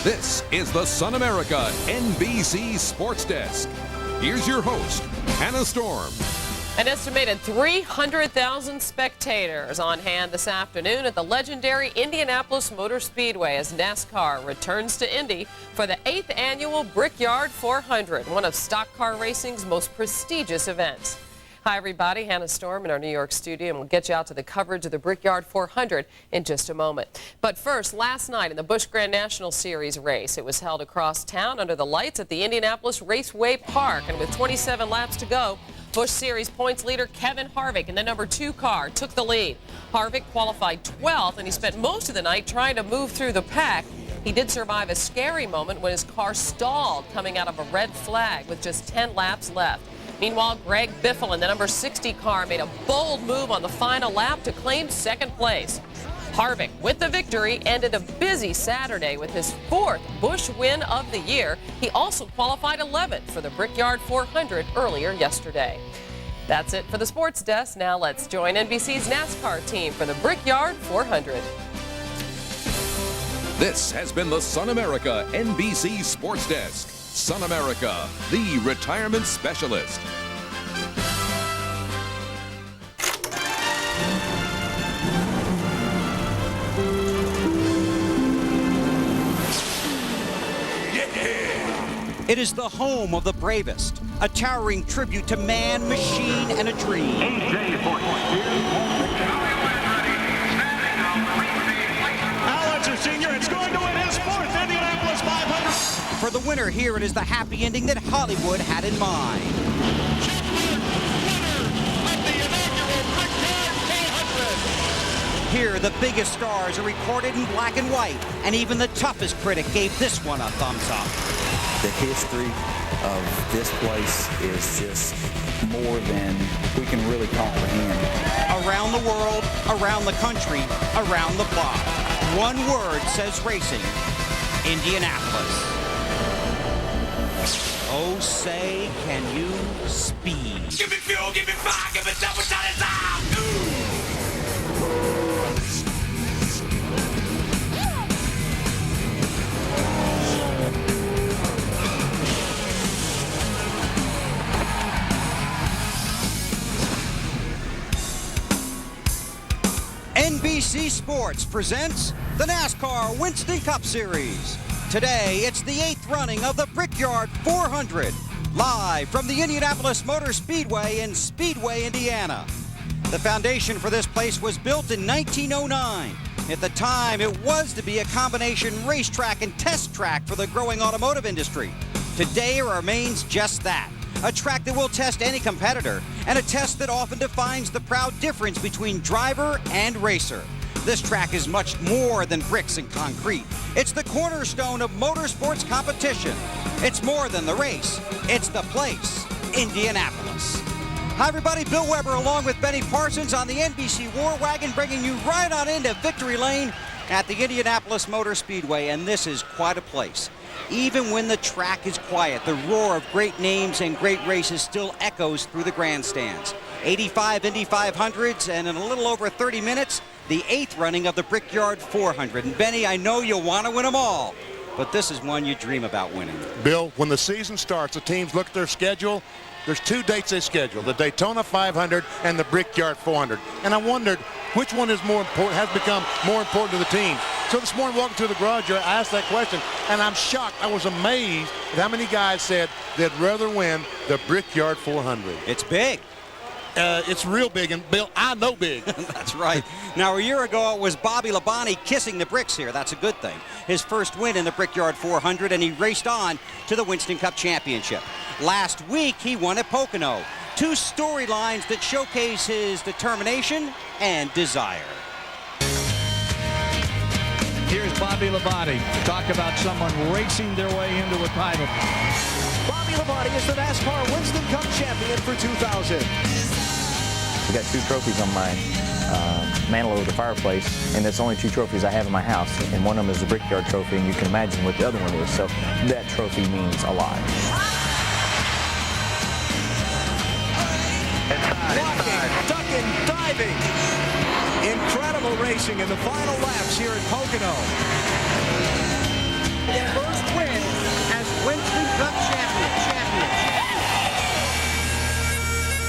This is the Sun America NBC Sports Desk. Here's your host, Hannah Storm. An estimated 300,000 spectators on hand this afternoon at the legendary Indianapolis Motor Speedway as NASCAR returns to Indy for the 8th annual Brickyard 400, one of stock car racing's most prestigious events. Hi, everybody. Hannah Storm in our New York studio, and we'll get you out to the coverage of the Brickyard 400 in just a moment. But first, last night in the Busch Grand National Series race, it was held across town under the lights at the Indianapolis Raceway Park, and with 27 laps to go, Busch Series points leader Kevin Harvick in the number 2 car took the lead. Harvick qualified 12th, and he spent most of the night trying to move through the pack. He did survive a scary moment when his car stalled coming out of a red flag with just 10 laps left. Meanwhile, Greg Biffle in the number 60 car made a bold move on the final lap to claim second place. Harvick, with the victory, ended a busy Saturday with his 4th Busch win of the year. He also qualified 11th for the Brickyard 400 earlier yesterday. That's it for the sports desk. Now let's join NBC's NASCAR team for the Brickyard 400. This has been the Sun America NBC Sports Desk. Sun America, the retirement specialist. It is the home of the bravest, a towering tribute to man, machine, and a dream. Allen's senior, it's going to win his 4th Indianapolis 500. For the winner here, it is the happy ending that Hollywood had in mind. Here, the biggest stars are recorded in black and white, and even the toughest critic gave this one a thumbs up. The history of this place is just more than we can really comprehend. Around the world, around the country, around the block. One word says racing: Indianapolis. Oh, say, can you speed? Give me fuel, give me fire, give me double shot of time. NBC Sports presents the NASCAR Winston Cup Series. Today, it's the 8th running of the Brickyard 400, live from the Indianapolis Motor Speedway in Speedway, Indiana. The foundation for this place was built in 1909. At the time, it was to be a combination racetrack and test track for the growing automotive industry. Today, it remains just that. A track that will test any competitor, and a test that often defines the proud difference between driver and racer. This track is much more than bricks and concrete. It's the cornerstone of motorsports competition. It's more than the race. It's the place, Indianapolis. Hi, everybody. Bill Weber along with Benny Parsons on the NBC War Wagon, bringing you right on into Victory Lane at the Indianapolis Motor Speedway, and this is quite a place. Even when the track is quiet, the roar of great names and great races still echoes through the grandstands. 85 Indy 500s, and in a little over 30 minutes, the 8th running of the Brickyard 400. And Benny, I know you'll want to win them all, but this is one you dream about winning. Bill, when the season starts, the teams look at their schedule. There's 2 dates they schedule, the Daytona 500 and the Brickyard 400. And I wondered which one is more important, has become more important to the team. So this morning, walking through the garage here, I asked that question, and I'm shocked. I was amazed at how many guys said they'd rather win the Brickyard 400. It's big. It's real big, and Bill, I know big. That's right. Now, a year ago, it was Bobby Labonte kissing the bricks here. That's a good thing. His first win in the Brickyard 400, and he raced on to the Winston Cup Championship. Last week, he won at Pocono. 2 storylines that showcase his determination and desire. Here's Bobby Labonte. Talk about someone racing their way into a title. Bobby Labonte is the NASCAR Winston Cup champion for 2000. I got 2 trophies on my mantle over the fireplace, and that's only 2 trophies I have in my house. And one of them is the Brickyard trophy, and you can imagine what the other one is. So that trophy means a lot. Blocking, ducking, diving. Incredible racing in the final laps here at Pocono. his first win as Winston Cup champion.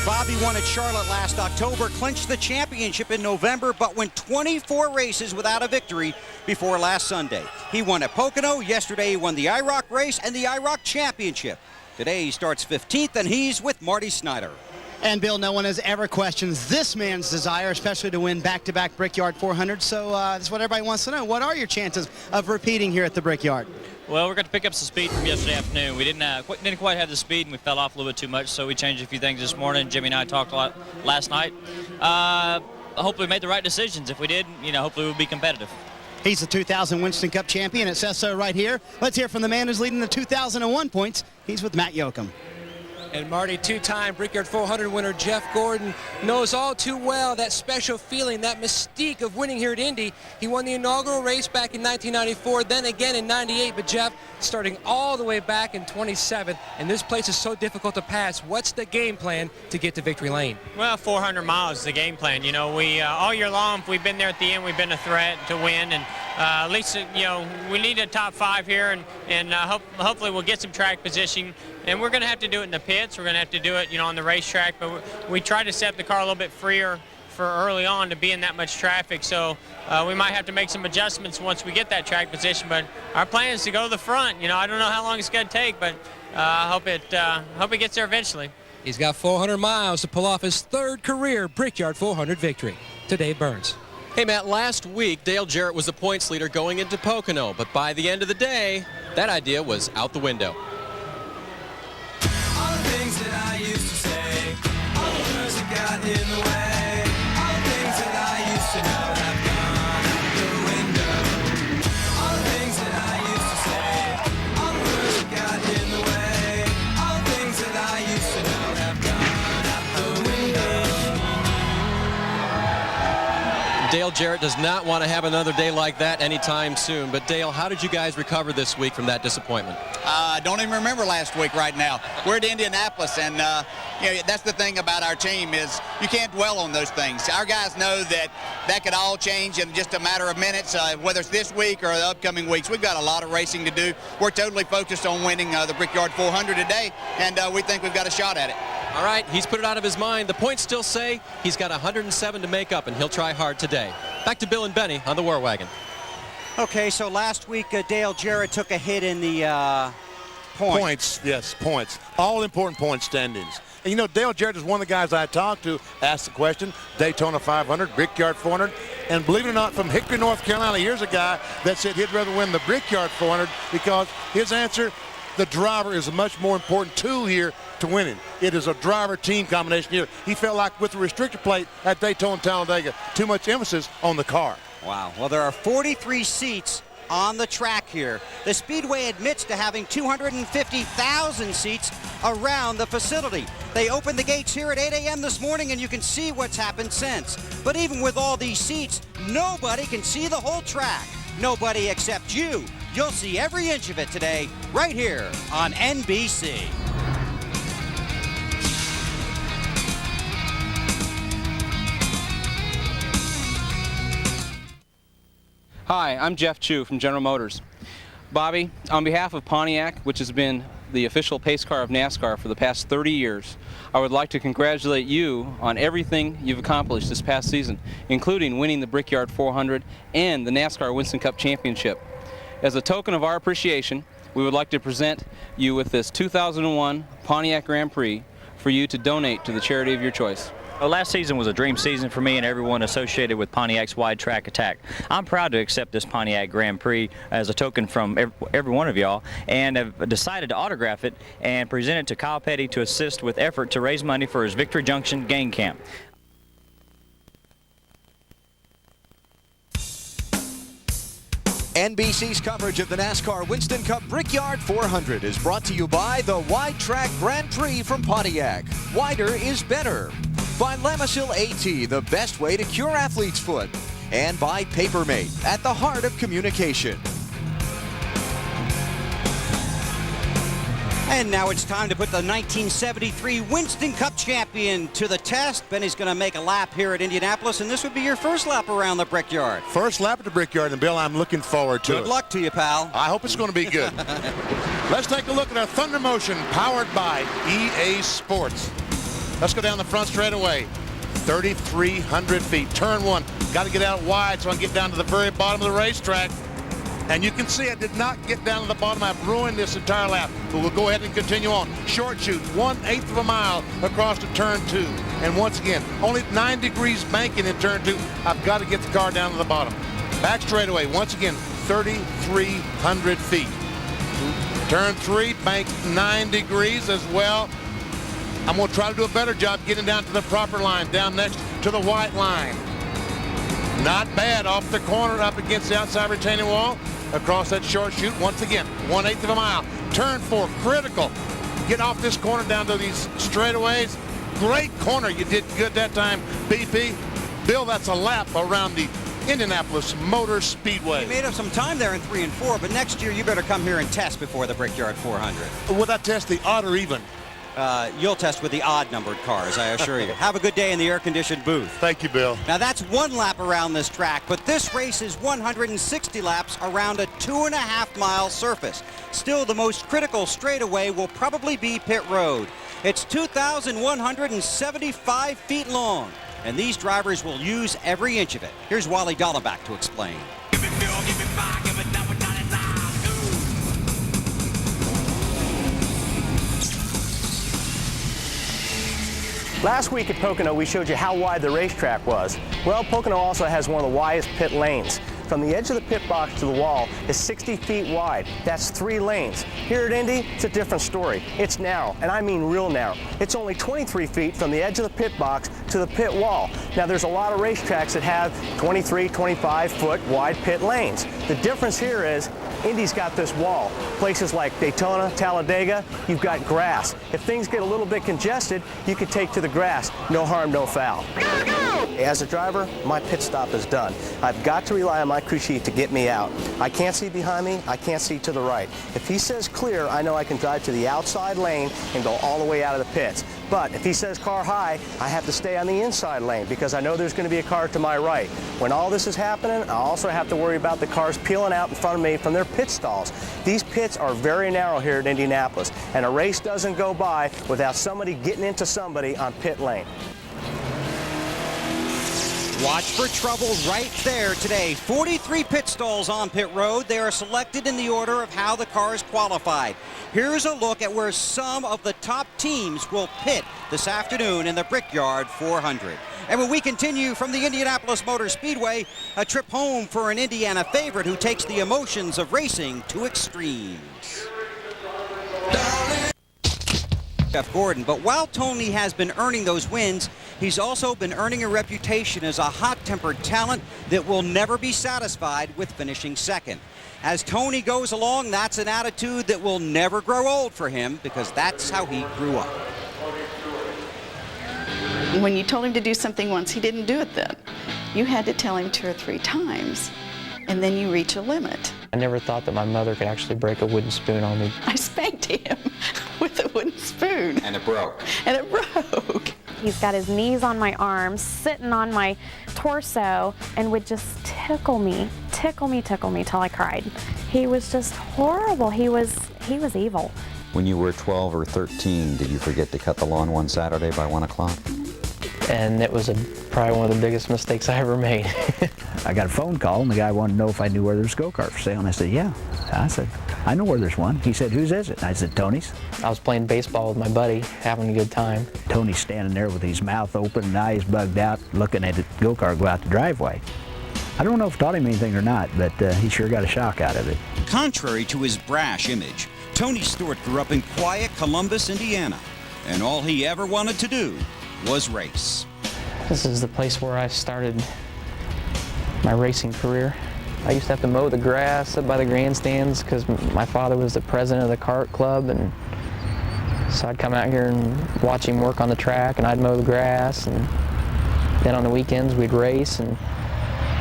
Bobby won at Charlotte last October, clinched the championship in November, but went 24 races without a victory before last Sunday. He won at Pocono. Yesterday he won the IROC race and the IROC championship. Today he starts 15th, and he's with Marty Snyder. And Bill, no one has ever questioned this man's desire, especially to win back-to-back Brickyard 400. So that's what everybody wants to know. What are your chances of repeating here at the Brickyard? Well, we're going to pick up some speed from yesterday afternoon. We didn't quite have the speed, and we fell off a little bit too much, so we changed a few things this morning. Jimmy and I talked a lot last night. Hopefully we made the right decisions. If we did, hopefully we'll be competitive. He's the 2000 Winston Cup champion. It says so right here. Let's hear from the man who's leading the 2001 points. He's with Matt Yoakum. And Marty, two-time Brickyard 400 winner Jeff Gordon knows all too well that special feeling, that mystique of winning here at Indy. He won the inaugural race back in 1994, then again in 98. But Jeff, starting all the way back in 27, and this place is so difficult to pass. What's the game plan to get to victory lane? Well, 400 miles is the game plan. We all year long, we've been there at the end. We've been a threat to win, and at least we need a top 5 here, and hopefully we'll get some track position. And we're going to have to do it in the pits. We're going to have to do it, on the racetrack. But we try to set the car a little bit freer for early on to be in that much traffic. So we might have to make some adjustments once we get that track position. But our plan is to go to the front. I don't know how long it's going to take, but I hope it gets there eventually. He's got 400 miles to pull off his 3rd career Brickyard 400 victory. To Dave Burns. Hey, Matt, last week, Dale Jarrett was the points leader going into Pocono. But by the end of the day, that idea was out the window. That I used to say, all the words that got in the way, all the things that I used to know have gone out the window. All the things that I used to say, all the words that got in the way, all the things that I used to know have gone out the window. Dale Jarrett does not want to have another day like that anytime soon. But Dale, how did you guys recover this week from that disappointment? I don't even remember last week right now. We're at Indianapolis, and that's the thing about our team is you can't dwell on those things. Our guys know that could all change in just a matter of minutes, whether it's this week or the upcoming weeks. We've got a lot of racing to do. We're totally focused on winning the Brickyard 400 today, and we think we've got a shot at it. All right, he's put it out of his mind. The points still say he's got 107 to make up, and he'll try hard today. Back to Bill and Benny on the War Wagon. Okay, so last week Dale Jarrett took a hit in the points. Yes, points. All important point standings. And Dale Jarrett is one of the guys I talked to, asked the question, Daytona 500, Brickyard 400, and believe it or not, from Hickory, North Carolina, here's a guy that said he'd rather win the Brickyard 400 because his answer, the driver is a much more important tool here to winning. It is a driver-team combination here. He felt like with the restrictor plate at Daytona Talladega, too much emphasis on the car. Wow. Well, there are 43 seats on the track here. The Speedway admits to having 250,000 seats around the facility. They opened the gates here at 8 a.m. this morning, and you can see what's happened since. But even with all these seats, nobody can see the whole track. Nobody except you. You'll see every inch of it today, right here on NBC. Hi, I'm Jeff Chu from General Motors. Bobby, on behalf of Pontiac, which has been the official pace car of NASCAR for the past 30 years, I would like to congratulate you on everything you've accomplished this past season, including winning the Brickyard 400 and the NASCAR Winston Cup Championship. As a token of our appreciation, we would like to present you with this 2001 Pontiac Grand Prix for you to donate to the charity of your choice. Well, last season was a dream season for me and everyone associated with Pontiac's wide track attack. I'm proud to accept this Pontiac Grand Prix as a token from every one of y'all, and have decided to autograph it and present it to Kyle Petty to assist with effort to raise money for his Victory Junction gang camp. NBC's coverage of the NASCAR Winston Cup Brickyard 400 is brought to you by the Wide Track Grand Prix from Pontiac. Wider is better. By Lamisil AT, the best way to cure athlete's foot. And by Papermate, at the heart of communication. And now it's time to put the 1973 Winston Cup champion to the test. Benny's going to make a lap here at Indianapolis, and this would be your first lap around the Brickyard. First lap at the Brickyard, and Bill, I'm looking forward to it. Good luck to you, pal. I hope it's going to be good. Let's take a look at our Thunder Motion powered by EA Sports. Let's go down the front straightaway. 3,300 feet. Turn one. Got to get out wide so I can get down to the very bottom of the racetrack. And you can see I did not get down to the bottom. I've ruined this entire lap. But we'll go ahead and continue on. Short chute, 1/8 of a mile across to turn 2. And once again, only 9 degrees banking in turn 2. I've got to get the car down to the bottom. Back straightaway, once again, 3,300 feet. Turn 3, bank 9 degrees as well. I'm going to try to do a better job getting down to the proper line, down next to the white line. Not bad off the corner up against the outside retaining wall. Across that short chute, once again, 1/8 of a mile. Turn 4, critical. Get off this corner down to these straightaways. Great corner. You did good that time, BP. Bill, that's a lap around the Indianapolis Motor Speedway. You made up some time there in 3 and 4, but next year you better come here and test before the Brickyard 400. Would I test the odd or even? You'll test with the odd-numbered cars, I assure you. Have a good day in the air-conditioned booth. Thank you, Bill. Now, that's one lap around this track, but this race is 160 laps around a 2.5-mile surface. Still, the most critical straightaway will probably be Pit Road. It's 2,175 feet long, and these drivers will use every inch of it. Here's Wally Dallenbach to explain. Last week at Pocono, we showed you how wide the racetrack was. Well, Pocono also has one of the widest pit lanes. From the edge of the pit box to the wall is 60 feet wide. That's 3 lanes. Here at Indy, it's a different story. It's narrow, and I mean real narrow. It's only 23 feet from the edge of the pit box to the pit wall. Now, there's a lot of racetracks that have 23, 25-foot wide pit lanes. The difference here is Indy's got this wall. Places like Daytona, Talladega, you've got grass. If things get a little bit congested, you can take to the grass. No harm, no foul. As a driver, my pit stop is done. I've got to rely on my crew chief to get me out. I can't see behind me, I can't see to the right. If he says clear, I know I can drive to the outside lane and go all the way out of the pits. But if he says car high, I have to stay on the inside lane because I know there's going to be a car to my right. When all this is happening, I also have to worry about the cars peeling out in front of me from their pit stalls. These pits are very narrow here at Indianapolis, and a race doesn't go by without somebody getting into somebody on pit lane. Watch for trouble right there today. 43 pit stalls on pit road. They are selected in the order of how the cars qualified. Here's a look at where some of the top teams will pit this afternoon in the Brickyard 400. And when we continue from the Indianapolis Motor Speedway, a trip home for an Indiana favorite who takes the emotions of racing to extremes. Jeff Gordon. But while Tony has been earning those wins, he's also been earning a reputation as a hot-tempered talent that will never be satisfied with finishing second. As Tony goes along, that's an attitude that will never grow old for him because that's how he grew up. When you told him to do something once, he didn't do it then. You had to tell him 2 or 3 times, and then you reach a limit. I never thought that my mother could actually break a wooden spoon on me. I spanked him with a wooden spoon. And it broke. And it broke. He's got his knees on my arms, sitting on my torso, and would just tickle me till I cried. He was just horrible. He was evil. When you were 12 or 13, did you forget to cut the lawn one Saturday by 1 o'clock? And it was probably one of the biggest mistakes I ever made. I got a phone call, and the guy wanted to know if I knew where there's a go-kart for sale. And I said, yeah. I said, I know where there's one. He said, whose is it? And I said, Tony's. I was playing baseball with my buddy, having a good time. Tony's standing there with his mouth open and eyes bugged out, looking at the go-kart go out the driveway. I don't know if it taught him anything or not, but he sure got a shock out of it. Contrary to his brash image, Tony Stewart grew up in quiet Columbus, Indiana, and all he ever wanted to do was race. This is the place where I started my racing career. I used to have to mow the grass up by the grandstands because my father was the president of the kart club, and so I'd come out here and watch him work on the track, and I'd mow the grass, and then on the weekends we'd race. And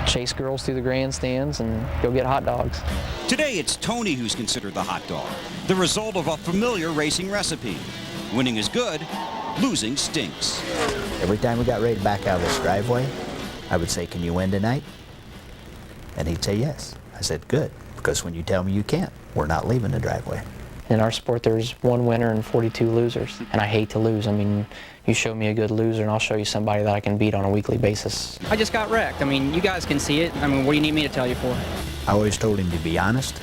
chase girls through the grandstands and go get hot dogs. Today, it's Tony who's considered the hot dog, the result of a familiar racing recipe. Winning is good, losing stinks. Every time we got ready to back out of this driveway, I would say, "Can you win tonight?" And he'd say yes. I said, "Good, because when you tell me you can't, we're not leaving the driveway." In our sport, there's one winner and 42 losers, and I hate to lose. I mean, you show me a good loser, and I'll show you somebody that I can beat on a weekly basis. I just got wrecked. I mean, you guys can see it. I mean, what do you need me to tell you for? I always told him to be honest,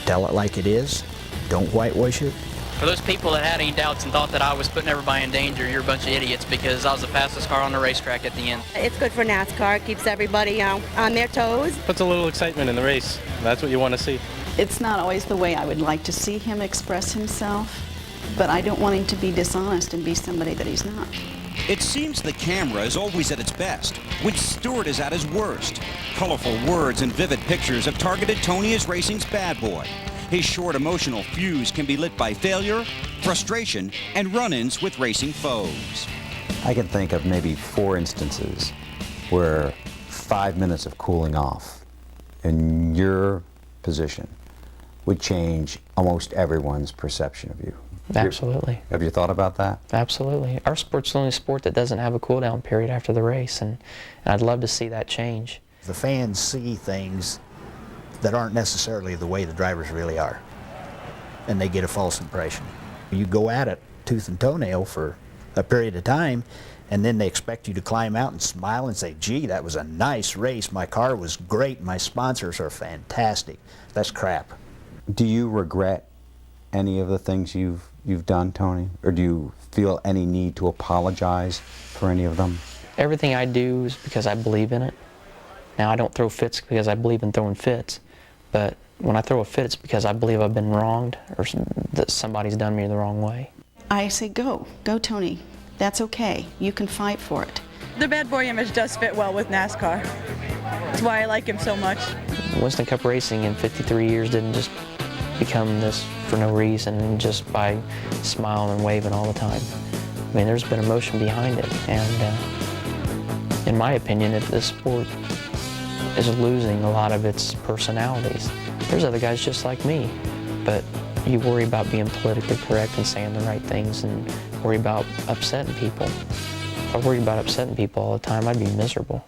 tell it like it is, don't whitewash it. For those people that had any doubts and thought that I was putting everybody in danger, you're a bunch of idiots because I was the fastest car on the racetrack at the end. It's good for NASCAR. It keeps everybody on their toes. Puts a little excitement in the race. That's what you want to see. It's not always the way I would like to see him express himself, but I don't want him to be dishonest and be somebody that he's not. It seems the camera is always at its best when Stewart is at his worst. Colorful words and vivid pictures have targeted Tony as racing's bad boy. His short emotional fuse can be lit by failure, frustration, and run-ins with racing foes. I can think of maybe 4 instances where 5 minutes of cooling off in your position would change almost everyone's perception of you. Absolutely. Have you thought about that? Absolutely. Our sport's the only sport that doesn't have a cool-down period after the race, and I'd love to see that change. The fans see things that aren't necessarily the way the drivers really are, and they get a false impression. You go at it tooth and toenail for a period of time, and then they expect you to climb out and smile and say, "Gee, that was a nice race. My car was great. My sponsors are fantastic." That's crap. Do you regret any of the things you've done, Tony? Or do you feel any need to apologize for any of them? Everything I do is because I believe in it. Now, I don't throw fits because I believe in throwing fits, but when I throw a fit, it's because I believe I've been wronged or that somebody's done me the wrong way. I say, go, Tony. That's okay. You can fight for it. The bad boy image does fit well with NASCAR. That's why I like him so much. Winston Cup racing in 53 years didn't just become this for no reason, just by smiling and waving all the time. I mean, there's been emotion behind it, and in my opinion, this sport is losing a lot of its personalities. There's other guys just like me, but you worry about being politically correct and saying the right things and worry about upsetting people. If I worried about upsetting people all the time, I'd be miserable.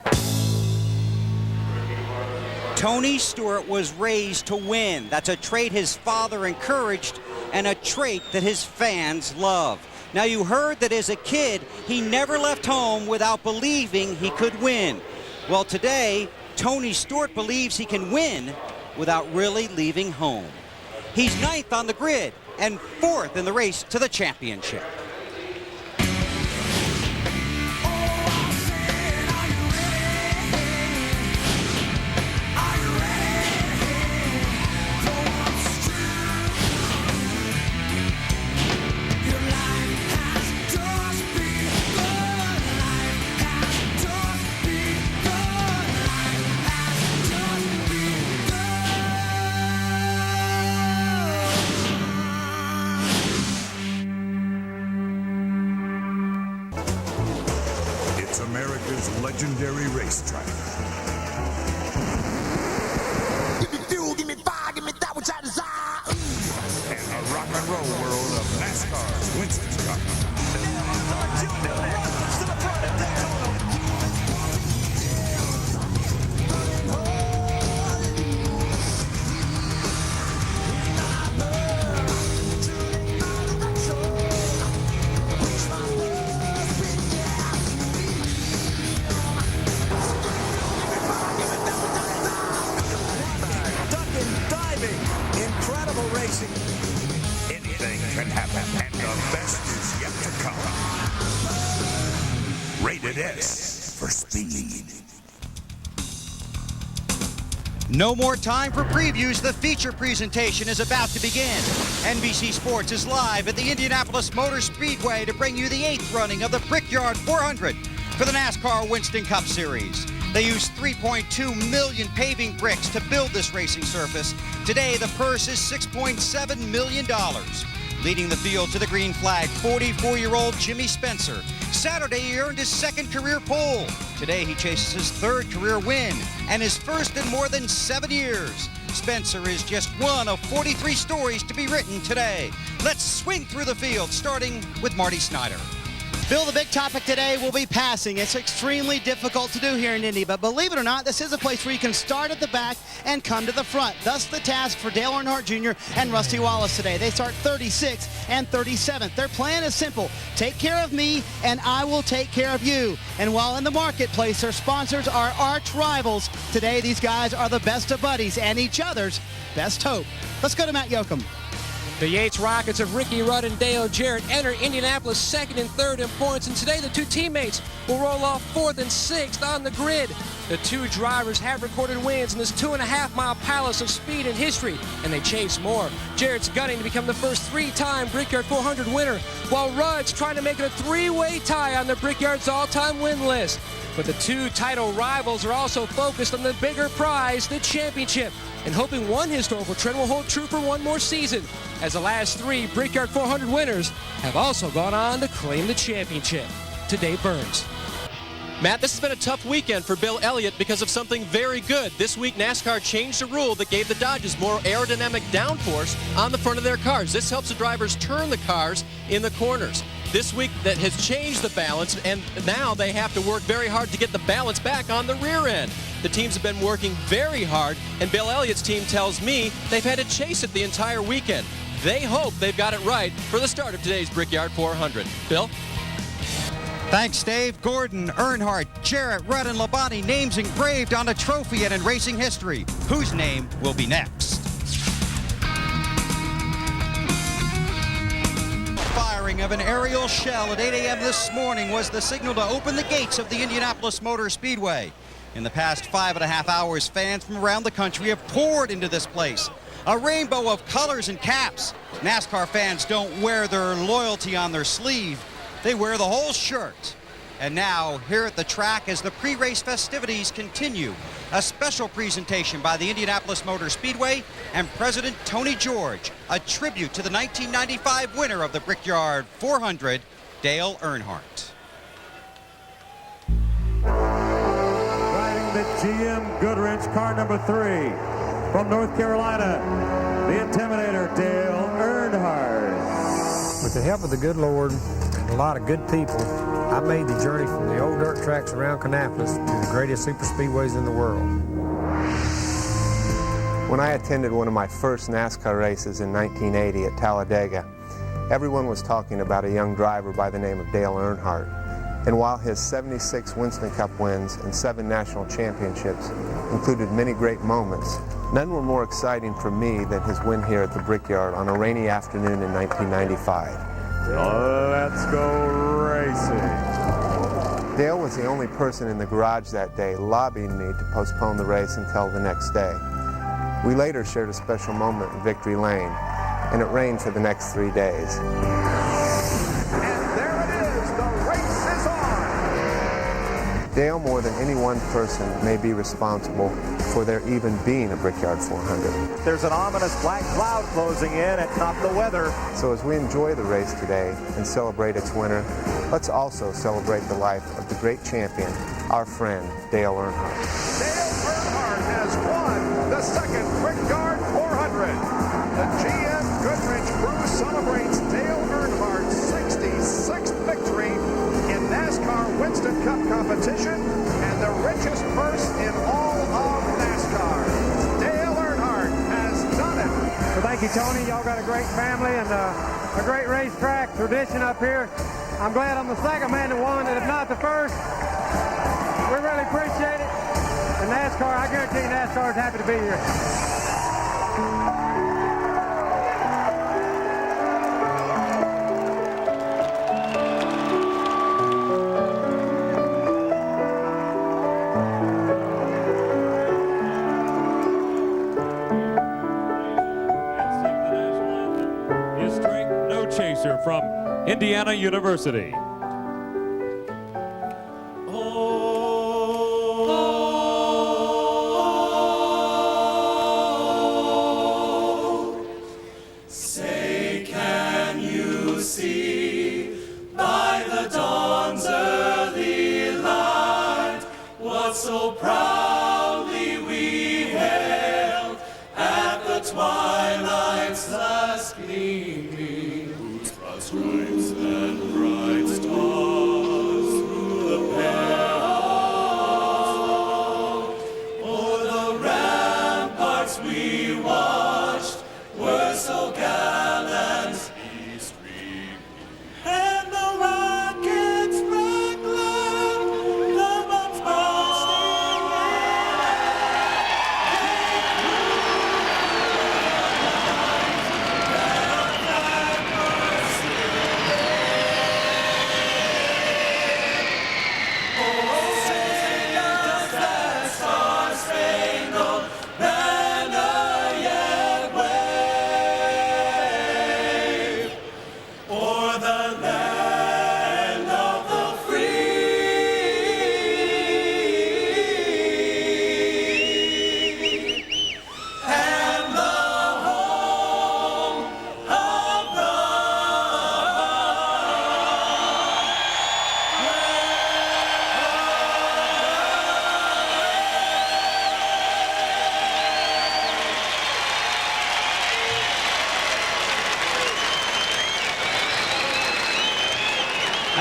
Tony Stewart was raised to win. That's a trait his father encouraged and a trait that his fans love. Now, you heard that as a kid, he never left home without believing he could win. Well, today, Tony Stewart believes he can win without really leaving home. He's 9th on the grid and 4th in the race to the championship. America's legendary racetrack. Give me fuel, give me fire, give me that which I desire. And the rock and roll world of NASCAR's Winston Cup. Anything can happen, and the best is yet to come. Rated S for speed. No more time for previews. The feature presentation is about to begin. NBC Sports is live at the Indianapolis Motor Speedway to bring you the 8th running of the Brickyard 400 for the NASCAR Winston Cup Series. They used 3.2 million paving bricks to build this racing surface. Today, the purse is $6.7 million. Leading the field to the green flag, 44-year-old Jimmy Spencer. Saturday, he earned his second career pole. Today, he chases his third career win and his first in more than 7 years. Spencer is just one of 43 stories to be written today. Let's swing through the field, starting with Marty Snyder. Bill, the big topic today will be passing. It's extremely difficult to do here in Indy, but believe it or not, this is a place where you can start at the back and come to the front. Thus the task for Dale Earnhardt Jr. and Rusty Wallace today. They start 36th and 37th. Their plan is simple. Take care of me, and I will take care of you. And while in the marketplace, their sponsors are arch rivals. Today, these guys are the best of buddies and each other's best hope. Let's go to Matt Yoakum. The Yates Rockets of Ricky Rudd and Dale Jarrett enter Indianapolis second and third in points, and today the two teammates will roll off fourth and sixth on the grid. The two drivers have recorded wins in this 2.5-mile palace of speed and history, and they chase more. Jarrett's gunning to become the first three-time Brickyard 400 winner, while Rudd's trying to make it a three-way tie on the Brickyard's all-time win list. But the two title rivals are also focused on the bigger prize, the championship, and hoping one historical trend will hold true for one more season, as the last three Brickyard 400 winners have also gone on to claim the championship. To Dave Burns. Matt, this has been a tough weekend for Bill Elliott because of something very good. This week, NASCAR changed a rule that gave the Dodges more aerodynamic downforce on the front of their cars. This helps the drivers turn the cars in the corners. This week, that has changed the balance, and now they have to work very hard to get the balance back on the rear end. The teams have been working very hard, and Bill Elliott's team tells me they've had to chase it the entire weekend. They hope they've got it right for the start of today's Brickyard 400. Bill? Thanks, Dave. Gordon, Earnhardt, Jarrett, Rudd, and Labonte, names engraved on a trophy and in racing history. Whose name will be next? Firing of an aerial shell at 8 a.m. this morning was the signal to open the gates of the Indianapolis Motor Speedway. In the past 5.5 hours, fans from around the country have poured into this place. A rainbow of colors and caps. NASCAR fans don't wear their loyalty on their sleeve. They wear the whole shirt. And now, here at the track, as the pre-race festivities continue, a special presentation by the Indianapolis Motor Speedway and President Tony George, a tribute to the 1995 winner of the Brickyard 400, Dale Earnhardt. Riding the GM Goodrich car number 3 from North Carolina, the Intimidator, Dale Earnhardt. With the help of the good Lord and a lot of good people, I made the journey from the old dirt tracks around Kannapolis to the greatest super speedways in the world. When I attended one of my first NASCAR races in 1980 at Talladega, everyone was talking about a young driver by the name of Dale Earnhardt. And while his 76 Winston Cup wins and 7 national championships included many great moments, none were more exciting for me than his win here at the Brickyard on a rainy afternoon in 1995. Let's go racing. Dale was the only person in the garage that day lobbying me to postpone the race until the next day. We later shared a special moment in Victory Lane, and it rained for the next 3 days. Dale, more than any one person, may be responsible for there even being a Brickyard 400. There's an ominous black cloud closing in and not the weather. So as we enjoy the race today and celebrate its winner, let's also celebrate the life of the great champion, our friend, Dale Earnhardt. Dale Earnhardt has won the second Brickyard 400. The GM Goodrich crew celebrates Dale Earnhardt's 66th victory in NASCAR Winston Cup competition and the richest purse in all of NASCAR. Dale Earnhardt has done it. Well, thank you, Tony. Y'all got a great family and a great racetrack tradition up here. I'm glad I'm the second man that won it, if not the first. We really appreciate it. And NASCAR, I guarantee you NASCAR is happy to be here. From Indiana University. Say, can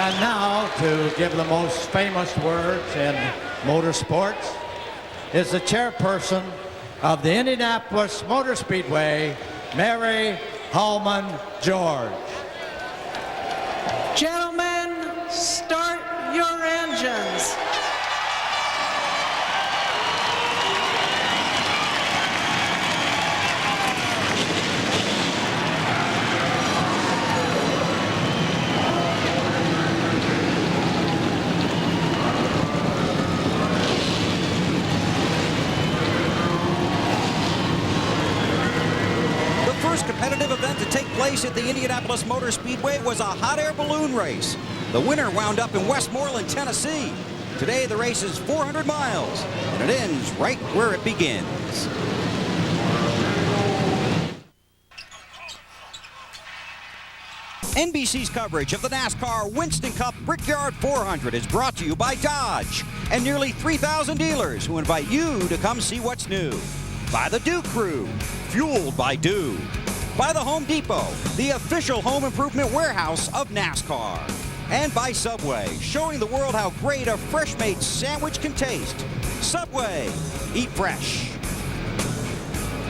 And now, to give the most famous words in motorsports, is the chairperson of the Indianapolis Motor Speedway, Mary Hallman George. Gentlemen, start your engines. First competitive event to take place at the Indianapolis Motor Speedway was a hot air balloon race. The winner wound up in Westmoreland, Tennessee. Today the race is 400 miles and it ends right where it begins. NBC's coverage of the NASCAR Winston Cup Brickyard 400 is brought to you by Dodge and nearly 3,000 dealers who invite you to come see what's new. By the Dew Crew, fueled by Dew. By the Home Depot, the official home improvement warehouse of NASCAR. And by Subway, showing the world how great a fresh-made sandwich can taste. Subway, eat fresh.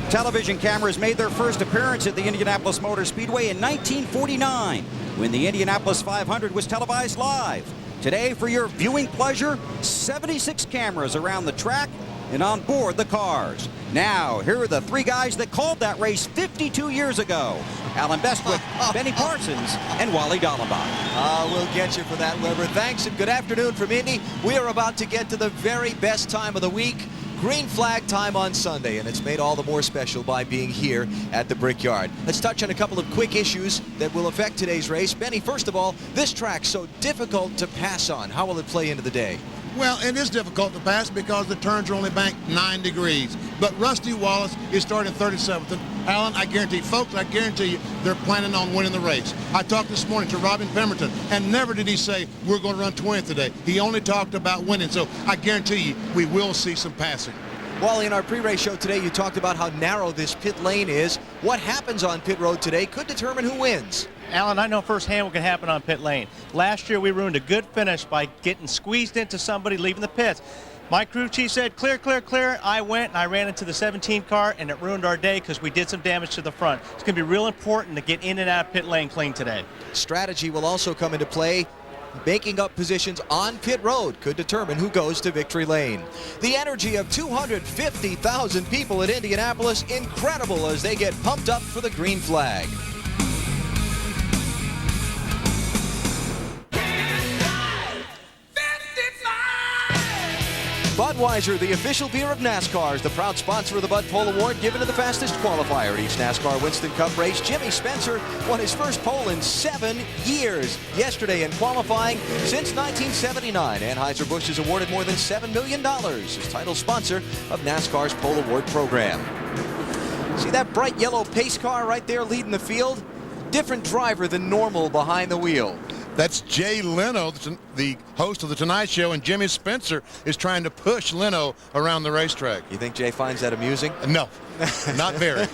Television cameras made their first appearance at the Indianapolis Motor Speedway in 1949, when the Indianapolis 500 was televised live. Today, for your viewing pleasure, 76 cameras around the track and on board the cars. Now, here are the three guys that called that race 52 years ago. Alan Bestwick, Benny Parsons, and Wally Dallenbach. We'll get you for that, Wilbur. Thanks and good afternoon from Indy. We are about to get to the very best time of the week, green flag time on Sunday, and it's made all the more special by being here at the Brickyard. Let's touch on a couple of quick issues that will affect today's race. Benny, first of all, this track's so difficult to pass on. How will it play into the day? Well, it is difficult to pass because the turns are only banked 9 degrees. But Rusty Wallace is starting 37th. And Alan, I guarantee, folks, I guarantee you, they're planning on winning the race. I talked this morning to Robin Pemberton, and never did he say, we're going to run 20th today. He only talked about winning. So I guarantee you, we will see some passing. Wally, in our pre-race show today, you talked about how narrow this pit lane is. What happens on pit road today could determine who wins. Alan, I know firsthand what can happen on pit lane. Last year, we ruined a good finish by getting squeezed into somebody leaving the pits. My crew chief said, clear, clear, clear. I went and I ran into the 17 car, and it ruined our day because we did some damage to the front. It's going to be real important to get in and out of pit lane clean today. Strategy will also come into play. Making up positions on pit road could determine who goes to victory lane. The energy of 250,000 people at Indianapolis, incredible as they get pumped up for the green flag. Budweiser, the official beer of NASCAR, is the proud sponsor of the Bud Pole Award given to the fastest qualifier at each NASCAR Winston Cup race. Jimmy Spencer won his first pole in 7 years. Yesterday in qualifying since 1979, Anheuser-Busch has awarded more than $7 million as title sponsor of NASCAR's Pole Award program. See that bright yellow pace car right there leading the field? Different driver than normal behind the wheel. That's Jay Leno, the host of The Tonight Show, and Jimmy Spencer is trying to push Leno around the racetrack. You think Jay finds that amusing? No, not very.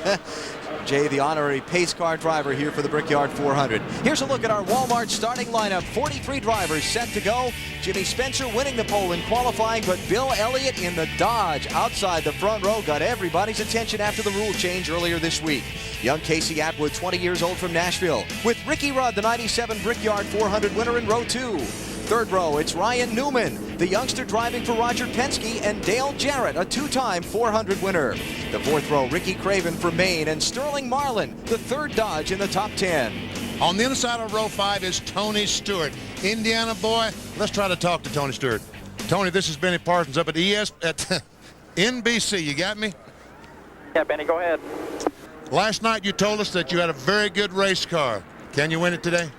Jay, the honorary pace car driver here for the Brickyard 400. Here's a look at our Walmart starting lineup. 43 drivers set to go. Jimmy Spencer winning the pole in qualifying, but Bill Elliott in the Dodge outside the front row got everybody's attention after the rule change earlier this week. Young Casey Atwood, 20 years old from Nashville, with Ricky Rudd, the 97 Brickyard 400 winner in row 2. Third row, it's Ryan Newman, the youngster driving for Roger Penske, and Dale Jarrett, a 2-time 400 winner. The fourth row, Ricky Craven for Maine, and Sterling Marlin, the third Dodge in the top 10. On the inside of row 5 is Tony Stewart. Indiana boy, let's try to talk to Tony Stewart. Tony, this is Benny Parsons up at NBC. You got me? Yeah, Benny, go ahead. Last night you told us that you had a very good race car. Can you win it today?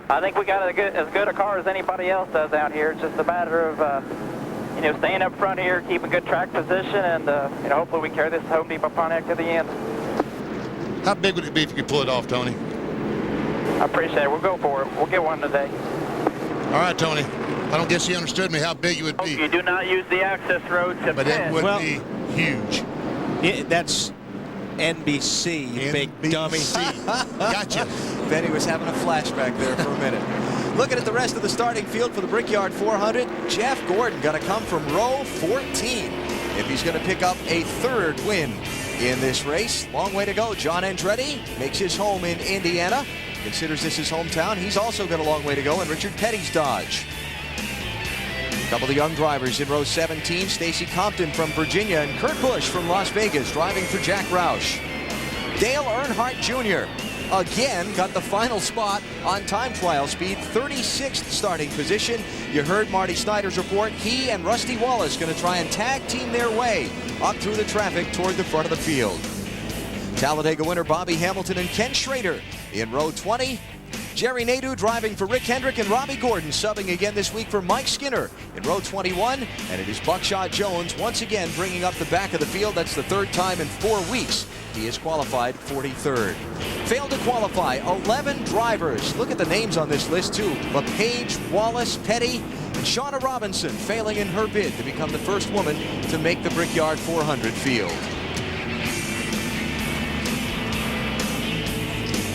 I think we got as good a car as anybody else does out here. It's just a matter of, staying up front here, keeping good track position, and, hopefully we carry this Home Depot Pontiac to the end. How big would it be if you could pull it off, Tony? I appreciate it. We'll go for it. We'll get one today. All right, Tony. I don't guess you understood me how big you would be. You do not use the access road to But it would be huge. That's NBC, you big dummy. Gotcha. Benny was having a flashback there for a minute. Looking at the rest of the starting field for the Brickyard 400, Jeff Gordon going to come from row 14 if he's going to pick up a third win in this race. Long way to go. John Andretti makes his home in Indiana, considers this his hometown. He's also got a long way to go in Richard Petty's Dodge. A couple of the young drivers in row 17, Stacy Compton from Virginia and Kurt Busch from Las Vegas driving for Jack Roush. Dale Earnhardt Jr. again got the final spot on time trial speed, 36th starting position. You heard Marty Snyder's report. He and Rusty Wallace going to try and tag team their way up through the traffic toward the front of the field. Talladega winner Bobby Hamilton and Ken Schrader in row 20. Jerry Nadeau driving for Rick Hendrick and Robbie Gordon subbing again this week for Mike Skinner in row 21. And it is Buckshot Jones once again bringing up the back of the field. That's the third time in 4 weeks he has qualified 43rd. Failed to qualify 11 drivers. Look at the names on this list too. LePage, Wallace, Petty, and Shauna Robinson failing in her bid to become the first woman to make the Brickyard 400 field.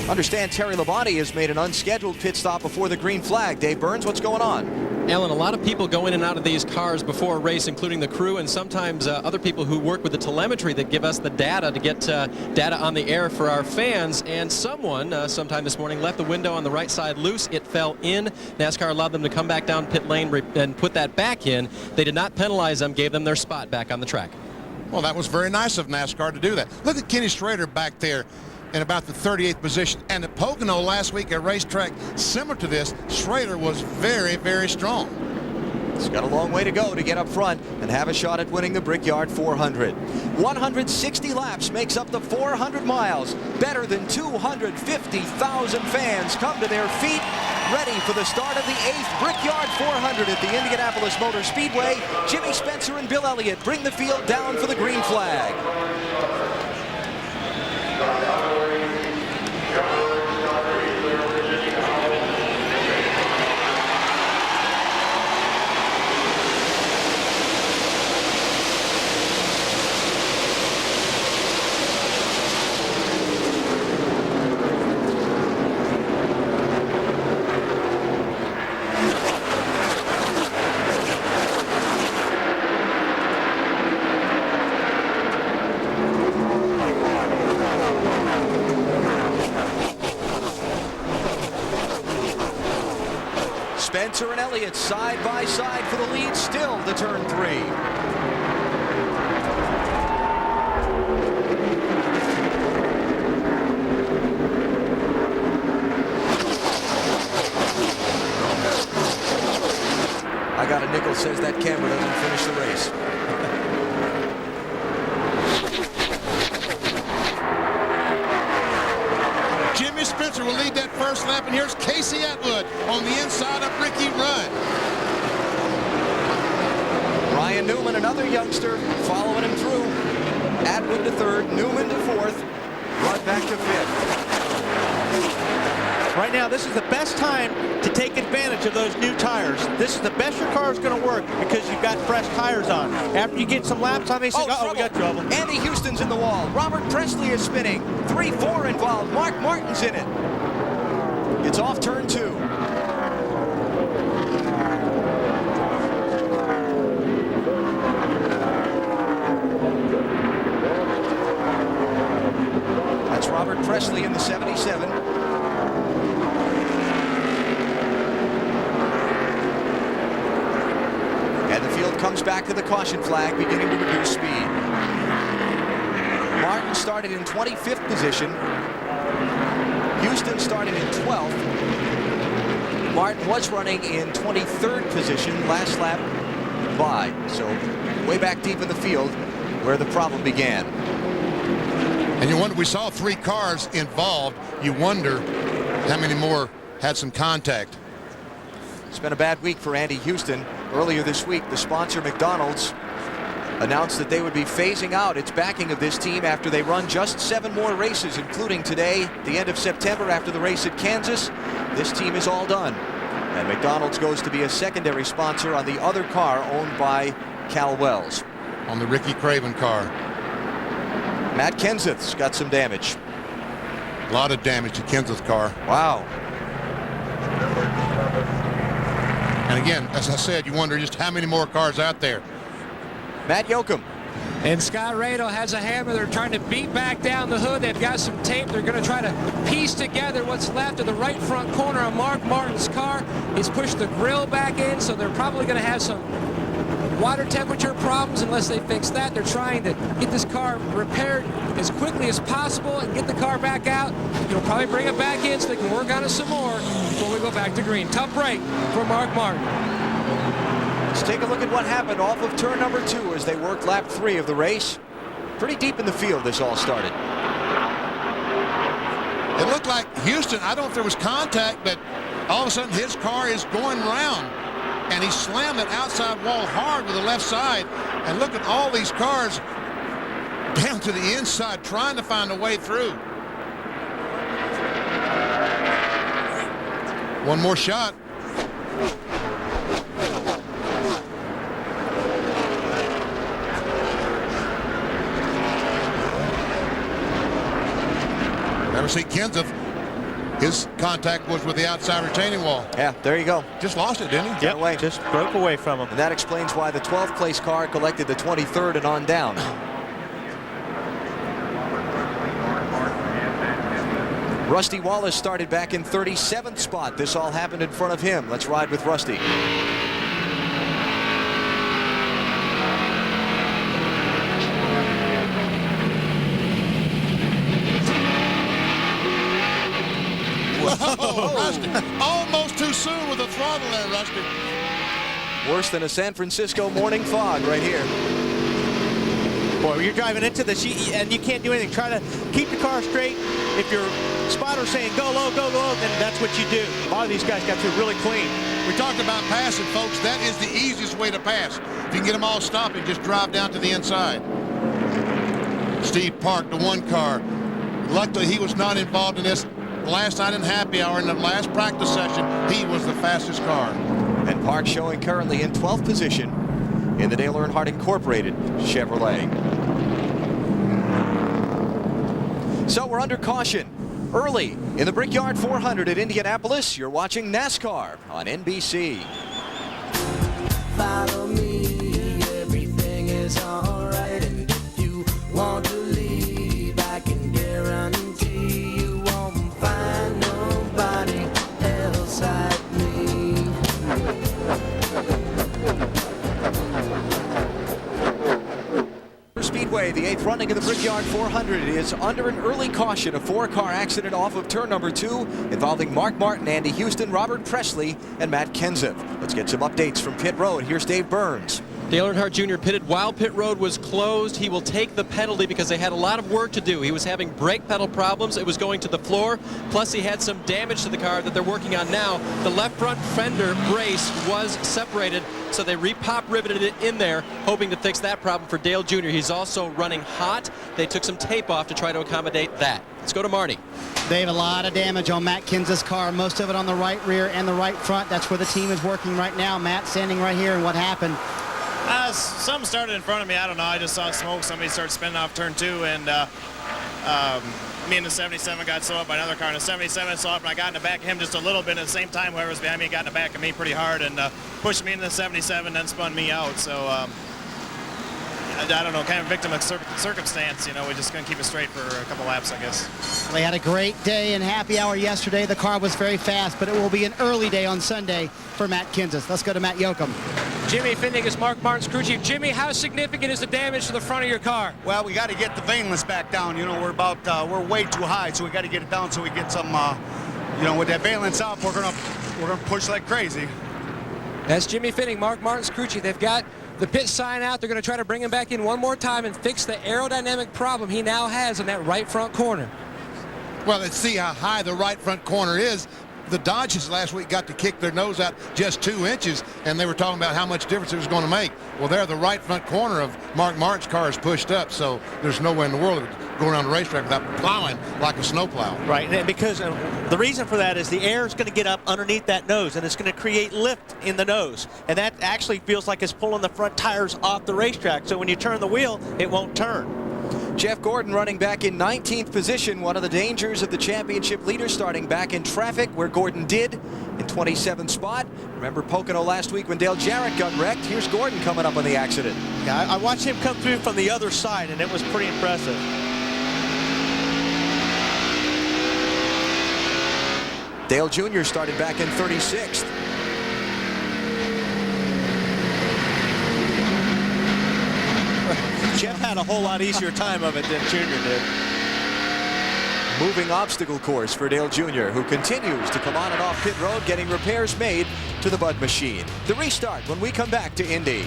Understand Terry Labonte has made an unscheduled pit stop before the green flag. Dave Burns, what's going on? Alan, a lot of people go in and out of these cars before a race, including the crew and sometimes other people who work with the telemetry that give us the data to get data on the air for our fans. And someone sometime this morning left the window on the right side loose. It fell in. NASCAR allowed them to come back down pit lane and put that back in. They did not penalize them, gave them their spot back on the track. Well, that was very nice of NASCAR to do that. Look at Kenny Schrader back there in about the 38th position. And at Pocono last week, a racetrack similar to this, Schrader was very, very strong. He's got a long way to go to get up front and have a shot at winning the Brickyard 400. 160 laps makes up the 400 miles. Better than 250,000 fans come to their feet, ready for the start of the 8th Brickyard 400 at the Indianapolis Motor Speedway. Jimmy Spencer and Bill Elliott bring the field down for the green flag. Spencer and Elliott side by side for the lead still to turn 3. I got a nickel says that camera doesn't finish the race. Jimmy Spencer will lead that first lap, and here's Casey Atwood on the inside of Ricky Rudd. Ryan Newman, another youngster, following him through. Atwood to third, Newman to fourth, Rudd back to fifth. Right now, this is the best time to take advantage of those new tires. This is the best your car is going to work because you've got fresh tires on. After you get some laps on, they say, uh-oh, we got trouble. Andy Houston's in the wall. Robert Presley is spinning. 3-4 involved. Mark Martin's in it. It's off turn 2. That's Robert Presley in the 77. And the field comes back to the caution flag, beginning to reduce speed. Martin started in 25th position. Houston started in 12th. Martin was running in 23rd position last lap by. So way back deep in the field where the problem began. And you wonder, we saw 3 cars involved. You wonder how many more had some contact. It's been a bad week for Andy Houston. Earlier this week, the sponsor McDonald's announced that they would be phasing out its backing of this team after they run just 7 more races, including today, the end of September after the race at Kansas. This team is all done. And McDonald's goes to be a secondary sponsor on the other car owned by Cal Wells. On the Ricky Craven car. Matt Kenseth's got some damage. A lot of damage to Kenseth's car. Wow. And again, as I said, you wonder just how many more cars out there. Matt Yoakum. And Scott Radel has a hammer. They're trying to beat back down the hood. They've got some tape. They're going to try to piece together what's left of the right front corner of Mark Martin's car. He's pushed the grill back in, so they're probably going to have some water temperature problems unless they fix that. They're trying to get this car repaired as quickly as possible and get the car back out. He'll probably bring it back in so they can work on it some more before we go back to green. Tough break for Mark Martin. Let's take a look at what happened off of turn number 2 as they worked lap 3 of the race. Pretty deep in the field this all started. It looked like Houston, I don't know if there was contact, but all of a sudden his car is going round. And he slammed that outside wall hard with the left side. And look at all these cars down to the inside trying to find a way through. One more shot. Never see Kenseth. His contact was with the outside retaining wall. Yeah, there you go. Just lost it, didn't he? Yep, away. Just broke away from him. And that explains why the 12th place car collected the 23rd and on down. Rusty Wallace started back in 37th spot. This all happened in front of him. Let's ride with Rusty. Whoa, Rusty. Almost too soon with the throttle there, Rusty. Worse than a San Francisco morning fog right here. Boy, when you're driving into this and you can't do anything, try to keep the car straight. If your spotter's saying go low, then that's what you do. A lot of these guys got through really clean. We talked about passing, folks. That is the easiest way to pass. If you can get them all stopping, just drive down to the inside. Steve parked the one car. Luckily, he was not involved in this. Last night in happy hour in the last practice session, he was the fastest car. And Park showing currently in 12th position in the Dale Earnhardt Incorporated Chevrolet. So we're under caution early in the Brickyard 400 at Indianapolis. You're watching NASCAR on NBC. Follow me, everything is alright. And if you want to leave, I can guarantee you won't find nobody else like me. Speedway, the 8th running of the Brickyard 400 is under an early caution. A 4-car accident off of turn number 2 involving Mark Martin, Andy Houston, Robert Presley, and Matt Kenseth. Let's get some updates from pit road. Here's Dave Burns. Dale Earnhardt Jr. pitted while pit road was closed. He will take the penalty because they had a lot of work to do. He was having brake pedal problems. It was going to the floor. Plus, he had some damage to the car that they're working on now. The left front fender brace was separated, so they repop riveted it in there, hoping to fix that problem for Dale Jr. He's also running hot. They took some tape off to try to accommodate that. Let's go to Marty. They have a lot of damage on Matt Kenseth's car, most of it on the right rear and the right front. That's where the team is working right now. Matt standing right here, and what happened? Something started in front of me. I don't know. I just saw smoke. Somebody started spinning off turn 2, and me in the 77 got slowed up by another car. And the 77 slowed up, and I got in the back of him just a little bit. At the same time, whoever was behind me got in the back of me pretty hard and pushed me into the 77, then spun me out. So I don't know, kind of victim of circumstance. You know, we just couldn't keep it straight for a couple laps, I guess. They had a great day in happy hour yesterday. The car was very fast, but it will be an early day on Sunday for Matt Kenseth. Let's go to Matt Yoakum. Jimmy Finning is Mark Martin's crew chief. Jimmy, how significant is the damage to the front of your car? Well, we got to get the valenless back down. You know, we're way too high, so we got to get it down so we get some, you know, with that valence up, we're gonna push like crazy. That's Jimmy Finning, Mark Martin's crew chief. They've got the pit sign out. They're going to try to bring him back in one more time and fix the aerodynamic problem he now has in that right front corner. Well, let's see how high the right front corner is. The Dodgers last week got to kick their nose out just 2 inches, and they were talking about how much difference it was going to make. Well, there, the right front corner of Mark Martin's car is pushed up, so there's no way in the world of going around the racetrack without plowing like a snowplow. Right, and because the reason for that is the air is going to get up underneath that nose, and it's going to create lift in the nose, and that actually feels like it's pulling the front tires off the racetrack. So when you turn the wheel, it won't turn. Jeff Gordon running back in 19th position. One of the dangers of the championship leader starting back in traffic, where Gordon did in 27th spot. Remember Pocono last week when Dale Jarrett got wrecked? Here's Gordon coming up on the accident. Yeah, I watched him come through from the other side, and it was pretty impressive. Dale Jr. started back in 36th. Jeff had a whole lot easier time of it than Junior did. Moving obstacle course for Dale Jr., who continues to come on and off pit road, getting repairs made to the Bud machine. The restart when we come back to Indy.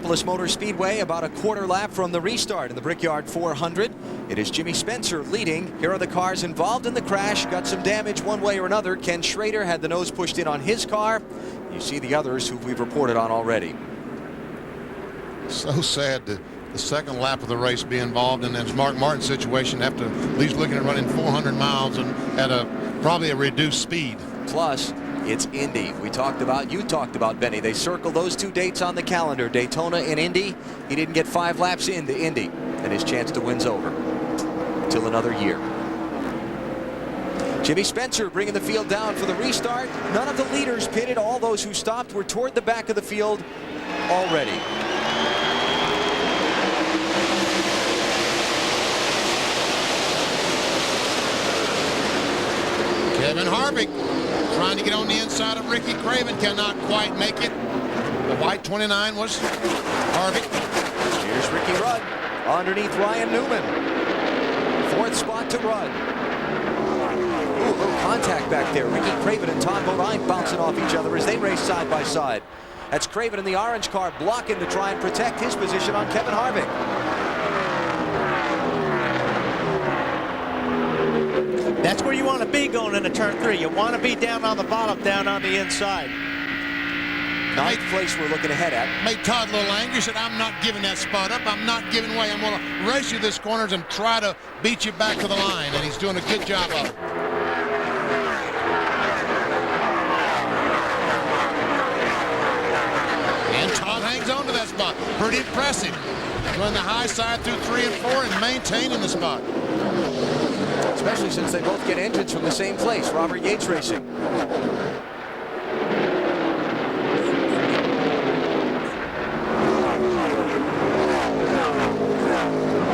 Indianapolis Motor Speedway, about a quarter lap from the restart in the Brickyard 400. It is Jimmy Spencer leading. Here are the cars involved in the crash. Got some damage one way or another. Ken Schrader had the nose pushed in on his car. You see the others who we've reported on already. So sad to the second lap of the race be involved in this Mark Martin situation after at least looking at running 400 miles and at probably a reduced speed. Plus, it's Indy. You talked about Benny. They circled those two dates on the calendar, Daytona and Indy. He didn't get 5 laps into Indy, and his chance to win's over until another year. Jimmy Spencer bringing the field down for the restart. None of the leaders pitted. All those who stopped were toward the back of the field already. Kevin Harvick trying to get on the inside of Ricky Craven, cannot quite make it. The white 29 was Harvick. Here's Ricky Rudd underneath Ryan Newman. 4th spot to Rudd. Ooh, a little contact back there. Ricky Craven and Todd Bodine bouncing off each other as they race side by side. That's Craven in the orange car blocking to try and protect his position on Kevin Harvick. That's where you want to be going into turn 3. You want to be down on the bottom, down on the inside. 9th place we're looking ahead at. Made Todd a little angry. Said, I'm not giving that spot up. I'm not giving way. I'm going to race you this corners and try to beat you back to the line. And he's doing a good job of it. And Todd hangs on to that spot. Pretty impressive. Going the high side through 3 and 4 and maintaining the spot. Especially since they both get engines from the same place, Robert Yates Racing.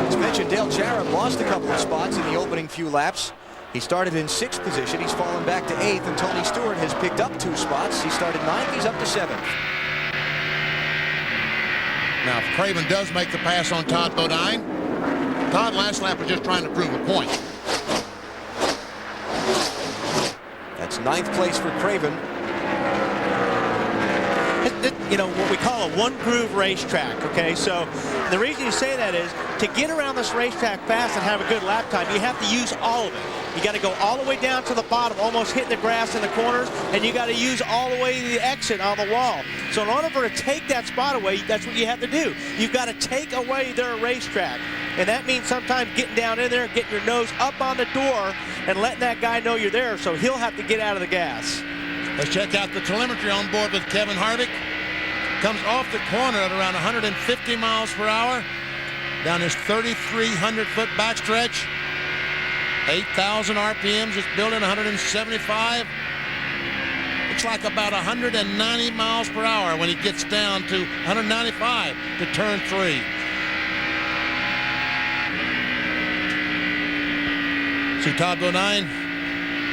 As mentioned, Dale Jarrett lost a couple of spots in the opening few laps. He started in 6th position. He's fallen back to 8th, and Tony Stewart has picked up 2 spots. He started 9th. He's up to 7th. Now, if Craven does make the pass on Todd Bodine, Todd last lap was just trying to prove a point. That's 9th place for Craven. You know, what we call a one-groove racetrack, okay? So the reason you say that is to get around this racetrack fast and have a good lap time, you have to use all of it. You got to go all the way down to the bottom, almost hitting the grass in the corners, and you got to use all the way to the exit on the wall. So in order to take that spot away, that's what you have to do. You've got to take away their racetrack. And that means sometimes getting down in there and getting your nose up on the door and letting that guy know you're there, so he'll have to get out of the gas. Let's check out the telemetry on board with Kevin Harvick. Comes off the corner at around 150 miles per hour. Down this 3,300-foot backstretch. 8,000 RPMs. It's building 175. Looks like about 190 miles per hour when he gets down to 195 to turn 3. See Todd Bodine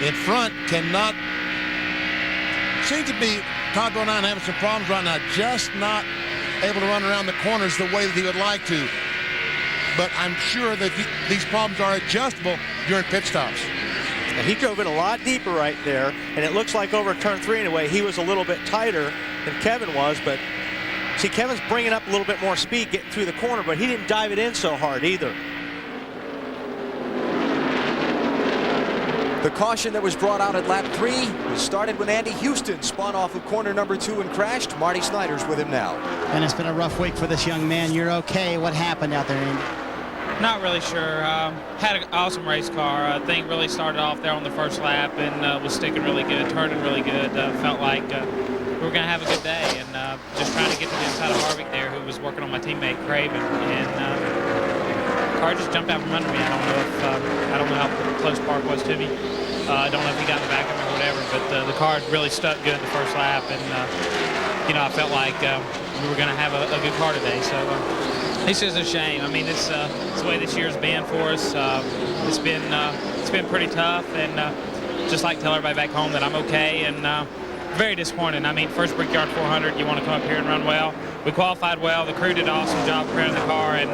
in front cannot. Seems to be Todd Bodine having some problems right now, just not able to run around the corners the way that he would like to. But I'm sure that these problems are adjustable during pit stops. And he drove in a lot deeper right there, and it looks like over turn 3 anyway, he was a little bit tighter than Kevin was, but see, Kevin's bringing up a little bit more speed getting through the corner, but he didn't dive it in so hard either. The caution that was brought out at lap 3 was started when Andy Houston spun off of corner number 2 and crashed. Marty Snyder's with him now. And it's been a rough week for this young man. You're okay. What happened out there, Andy? Not really sure. Had an awesome race car. Thing really started off there on the first lap and was sticking really good, turning really good. Felt like we were going to have a good day, and just trying to get to the inside of Harvick there, who was working on my teammate Craven, and the car just jumped out from under me. I don't know how close Park was to me. I don't know if he got in the back of me or whatever, but the car really stuck good the first lap, and you know, I felt like we were going to have a good car today. So it's just a shame. I mean, it's the way this year's been for us. It's been pretty tough, and just like to tell everybody back home that I'm okay, and very disappointed. I mean, first Brickyard 400, you want to come up here and run well. We qualified well. The crew did an awesome job preparing the car, and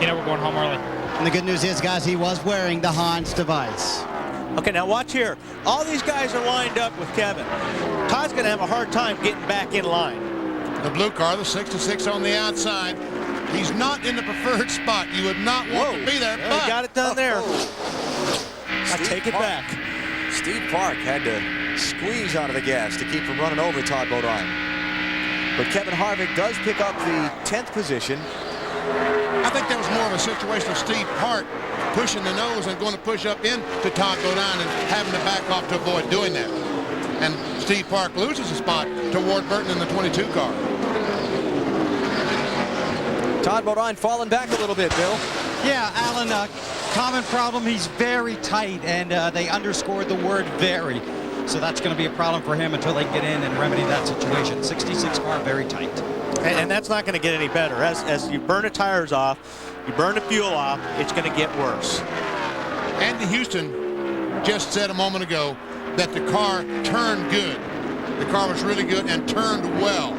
you know, we're going home early. And the good news is, guys, he was wearing the Hans device. Okay, now watch here. All these guys are lined up with Kevin. Todd's going to have a hard time getting back in line. The blue car, the 66 on the outside. He's not in the preferred spot. You would not want to be there. Yeah, he got it done there. I take it back. Steve Park had to squeeze out of the gas to keep from running over Todd Bodine. But Kevin Harvick does pick up the 10th position. I think that was more of a situation of Steve Park pushing the nose and going to push up into Todd Bodine and having to back off to avoid doing that. And Steve Park loses a spot to Ward Burton in the 22 car. Todd Bodine falling back a little bit, Bill. Yeah, Alan, common problem, he's very tight, and they underscored the word very. So that's going to be a problem for him until they get in and remedy that situation. 66 car, very tight. And that's not going to get any better. As you burn the tires off, you burn the fuel off, it's going to get worse. Andy Houston just said a moment ago that the car turned good. The car was really good and turned well.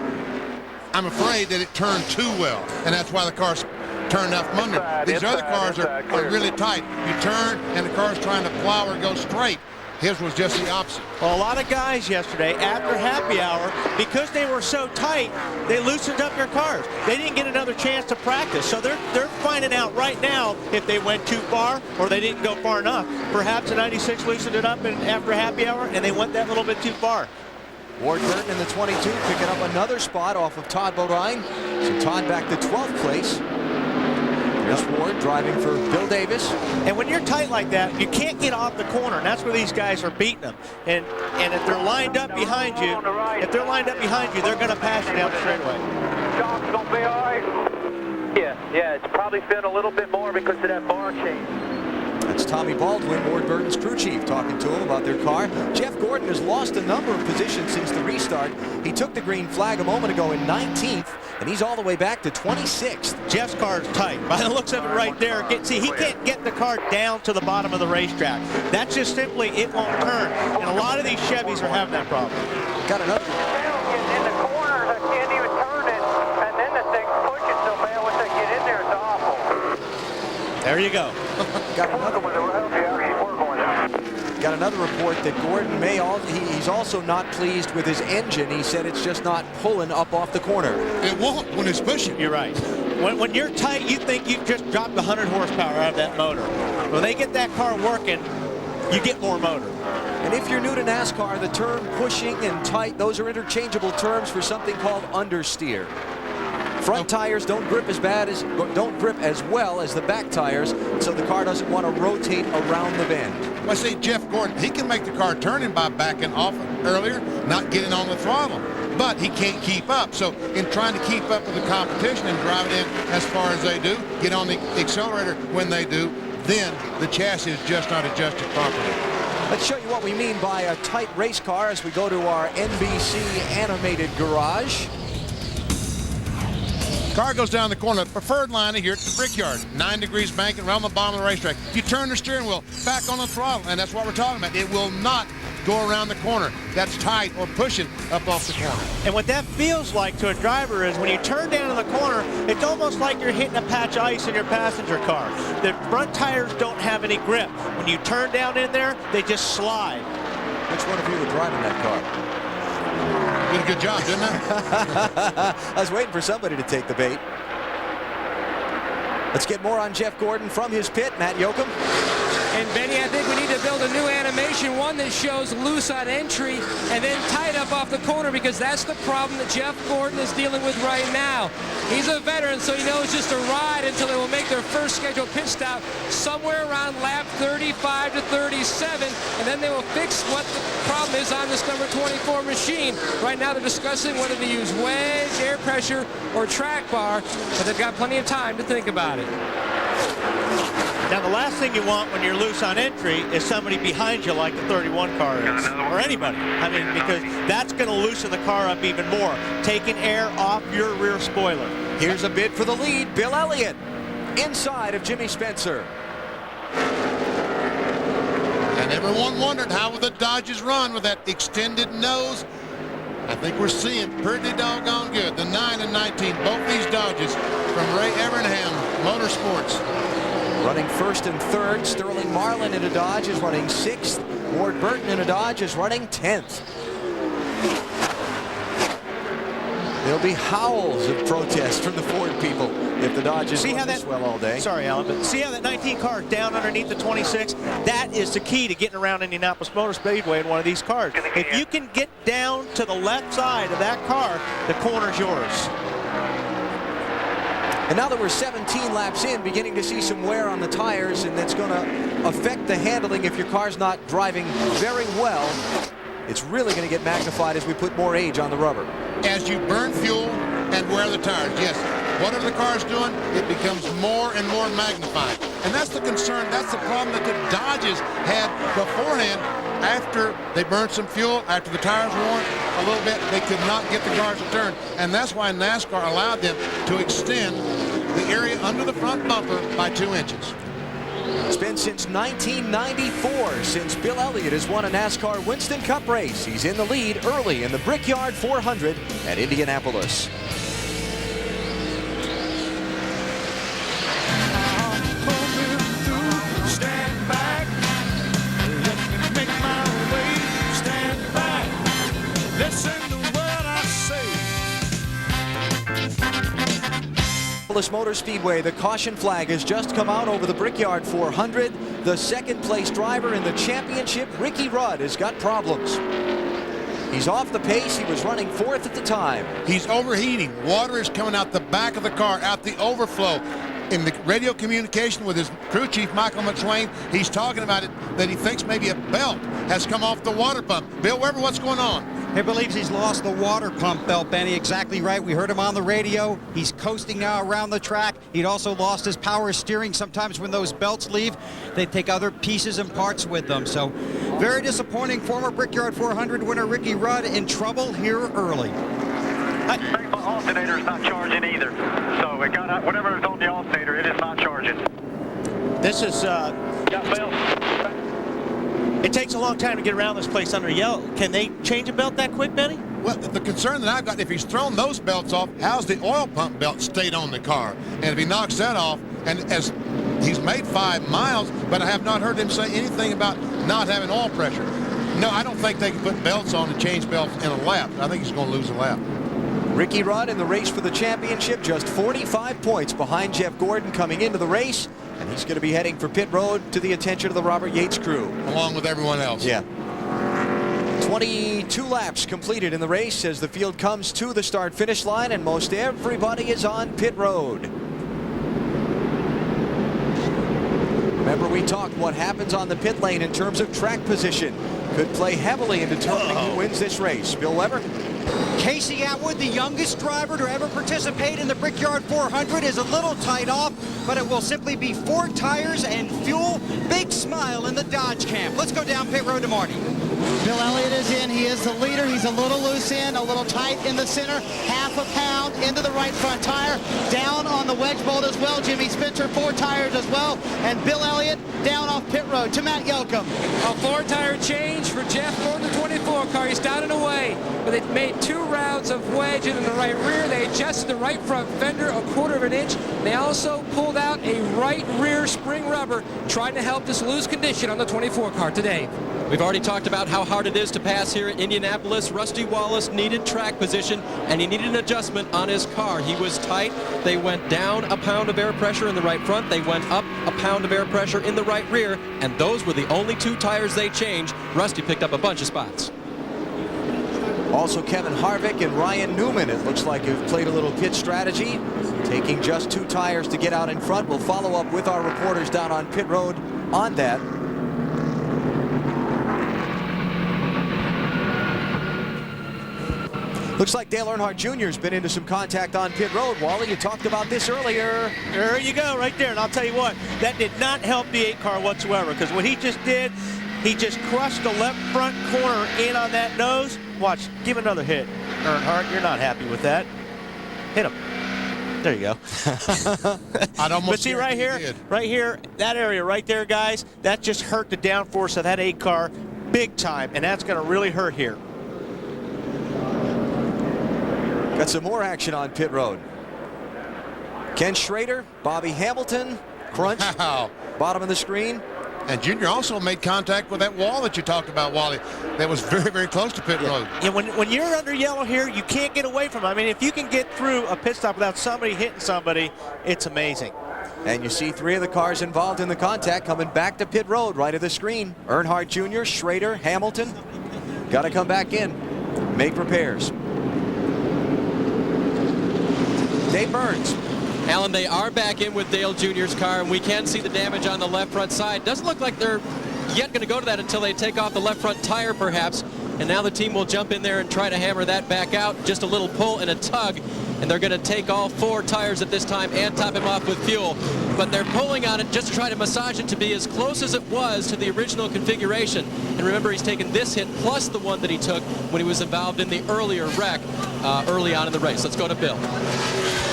I'm afraid that it turned too well, and that's why the car's turned out from under. These other cars are really tight. You turn, and the car's trying to plow or go straight. His was just the opposite. Well, a lot of guys yesterday, after happy hour, because they were so tight, they loosened up their cars. They didn't get another chance to practice. So they're finding out right now if they went too far or they didn't go far enough. Perhaps the 96 loosened it up after happy hour, and they went that little bit too far. Ward Burton in the 22 picking up another spot off of Todd Bodine. So Todd back to 12th place. There's Ward driving for Bill Davis. And when you're tight like that, you can't get off the corner, and that's where these guys are beating them. And if they're lined up behind you, they're going to pass you down the straightaway. John's going to be all right. Yeah, it's probably feeling a little bit more because of that bar change. That's Tommy Baldwin, Ward Burton's crew chief, talking to him about their car. Jeff Gordon has lost a number of positions since the restart. He took the green flag a moment ago in 19th, and he's all the way back to 26th. Jeff's car is tight. By the looks of it right there, see, he can't get the car down to the bottom of the racetrack. That's just simply, it won't turn. And a lot of these Chevys are having that problem. Got another. In the corners, I can't even turn it, and then the thing's pushing so bad once I get in there, it's awful. There you go. Got another report that Gordon he's also not pleased with his engine. He said it's just not pulling up off the corner. It won't when it's pushing. You're right. When you're tight, you think you've just dropped 100 horsepower out of that motor. When they get that car working, you get more motor. And if you're new to NASCAR, the term pushing and tight, those are interchangeable terms for something called understeer. Front tires don't grip as well as the back tires, so the car doesn't want to rotate around the bend. Well, see, Jeff Gordon, he can make the car turning by backing off earlier, not getting on the throttle, but he can't keep up. So in trying to keep up with the competition and drive it in as far as they do, get on the accelerator when they do, then the chassis is just not adjusted properly. Let's show you what we mean by a tight race car as we go to our NBC animated garage. Car goes down the corner, preferred line here at the Brickyard. 9 degrees banking around the bottom of the racetrack. You turn the steering wheel back on the throttle, and that's what we're talking about. It will not go around the corner. That's tight or pushing up off the corner. And what that feels like to a driver is when you turn down in the corner, it's almost like you're hitting a patch of ice in your passenger car. The front tires don't have any grip. When you turn down in there, they just slide. Which one of you were driving that car? Did a good job, didn't I? I was waiting for somebody to take the bait. Let's get more on Jeff Gordon from his pit. Matt Yoakum. And Benny, I think we need to build a new animation, one that shows loose on entry and then tied up off the corner, because that's the problem that Jeff Gordon is dealing with right now. He's a veteran, so he knows just a ride until they will make their first scheduled pit stop somewhere around lap 35 to 37, and then they will fix what the problem is on this number 24 machine. Right now they're discussing whether to use wedge, air pressure, or track bar, but they've got plenty of time to think about it. Now, the last thing you want when you're loose on entry is somebody behind you like the 31 car is, or anybody. I mean, because that's going to loosen the car up even more, taking air off your rear spoiler. Here's a bid for the lead. Bill Elliott inside of Jimmy Spencer. And everyone wondered how would the Dodges run with that extended nose. I think we're seeing pretty doggone good. The 9 and 19, both these Dodges from Ray Evernham Motorsports. Running first and third, Sterling Marlin in a Dodge is running 6th. Ward Burton in a Dodge is running 10th. There'll be howls of protest from the Ford people if the Dodges run this well all day. Sorry, Alan, but see how that 19 car down underneath the 26? That is the key to getting around Indianapolis Motor Speedway in one of these cars. If you can get down to the left side of that car, the corner's yours. And now that we're 17 laps in, beginning to see some wear on the tires, and that's going to affect the handling if your car's not driving very well. It's really going to get magnified as we put more age on the rubber. As you burn fuel and wear the tires, yes, whatever the car's doing, it becomes more and more magnified. And that's the concern. That's the problem that the Dodges had beforehand. After they burned some fuel, after the tires were worn a little bit, they could not get the cars to turn. And that's why NASCAR allowed them to extend the area under the front bumper by 2 inches. It's been since 1994 since Bill Elliott has won a NASCAR Winston Cup race. He's in the lead early in the Brickyard 400 at Indianapolis. Motor Speedway, the caution flag has just come out over the Brickyard 400. The second place driver in the championship, Ricky Rudd, has got problems. He's off the pace. He was running 4th at the time. He's overheating. Water is coming out the back of the car, out the overflow. In the radio communication with his crew chief, Michael McSwain, he's talking about it, that he thinks maybe a belt has come off the water pump. Bill Weber, what's going on? He believes he's lost the water pump belt, Benny. Exactly right. We heard him on the radio. He's coasting now around the track. He'd also lost his power steering. Sometimes when those belts leave, they take other pieces and parts with them. So very disappointing. Former Brickyard 400 winner Ricky Rudd in trouble here early. The alternator's not charging either. So it got whatever is on the alternator, it is not charging. This is it takes a long time to get around this place under yellow. Can they change a belt that quick, Benny? Well, the concern that I've got, if he's thrown those belts off, how's the oil pump belt stayed on the car? And if he knocks that off, and as he's made 5 miles, but I have not heard him say anything about not having oil pressure. No, I don't think they can put belts on and change belts in a lap. I think he's going to lose a lap. Ricky Rudd in the race for the championship, just 45 points behind Jeff Gordon coming into the race, and he's going to be heading for pit road to the attention of the Robert Yates crew. Along with everyone else. Yeah. 22 laps completed in the race as the field comes to the start-finish line, and most everybody is on pit road. Remember, we talked what happens on the pit lane in terms of track position could play heavily in determining who wins this race. Bill Weber? Casey Atwood, the youngest driver to ever participate in the Brickyard 400, is a little tight off, but it will simply be 4 tires and fuel. Big smile in the Dodge camp. Let's go down pit road to Marty. Bill Elliott is in. He is the leader. He's a little loose in, a little tight in the center. Half a pound into the right front tire. Down on the wedge bolt as well. Jimmy Spencer, 4 tires as well. And Bill Elliott down off pit road to Matt Yoakum. A 4-tire change for Jeff Gordon, the 24 car. He's down and away, but they made 2 rounds of wedge in the right rear. They adjusted the right front fender a 1/4 of an inch. They also pulled out a right rear spring rubber, trying to help this loose condition on the 24 car today. We've already talked about how hard it is to pass here at Indianapolis. Rusty Wallace needed track position, and he needed an adjustment on his car. He was tight. They went down a pound of air pressure in the right right front. They went up a pound of air pressure in the right rear, and those were the only 2 tires they changed. Rusty picked up a bunch of spots. Also Kevin Harvick and Ryan Newman, it looks like, have played a little pit strategy, taking just 2 tires to get out in front. We'll follow up with our reporters down on pit road on that. Looks like Dale Earnhardt Jr. has been into some contact on pit road. Wally, you talked about this earlier. There you go, right there. And I'll tell you what, that did not help the 8 car whatsoever, because what he just did, he just crushed the left front corner in on that nose. Watch, give another hit. Earnhardt, you're not happy with that. Hit him. There you go. But see right here, that area right there, guys, that just hurt the downforce of that 8 car big time, and that's going to really hurt here. Got some more action on pit road. Ken Schrader, Bobby Hamilton, crunch, bottom of the screen. And Junior also made contact with that wall that you talked about, Wally. That was very, very close to pit road. Yeah, when you're under yellow here, you can't get away from it. I mean, if you can get through a pit stop without somebody hitting somebody, it's amazing. And you see 3 of the cars involved in the contact coming back to pit road, right of the screen. Earnhardt Jr., Schrader, Hamilton. Got to come back in, make repairs. Dave Burns. Alan, they are back in with Dale Jr.'s car, and we can see the damage on the left front side. Doesn't look like they're yet going to go to that until they take off the left front tire, perhaps. And now the team will jump in there and try to hammer that back out. Just a little pull and a tug, and they're going to take all 4 tires at this time and top him off with fuel. But they're pulling on it just to try to massage it to be as close as it was to the original configuration. And remember, he's taken this hit plus the one that he took when he was involved in the earlier wreck early on in the race. Let's go to Bill.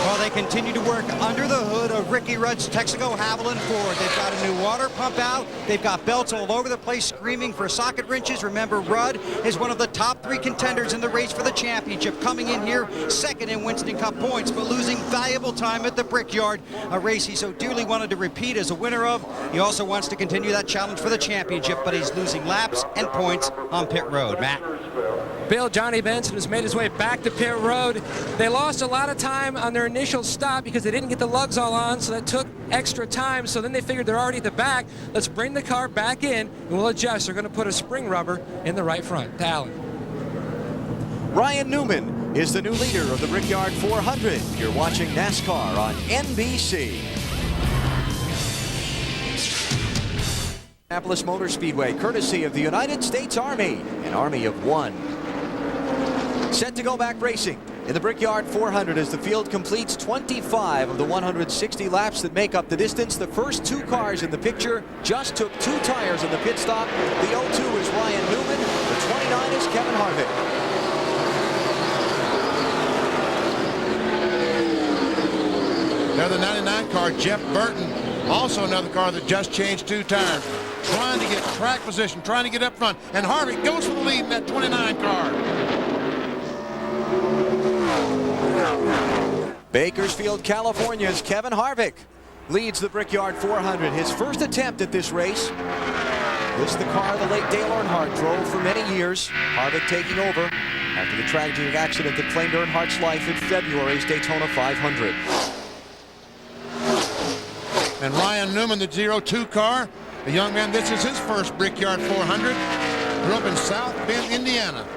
Well, they continue to work under the hood of Ricky Rudd's Texaco Haviland Ford. They've got a new water pump out. They've got belts all over the place screaming for socket wrenches. Remember, Rudd is one of the top 3 contenders in the race for the championship, coming in here second in Winston Cup points, but losing valuable time at the Brickyard, a race he so dearly wanted to repeat as a winner of. He also wants to continue that challenge for the championship, but he's losing laps and points on pit road. Matt. Bill, Johnny Benson has made his way back to pit road. They lost a lot of time on their initial stop because they didn't get the lugs all on, so that took extra time. So then they figured they're already at the back. Let's bring the car back in, and we'll adjust. They're going to put a spring rubber in the right front. Alan. Ryan Newman is the new leader of the Brickyard 400. You're watching NASCAR on NBC. Indianapolis Motor Speedway, courtesy of the United States Army, an army of 1. Set to go back racing in the Brickyard 400 as the field completes 25 of the 160 laps that make up the distance. The first 2 cars in the picture just took 2 tires in the pit stop. The 02 is Ryan Newman. The 29 is Kevin Harvick. Now the 99 car, Jeff Burton, also another car that just changed 2 tires, trying to get track position, trying to get up front, and Harvick goes for the lead in that 29 car. Bakersfield, California's Kevin Harvick leads the Brickyard 400. His first attempt at this race. This is the car the late Dale Earnhardt drove for many years. Harvick taking over after the tragic accident that claimed Earnhardt's life in February's Daytona 500. And Ryan Newman, the 02 car, a young man, this is his first Brickyard 400. Grew up in South Bend, Indiana.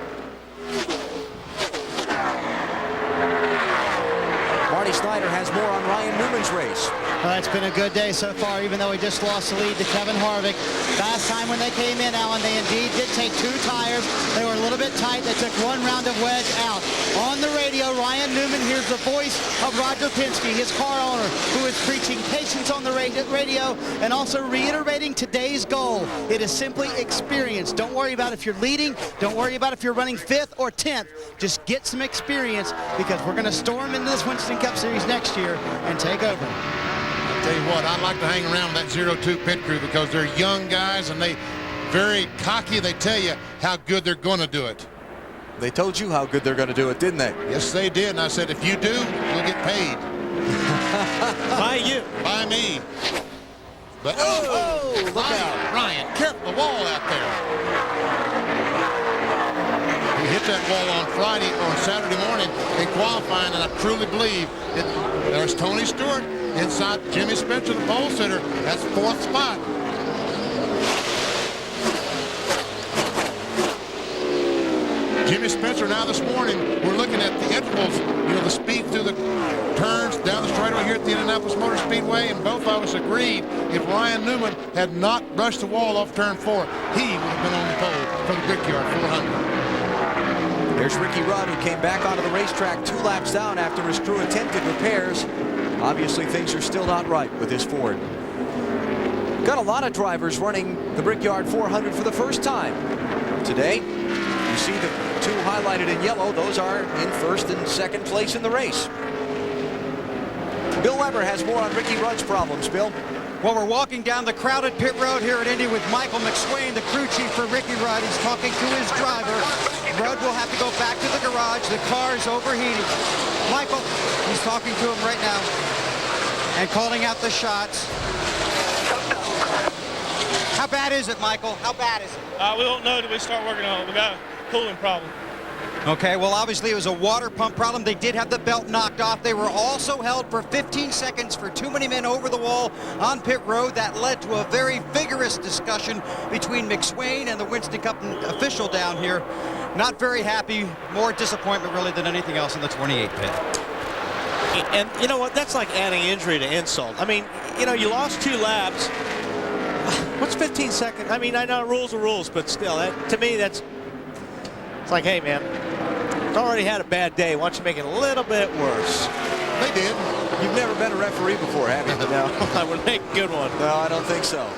Marty Snyder has more on Ryan Newman's race. Well, it's been a good day so far, even though he just lost the lead to Kevin Harvick. Last time when they came in, Alan, they indeed did take 2 tires. They were a little bit tight. They took 1 round of wedge out. On the radio, Ryan Newman hears the voice of Roger Penske, his car owner, who is preaching patience on the radio and also reiterating today's goal. It is simply experience. Don't worry about if you're leading. Don't worry about if you're running 5th or 10th. Just get some experience, because we're going to storm into this Winston Cup Series next year and take over. I'll tell you what, I'd like to hang around with that 02 pit crew because they're young guys and they very cocky. They tell you how good they're going to do it. They told you how good they're going to do it, didn't they? Yes, they did. And I said, if you do, you'll get paid. By you. By me. But look out. Ryan, careful, the wall out there. He hit that wall on Saturday morning in qualifying, and I truly believe there There's Tony Stewart inside Jimmy Spencer, the pole sitter. That's 4th spot. Jimmy Spencer now this morning, we're looking at the intervals, you know, the speed through the turns down the straightaway here at the Indianapolis Motor Speedway, and both of us agreed if Ryan Newman had not brushed the wall off turn 4, he would have been on the pole for the Brickyard 400. There's Ricky Rudd, who came back onto the racetrack 2 laps down after his crew attempted repairs. Obviously, things are still not right with this Ford. Got a lot of drivers running the Brickyard 400 for the first time today. You see the 2 highlighted in yellow. Those are in 1st and 2nd place in the race. Bill Weber has more on Ricky Rudd's problems. Bill? Well, we're walking down the crowded pit road here at Indy with Michael McSwain, the crew chief for Ricky Rudd. He's talking to his driver. Rudd will have to go back to the garage. The car is overheating. Michael, he's talking to him right now and calling out the shots. How bad is it, Michael? How bad is it? We don't know till we start working on it. We got a cooling problem. Okay, well, obviously it was a water pump problem. They did have the belt knocked off. They were also held for 15 seconds for too many men over the wall on pit road. That led to a very vigorous discussion between McSwain and the Winston Cup official down here. Not very happy. More disappointment, really, than anything else in the 28 pit. And you know what? That's like adding injury to insult. I mean, you know, you lost 2 laps. What's 15 seconds? I mean, I know rules are rules, but still, to me, it's like, hey, man, it's already had a bad day. Why don't you make it a little bit worse? They did. You've never been a referee before, have you? No, I would make a good one. No, I don't think so.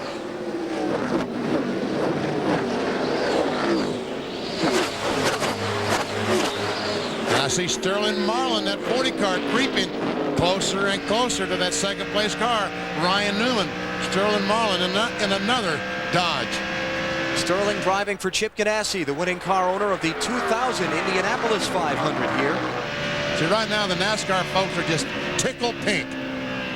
I see Sterling Marlin, that 40 car, creeping closer and closer to that 2nd place car. Ryan Newman, Sterling Marlin in another Dodge. Sterling driving for Chip Ganassi, the winning car owner of the 2000 Indianapolis 500 here. See, right now the NASCAR folks are just tickle pink.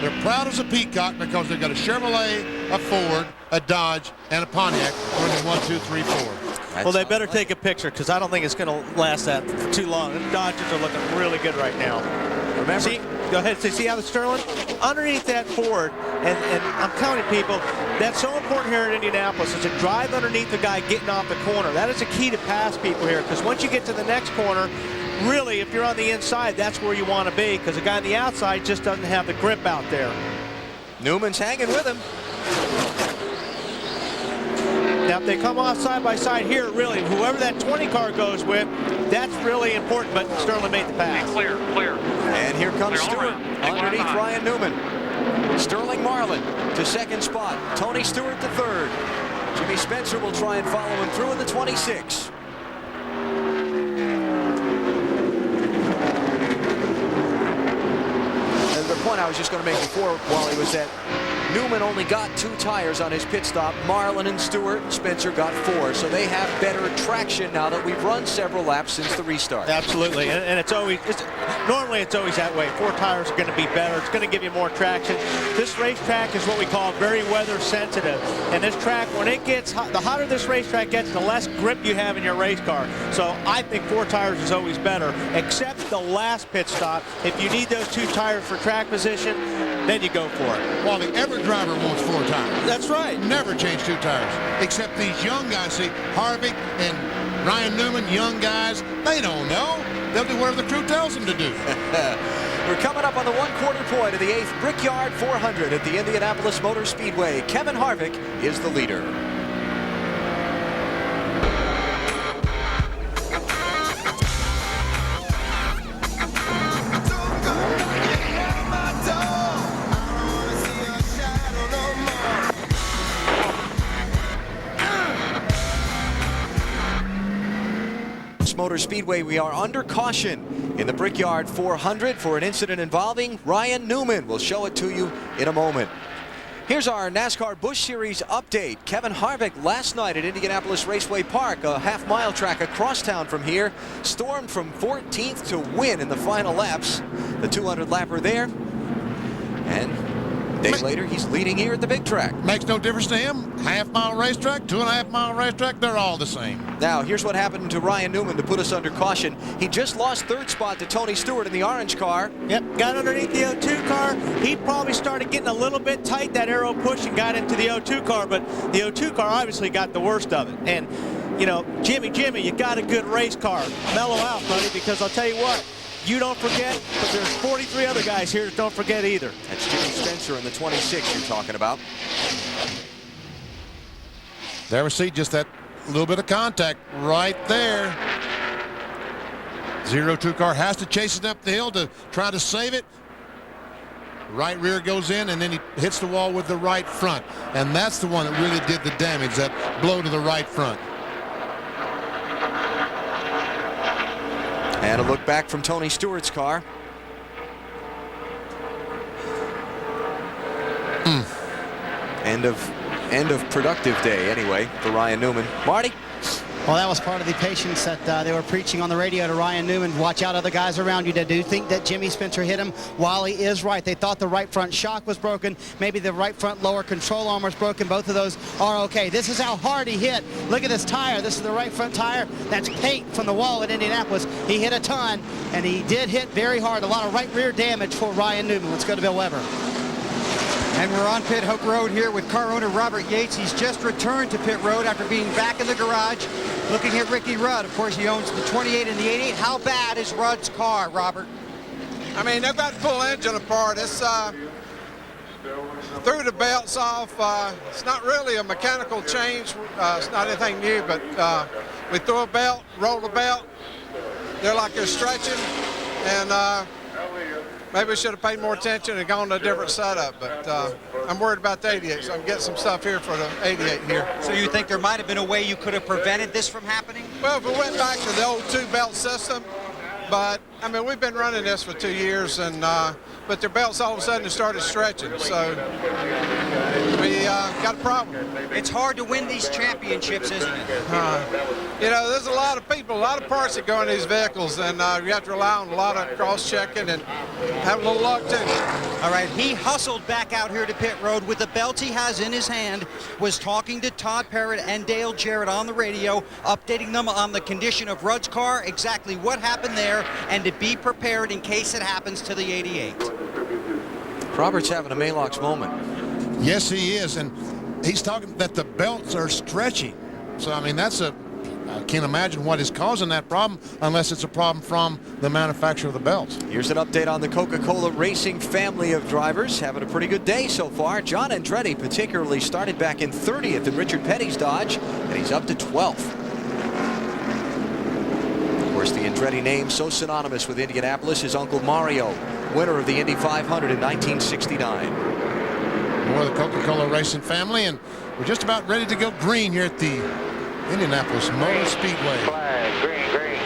They're proud as a peacock because they've got a Chevrolet, a Ford, a Dodge, and a Pontiac running 1, 2, 3, 4. Well, they better take a picture because I don't think it's going to last that for too long. The Dodgers are looking really good right now. Remember? See, go ahead. See how the Sterling? Underneath that Ford, and I'm telling people, that's so important here in Indianapolis, is to drive underneath the guy getting off the corner. That is a key to pass people here, because once you get to the next corner, really, if you're on the inside, that's where you want to be, because the guy on the outside just doesn't have the grip out there. Newman's hanging with him. Now, if they come off side by side here, really, whoever that 20 car goes with, that's really important, but Sterling made the pass. Clear. And here comes Stewart underneath Ryan Newman. Sterling Marlin to 2nd spot. Tony Stewart to 3rd. Jimmy Spencer will try and follow him through in the 26. And the point I was just going to make before, Wally, was that Newman only got 2 tires on his pit stop. Marlin and Stewart and Spencer got 4. So they have better traction now that we've run several laps since the restart. Absolutely. And normally it's always that way. 4 tires are going to be better. It's going to give you more traction. This racetrack is what we call very weather sensitive. And this track, when it gets hot, the hotter this racetrack gets, the less grip you have in your race car. So I think 4 tires is always better, except the last pit stop. If you need those 2 tires for track position, then you go for it. Well, every driver wants 4 tires. That's right. Never change 2 tires. Except these young guys. See, Harvick and Ryan Newman, young guys, they don't know. They'll do whatever the crew tells them to do. We're coming up on the 1/4 point of the 8th Brickyard 400 at the Indianapolis Motor Speedway. Kevin Harvick is the leader. Motor Speedway, we are under caution in the Brickyard 400 for an incident involving Ryan Newman. We'll show it to you in a moment. Here's our NASCAR Busch Series update. Kevin Harvick last night at Indianapolis Raceway Park, a half-mile track across town from here, stormed from 14th to win in the final laps. The 200-lapper there. And a day later, he's leading here at the big track. Makes no difference to him. Half-mile racetrack, 2.5-mile racetrack, they're all the same. Now, here's what happened to Ryan Newman to put us under caution. He just lost 3rd spot to Tony Stewart in the orange car. Yep, got underneath the 02 car, he probably started getting a little bit tight, that aero push, and got into the 02 car, but the 02 car obviously got the worst of it. And, you know, Jimmy, you got a good race car. Mellow out, buddy, because I'll tell you what, you don't forget, but there's 43 other guys here that don't forget either. That's Jimmy Spencer in the 26 you're talking about. There we see just that little bit of contact right there. 02 car has to chase it up the hill to try to save it. Right rear goes in, and then he hits the wall with the right front. And that's the one that really did the damage, that blow to the right front. And a look back from Tony Stewart's car. End of productive day anyway for Ryan Newman. Marty? Well, that was part of the patience that they were preaching on the radio to Ryan Newman. Watch out, other guys around you. They do think that Jimmy Spencer hit him. Wally is right. They thought the right front shock was broken. Maybe the right front lower control arm was broken. Both of those are okay. This is how hard he hit. Look at this tire. This is the right front tire. That's paint from the wall at Indianapolis. He hit a ton, and he did hit very hard. A lot of right rear damage for Ryan Newman. Let's go to Bill Weber. And we're on pit hook road here with car owner Robert Yates. He's just returned to pit road after being back in the garage looking at Ricky Rudd. Of course, he owns the 28 and the 88. How bad is Rudd's car, Robert? I mean, they've got to pull engine apart. It's threw the belts off. It's not really a mechanical change. It's not anything new, but we throw a belt, roll the belt. They're like they're stretching, and maybe we should have paid more attention and gone to a different setup, but I'm worried about the 88, so I'm getting some stuff here for the 88 here. So you think there might have been a way you could have prevented this from happening? Well, if we went back to the old two-belt system, but, I mean, we've been running this for 2 years, and but their belts all of a sudden started stretching, so we got a problem. It's hard to win these championships, isn't it? You know, there's a lot of people, a lot of parts that go in these vehicles, and you have to rely on a lot of cross-checking and have a little luck, too. All right, he hustled back out here to pit road with the belt he has in his hand, was talking to Todd Parrott and Dale Jarrett on the radio, updating them on the condition of Rudd's car, exactly what happened there, and to be prepared in case it happens to the 88. Robert's having a Maalox moment. Yes, he is, and he's talking that the belts are stretching. So, I mean, I can't imagine what is causing that problem unless it's a problem from the manufacturer of the belts. Here's an update on the Coca-Cola Racing family of drivers. Having a pretty good day so far. John Andretti particularly started back in 30th in Richard Petty's Dodge, and he's up to 12th. Of course, the Andretti name so synonymous with Indianapolis is Uncle Mario, winner of the Indy 500 in 1969. More of the Coca-Cola Racing family, and we're just about ready to go green here at the Indianapolis Motor Speedway. Flag, green, green.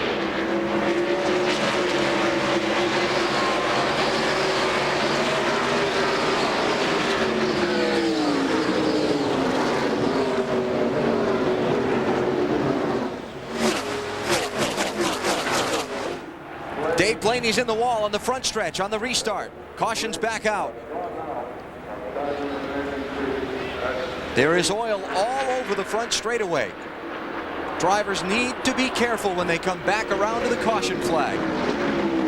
Dave Blaney's in the wall on the front stretch on the restart. Caution's back out. There is oil all over the front straightaway. Drivers need to be careful when they come back around to the caution flag.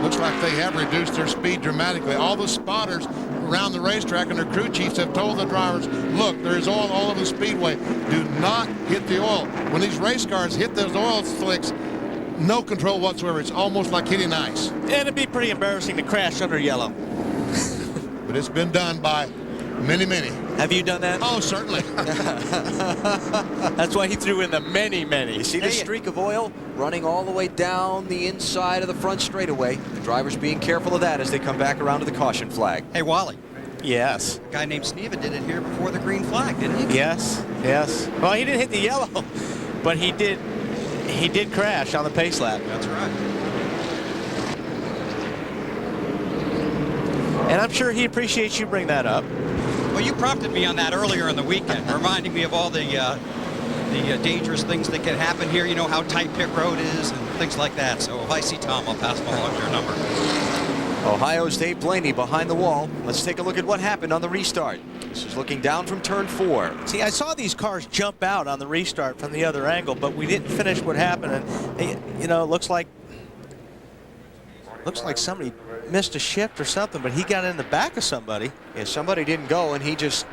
Looks like they have reduced their speed dramatically. All the spotters around the racetrack and their crew chiefs have told the drivers, look, there is oil all over the speedway. Do not hit the oil. When these race cars hit those oil slicks, no control whatsoever. It's almost like hitting ice. And it'd be pretty embarrassing to crash under yellow. But it's been done by many, many. Have you done that? Oh, certainly. That's why he threw in the many, many. You see the streak of oil running all the way down the inside of the front straightaway. The drivers being careful of that as they come back around to the caution flag. Hey, Wally. Yes. A guy named Sneva did it here before the green flag, didn't he? Yes, yes. Well, he didn't hit the yellow, but he did crash on the pace lap. That's right. And I'm sure he appreciates you bring that up. Well, you prompted me on that earlier in the weekend, reminding me of all the dangerous things that can happen here. You know how tight pit road is and things like that. So if I see Tom, I'll pass him along your number. Ohio's Dave Blaney behind the wall. Let's take a look at what happened on the restart. This is looking down from turn 4. See, I saw these cars jump out on the restart from the other angle, but we didn't finish what happened. And, you know, it looks like somebody missed a shift or something, but he got in the back of somebody. Yeah, somebody didn't go, and he was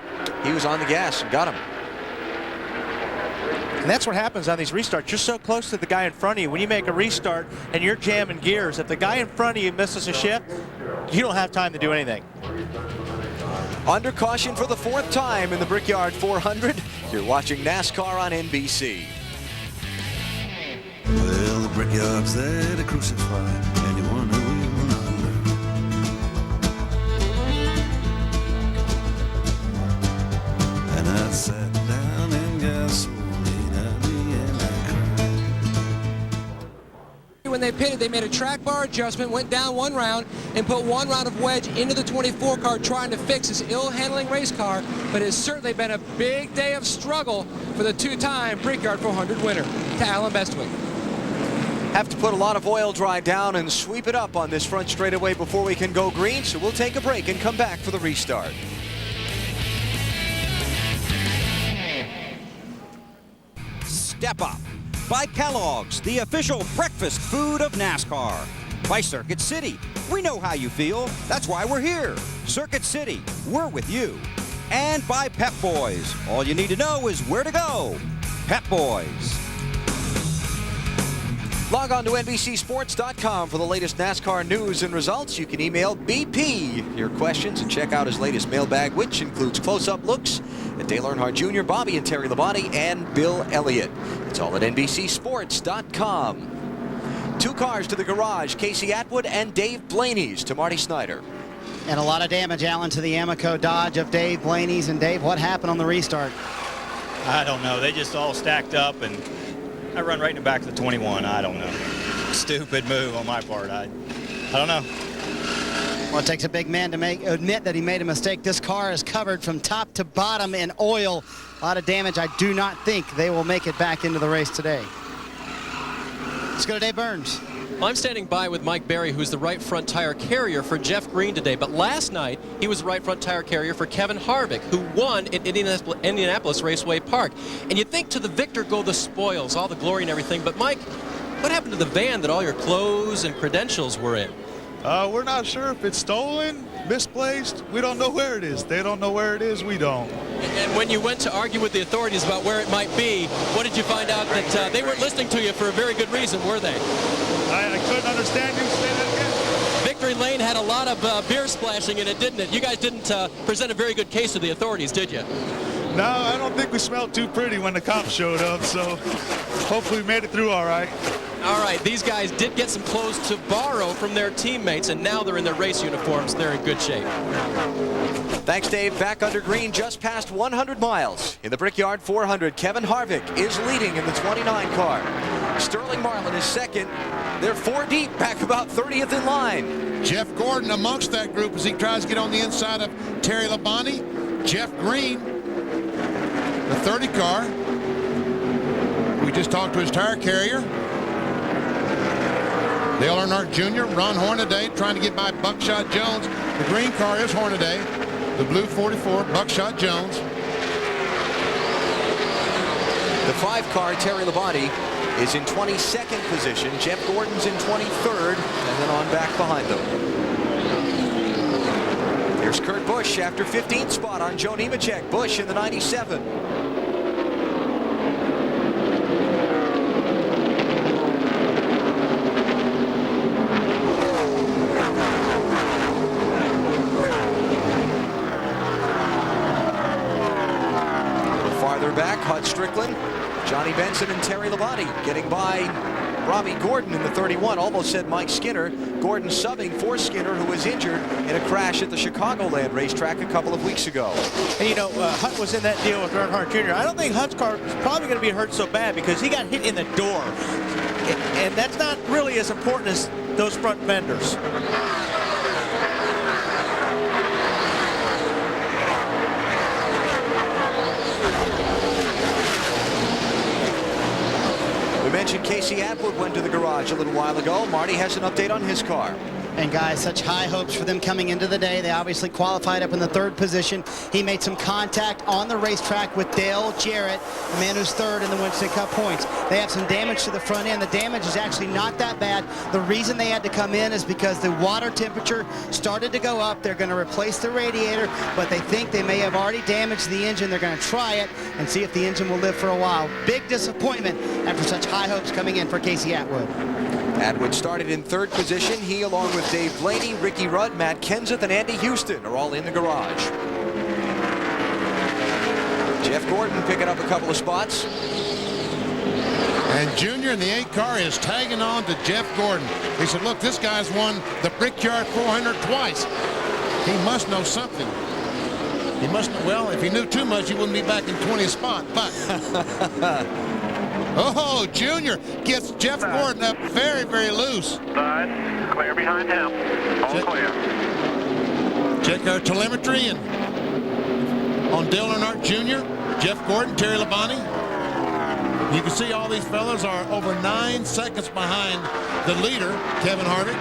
on the gas and got him. And that's what happens on these restarts. You're so close to the guy in front of you. When you make a restart and you're jamming gears, if the guy in front of you misses a shift, you don't have time to do anything. Under caution for the 4th time in the Brickyard 400. You're watching NASCAR on NBC. Well, the Brickyard's there to crucify anyone who will not learn. And I sat down in gasoline at the end I cried. When they pitted, they made a track bar adjustment, went down 1 round, and put 1 round of wedge into the 24 car, trying to fix this ill-handling race car. But it's certainly been a big day of struggle for the 2-time Brickyard 400 winner. To Alan Bestwick. Have to put a lot of oil dry down and sweep it up on this front straightaway before we can go green, so we'll take a break and come back for the restart. Step Up by Kellogg's, the official breakfast food of NASCAR. By Circuit City, we know how you feel. That's why we're here. Circuit City, we're with you. And by Pep Boys, all you need to know is where to go. Pep Boys. Log on to NBCSports.com for the latest NASCAR news and results. You can email BP your questions and check out his latest mailbag, which includes close-up looks at Dale Earnhardt Jr., Bobby and Terry Labonte, and Bill Elliott. It's all at NBCSports.com. 2 cars to the garage, Casey Atwood and Dave Blaney's to Marty Snyder. And a lot of damage, Alan, to the Amoco Dodge of Dave Blaney's. And Dave, what happened on the restart? I don't know. They just all stacked up, and I run right in the back of the 21. I don't know. Stupid move on my part. I don't know. Well, it takes a big man to admit that he made a mistake. This car is covered from top to bottom in oil. A lot of damage. I do not think they will make it back into the race today. Let's go to Dave Burns. Well, I'm standing by with Mike Berry, who's the right front tire carrier for Jeff Green today. But last night, he was the right front tire carrier for Kevin Harvick, who won at Indianapolis Raceway Park. And you'd think to the victor go the spoils, all the glory and everything. But, Mike, what happened to the van that all your clothes and credentials were in? We're not sure if it's stolen, misplaced. We don't know where it is. They don't know where it is. We don't. And when you went to argue with the authorities about where it might be, what did you find out? That they weren't listening to you for a very good reason, were they? I couldn't understand you. Say that again. Victory Lane had a lot of beer splashing in it, didn't it? You guys didn't present a very good case to the authorities, did you? No, I don't think we smelled too pretty when the cops showed up, so hopefully we made it through all right. All right, these guys did get some clothes to borrow from their teammates, and now they're in their race uniforms. They're in good shape. Thanks, Dave. Back under green, just past 100 miles. In the Brickyard 400, Kevin Harvick is leading in the 29 car. Sterling Marlin is second. They're 4 deep, back about 30th in line. Jeff Gordon amongst that group as he tries to get on the inside of Terry Labonte. Jeff Green, the 30 car. We just talked to his tire carrier. Dale Earnhardt Jr., Ron Hornaday trying to get by Buckshot Jones. The green car is Hornaday. The blue 44, Buckshot Jones. The 5 car, Terry Labonte, is in 22nd position. Jeff Gordon's in 23rd, and then on back behind them. Here's Kurt Busch after 15th spot on Joe Nemechek. Busch in the 97. Back, Hud Strickland, Johnny Benson, and Terry Labonte getting by Robbie Gordon in the 31. Almost said Mike Skinner. Gordon subbing for Skinner, who was injured in a crash at the Chicagoland racetrack a couple of weeks ago. And you know, Hut was in that deal with Earnhardt Jr. I don't think Hut's car is probably going to be hurt so bad because he got hit in the door. And that's not really as important as those front fenders. We mentioned Casey Atwood went to the garage a little while ago. Marty has an update on his car. And guys, such high hopes for them coming into the day. They obviously qualified up in the 3rd position. He made some contact on the racetrack with Dale Jarrett, the man who's 3rd in the Winston Cup points. They have some damage to the front end. The damage is actually not that bad. The reason they had to come in is because the water temperature started to go up. They're going to replace the radiator, but they think they may have already damaged the engine. They're going to try it and see if the engine will live for a while. Big disappointment after such high hopes coming in for Casey Atwood. Atwood started in 3rd position. He, along with Dave Blaney, Ricky Rudd, Matt Kenseth, and Andy Houston are all in the garage. Jeff Gordon picking up a couple of spots. And Junior in the 8 car is tagging on to Jeff Gordon. He said, look, this guy's won the Brickyard 400 twice. He must know something. He must know, well, if he knew too much, he wouldn't be back in 20th spot, but... Oh, Junior gets Jeff Gordon up very, very loose. Side, clear behind him. All clear. Check our telemetry and on Dale Earnhardt Jr., Jeff Gordon, Terry Labonte. You can see all these fellas are over 9 seconds behind the leader, Kevin Harvick.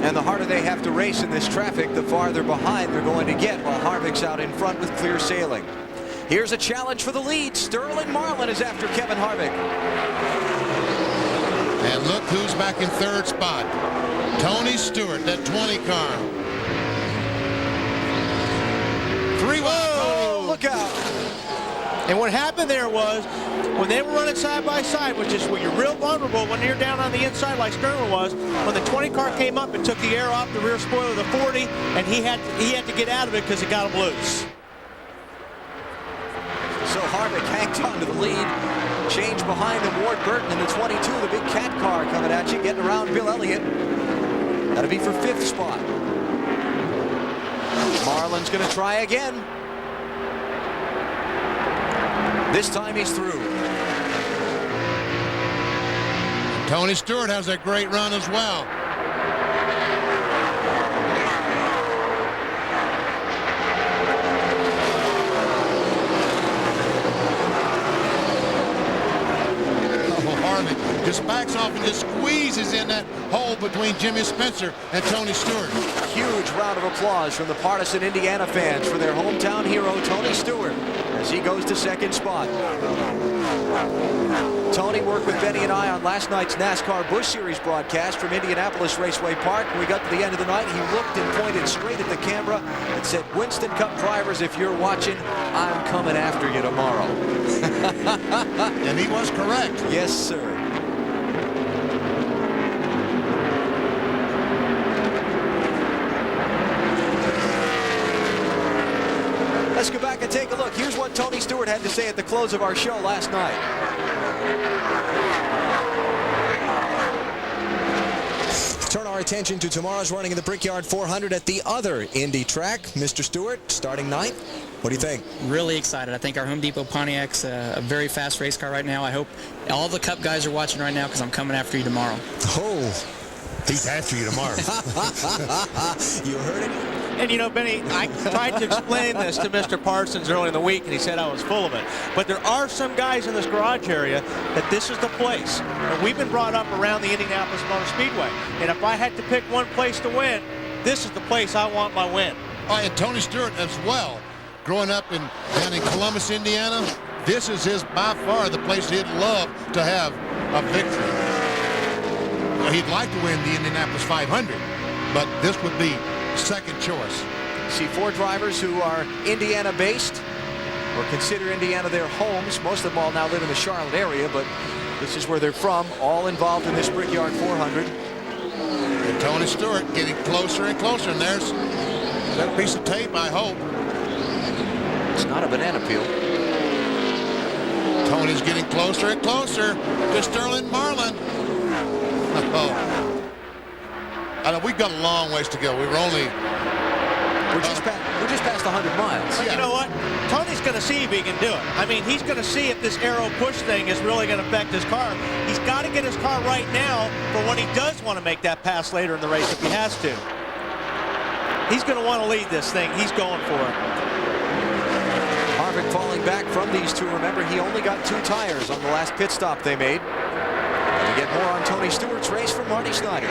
And the harder they have to race in this traffic, the farther behind they're going to get, while Harvick's out in front with clear sailing. Here's a challenge for the lead. Sterling Marlin is after Kevin Harvick. And look who's back in 3rd spot. Tony Stewart, that 20 car. 3 Whoa, look out. And what happened there was, when they were running side by side, which is where you're real vulnerable when you're down on the inside like Sterling was, when the 20 car came up and took the air off the rear spoiler of the 40, and he had to get out of it because it got him loose. So Harvick hangs on to the lead. Change behind him, Ward Burton in the 22, the big cat car coming at you, getting around Bill Elliott. That'll be for 5th spot. Marlin's going to try again. This time he's through. Tony Stewart has a great run as well. Harvick just backs off and just squeezes in that hole between Jimmy Spencer and Tony Stewart. Huge round of applause from the partisan Indiana fans for their hometown hero, Tony Stewart, as he goes to 2nd spot. Tony worked with Benny and I on last night's NASCAR Busch Series broadcast from Indianapolis Raceway Park. When we got to the end of the night, he looked and pointed straight at the camera and said, Winston Cup drivers, if you're watching, I'm coming after you tomorrow. And he was correct. Yes, sir. Let's go back and take a look. Here's what Tony Stewart had to say at the close of our show last night. Turn our attention to tomorrow's running of the Brickyard 400 at the other Indy track. Mr. Stewart, starting 9th. What do you think? Really excited. I think our Home Depot Pontiac's a very fast race car right now. I hope all the Cup guys are watching right now because I'm coming after you tomorrow. Oh. He's after you tomorrow. You heard it? And you know, Benny, I tried to explain this to Mr. Parsons early in the week, and he said I was full of it. But there are some guys in this garage area that this is the place. And we've been brought up around the Indianapolis Motor Speedway. And if I had to pick one place to win, this is the place I want my win. Oh, and Tony Stewart as well. Growing up down in Columbus, Indiana, this is by far the place he'd love to have a victory. Well, he'd like to win the Indianapolis 500, but this would be second choice. See 4 drivers who are Indiana-based or consider Indiana their homes. Most of them all now live in the Charlotte area, but this is where they're from, all involved in this Brickyard 400. And Tony Stewart getting closer and closer, and there's that piece of tape, I hope. It's not a banana peel. Tony's getting closer and closer to Sterling Marlin. Oh. I know we've got a long ways to go. We're just past 100 miles. But you know what? Tony's going to see if he can do it. I mean, he's going to see if this aero push thing is really going to affect his car. He's got to get his car right now for when he does want to make that pass later in the race if he has to. He's going to want to lead this thing. He's going for it. Harvick falling back from these two. Remember, he only got 2 tires on the last pit stop they made. And we get more on Tony Stewart's race from Marty Snyder.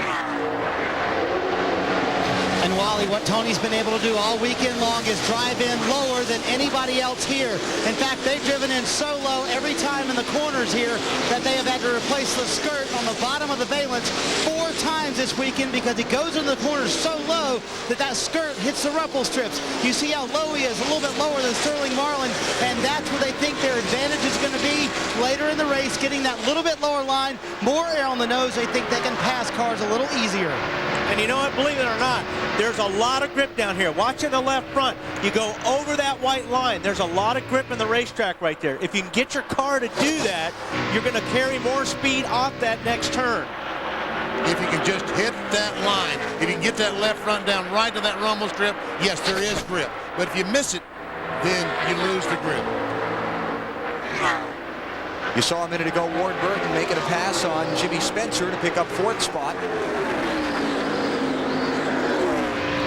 And Wally, what Tony's been able to do all weekend long is drive in lower than anybody else here. In fact, they've driven in so low every time in the corners here that they have had to replace the skirt on the bottom of the valence 4 times this weekend because he goes in the corners so low that that skirt hits the ruffle strips. You see how low he is, a little bit lower than Sterling Marlin, and that's where they think their advantage is going to be later in the race, getting that little bit lower line, more air on the nose. They think they can pass cars a little easier. And you know what, believe it or not, there's a lot of grip down here. Watching the left front, you go over that white line. There's a lot of grip in the racetrack right there. If you can get your car to do that, you're going to carry more speed off that next turn. If you can just hit that line, if you can get that left front down right to that rumble strip, yes, there is grip. But if you miss it, then you lose the grip. You saw a minute ago Ward Burton making a pass on Jimmy Spencer to pick up 4th spot.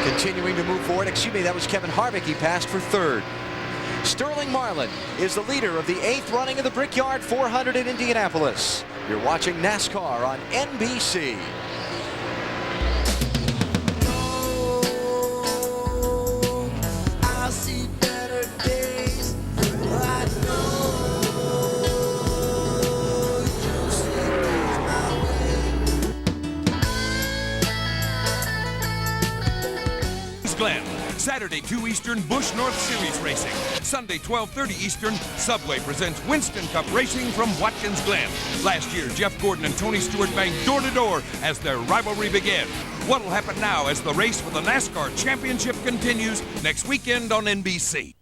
Continuing to move forward. Excuse me, that was Kevin Harvick. He passed for 3rd. Sterling Marlin is the leader of the 8th running of the Brickyard 400 in Indianapolis. You're watching NASCAR on NBC. I'll see better days. I know you'll see my way. Glen. Saturday 2 Eastern Busch North Series racing. Sunday 12:30 Eastern Subway presents Winston Cup racing from Watkins Glen. Last year Jeff Gordon and Tony Stewart banged door to door as their rivalry began. What will happen now as the race for the NASCAR Championship continues next weekend on NBC?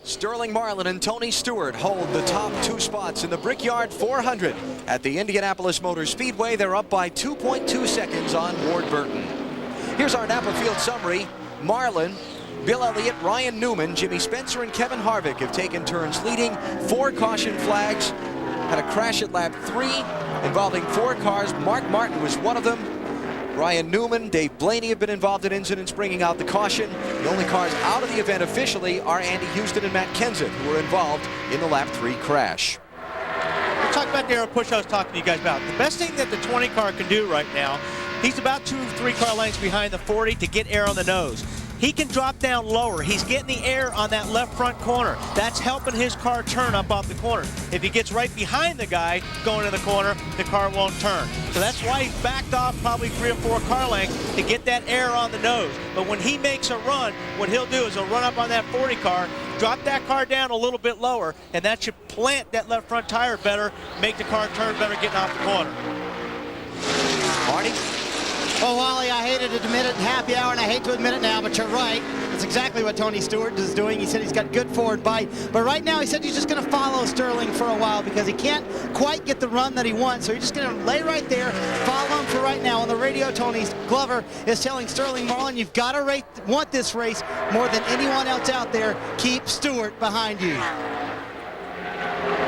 Sterling Marlin and Tony Stewart hold the top 2 spots in the Brickyard 400 at the Indianapolis Motor Speedway. They're up by 2.2 seconds on Ward Burton. Here's our Napa Field summary. Marlin, Bill Elliott, Ryan Newman, Jimmy Spencer, and Kevin Harvick have taken turns leading. 4 caution flags. Had a crash at lap 3 involving 4 cars. Mark Martin was one of them. Ryan Newman, Dave Blaney have been involved in incidents bringing out the caution. The only cars out of the event officially are Andy Houston and Matt Kenseth, who were involved in the lap 3 crash. Let's talk about the aero push I was talking to you guys about. The best thing that the 20 car can do right now, he's about 2-3 car lengths behind the 40 to get air on the nose. He can drop down lower. He's getting the air on that left front corner. That's helping his car turn up off the corner. If he gets right behind the guy going in the corner, the car won't turn. So that's why he's backed off probably 3 or 4 car lengths to get that air on the nose. But when he makes a run, what he'll do is he'll run up on that 40 car, drop that car down a little bit lower, and that should plant that left front tire better, make the car turn better getting off the corner. Marty? Well, Wally, I hated to admit it in happy hour, and I hate to admit it now, but you're right. That's exactly what Tony Stewart is doing. He said he's got good forward bite. But right now, he said he's just going to follow Sterling for a while because he can't quite get the run that he wants. So he's just going to lay right there, follow him for right now. On the radio, Tony Glover is telling Sterling Marlin, you've got to want this race more than anyone else out there. Keep Stewart behind you.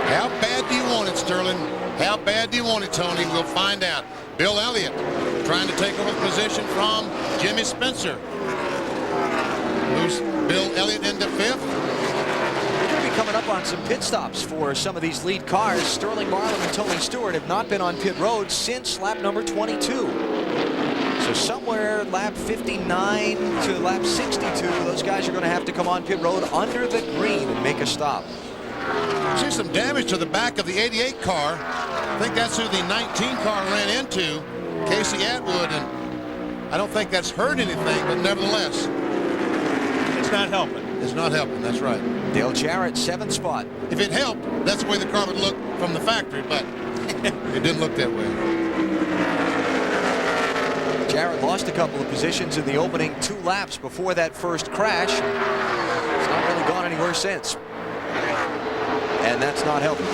How bad do you want it, Sterling? How bad do you want it, Tony? We'll find out. Bill Elliott trying to take over the position from Jimmy Spencer. Moves Bill Elliott into 5th. We're going to be coming up on some pit stops for some of these lead cars. Sterling Marlin and Tony Stewart have not been on pit road since lap number 22. So somewhere lap 59 to lap 62, those guys are going to have to come on pit road under the green and make a stop. See some damage to the back of the 88 car. I think that's who the 19 car ran into, Casey Atwood, and I don't think that's hurt anything, but nevertheless. It's not helping. It's not helping, that's right. Dale Jarrett, 7th spot. If it helped, that's the way the car would look from the factory, but it didn't look that way. Jarrett lost a couple of positions in the opening 2 laps before that first crash. It's not really gone anywhere since. And that's not helping.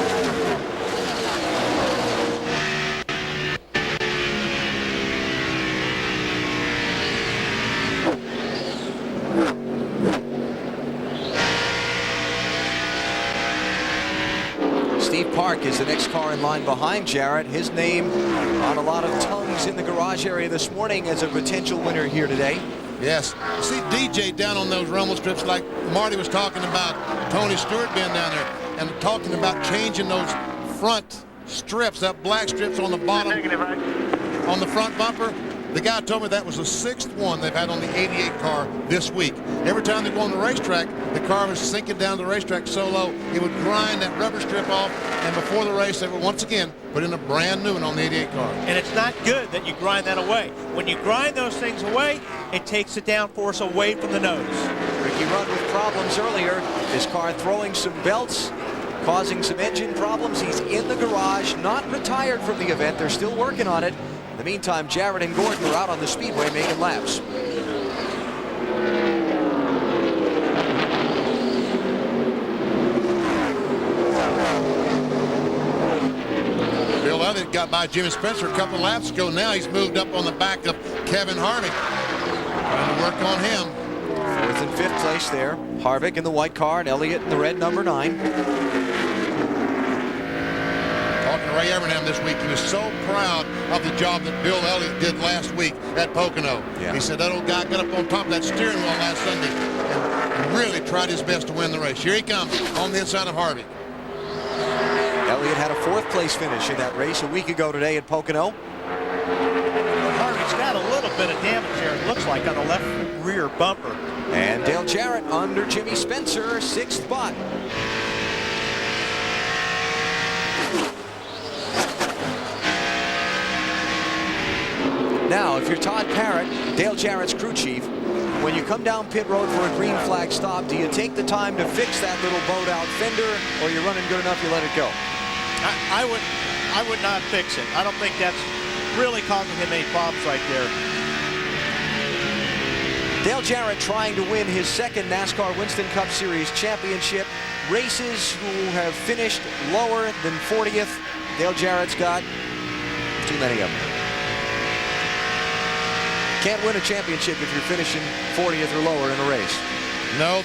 Steve Park is the next car in line behind Jarrett. His name on a lot of tongues in the garage area this morning as a potential winner here today. Yes. See DJ down on those rumble strips like Marty was talking about Tony Stewart being down there and talking about changing those front strips, that black strips on the bottom, on the front bumper. The guy told me that was the 6th one they've had on the 88 car this week. Every time they go on the racetrack, the car was sinking down the racetrack so low, it would grind that rubber strip off, and before the race, they would once again put in a brand new one on the 88 car. And it's not good that you grind that away. When you grind those things away, it takes the downforce away from the nose. Ricky Rudd with problems earlier. His car throwing some belts, causing some engine problems. He's in the garage, not retired from the event. They're still working on it. In the meantime, Jarrett and Gordon are out on the speedway making laps. Bill Elliott got by Jimmy Spencer a couple laps ago. Now he's moved up on the back of Kevin Harvick. Trying to work on him. 4th and 5th place there. Harvick in the white car and Elliott in the red number 9. Talking to Ray Evernham this week, he was so proud of the job that Bill Elliott did last week at Pocono. Yeah. He said that old guy got up on top of that steering wheel last Sunday and really tried his best to win the race. Here he comes on the inside of Harvick. Elliott had a 4th place finish in that race a week ago today at Pocono. Harvick's got a little bit of damage there, it looks like, on the left rear bumper. And Dale Jarrett under Jimmy Spencer, 6th spot. Now, if you're Todd Parrott, Dale Jarrett's crew chief, when you come down pit road for a green flag stop, do you take the time to fix that little bowed out fender, or you're running good enough you let it go? I would not fix it. I don't think that's really causing him any problems right there. Dale Jarrett trying to win his 2nd NASCAR Winston Cup Series championship. Races who have finished lower than 40th. Dale Jarrett's got too many of them. Can't win a championship if you're finishing 40th or lower in a race. No,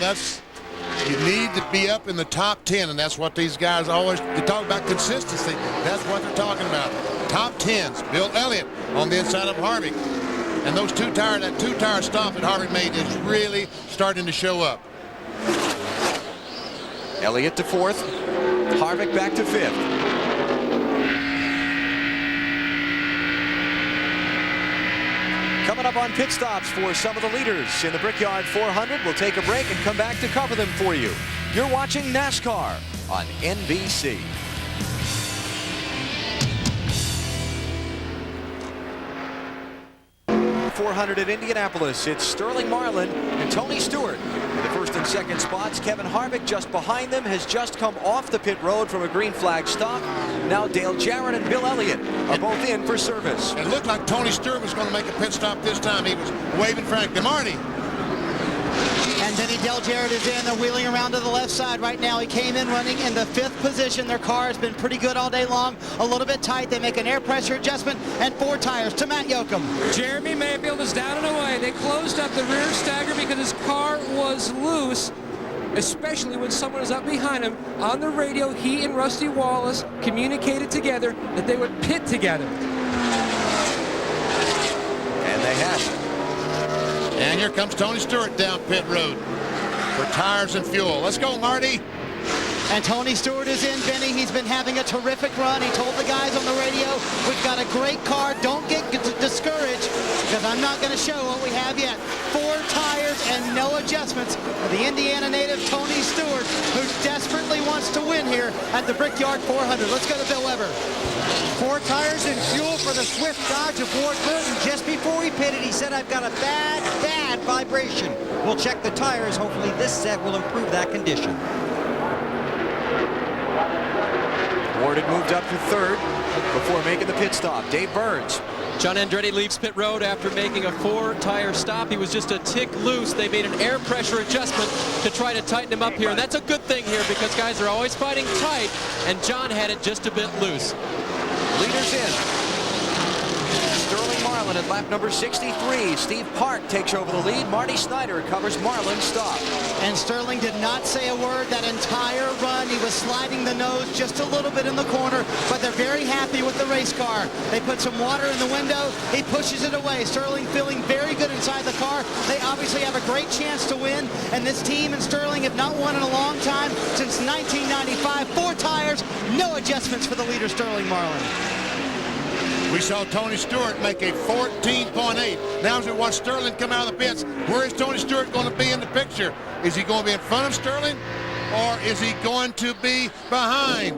you need to be up in the top 10, and that's what these guys always, they talk about consistency. That's what they're talking about. Top 10s. Bill Elliott on the inside of Harvick. And that two-tire stop that Harvick made is really starting to show up. Elliott to 4th. Harvick back to 5th. Coming up on pit stops for some of the leaders in the Brickyard 400. We'll take a break and come back to cover them for you. You're watching NASCAR on NBC. 400 at Indianapolis. It's Sterling Marlin and Tony Stewart in the 1st and 2nd spots. Kevin Harvick just behind them has just come off the pit road from a green flag stop. Now Dale Jarrett and Bill Elliott are both in for service. It looked like Tony Stewart was going to make a pit stop this time. He was waving frantically. Marty. And Denny Dale Jarrett is in. They're wheeling around to the left side right now. He came in running in the 5th position. Their car has been pretty good all day long. A little bit tight. They make an air pressure adjustment and 4 tires to Matt Yoakum. Jeremy Mayfield is down and away. They closed up the rear stagger because his car was loose, especially when someone is up behind him. On the radio, he and Rusty Wallace communicated together that they would pit together. And they have. And here comes Tony Stewart down pit road for tires and fuel. Let's go, Marty. And Tony Stewart is in, Benny. He's been having a terrific run. He told the guys on the radio, we've got a great car. Don't get discouraged because I'm not going to show what we have yet. 4 tires and no adjustments for the Indiana native Tony Stewart, who desperately wants to win here at the Brickyard 400. Let's go to Bill Weber. 4 tires and fuel for the Swift Dodge of Ward Burton. Just before he pitted, he said, I've got a bad vibration. We'll check the tires. Hopefully this set will improve that condition. Ward had moved up to 3rd before making the pit stop. Dave Burns. John Andretti leaves pit road after making a 4-tire stop. He was just a tick loose. They made an air pressure adjustment to try to tighten him up here. And that's a good thing here because guys are always fighting tight, and John had it just a bit loose. Leaders in. Sterling Marlin coming at lap number 63. Steve Park takes over the lead. Marty Snyder covers Marlin's stop. And Sterling did not say a word that entire run. He was sliding the nose just a little bit in the corner, but they're very happy with the race car. They put some water in the window. He pushes it away. Sterling feeling very good inside the car. They obviously have a great chance to win, and this team and Sterling have not won in a long time, since 1995. 4 tires, no adjustments for the leader, Sterling Marlin. We saw Tony Stewart make a 14.8. Now as we watch Sterling come out of the pits, where is Tony Stewart going to be in the picture? Is he going to be in front of Sterling, or is he going to be behind?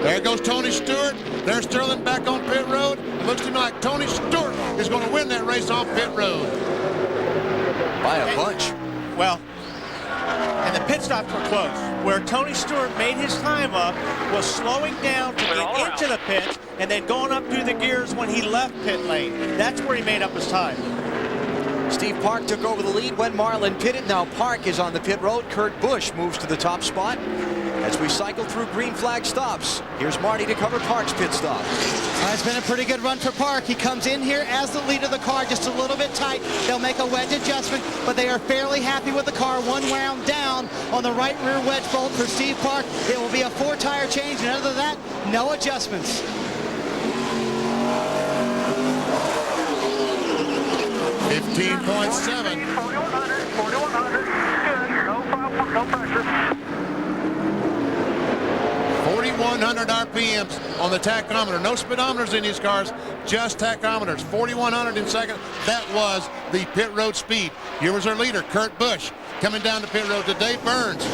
There goes Tony Stewart. There's Sterling back on pit road. It looks to me like Tony Stewart is going to win that race off pit road. By a bunch. Well, and the pit stops were close. Where Tony Stewart made his time up was slowing down to get into the pits and then going up through the gears when he left pit lane. That's where he made up his time. Steve Park took over the lead when Marlin pitted. Now Park is on the pit road. Kurt Busch moves to the top spot. As we cycle through green flag stops, here's Marty to cover Park's pit stop. It's been a pretty good run for Park. He comes in here as the leader of the car, just a little bit tight. They'll make a wedge adjustment, but they are fairly happy with the car. 1 round down on the right rear wedge bolt for Steve Park. It will be a 4-tire change, and other than that, no adjustments. $15.7. 4,100. Good. No problem. No pressure. 4,100 RPMs on the tachometer. No speedometers in these cars, just tachometers. 4,100 in second. That was the pit road speed. Here was our leader, Kurt Busch, coming down the pit road to Dave Burns.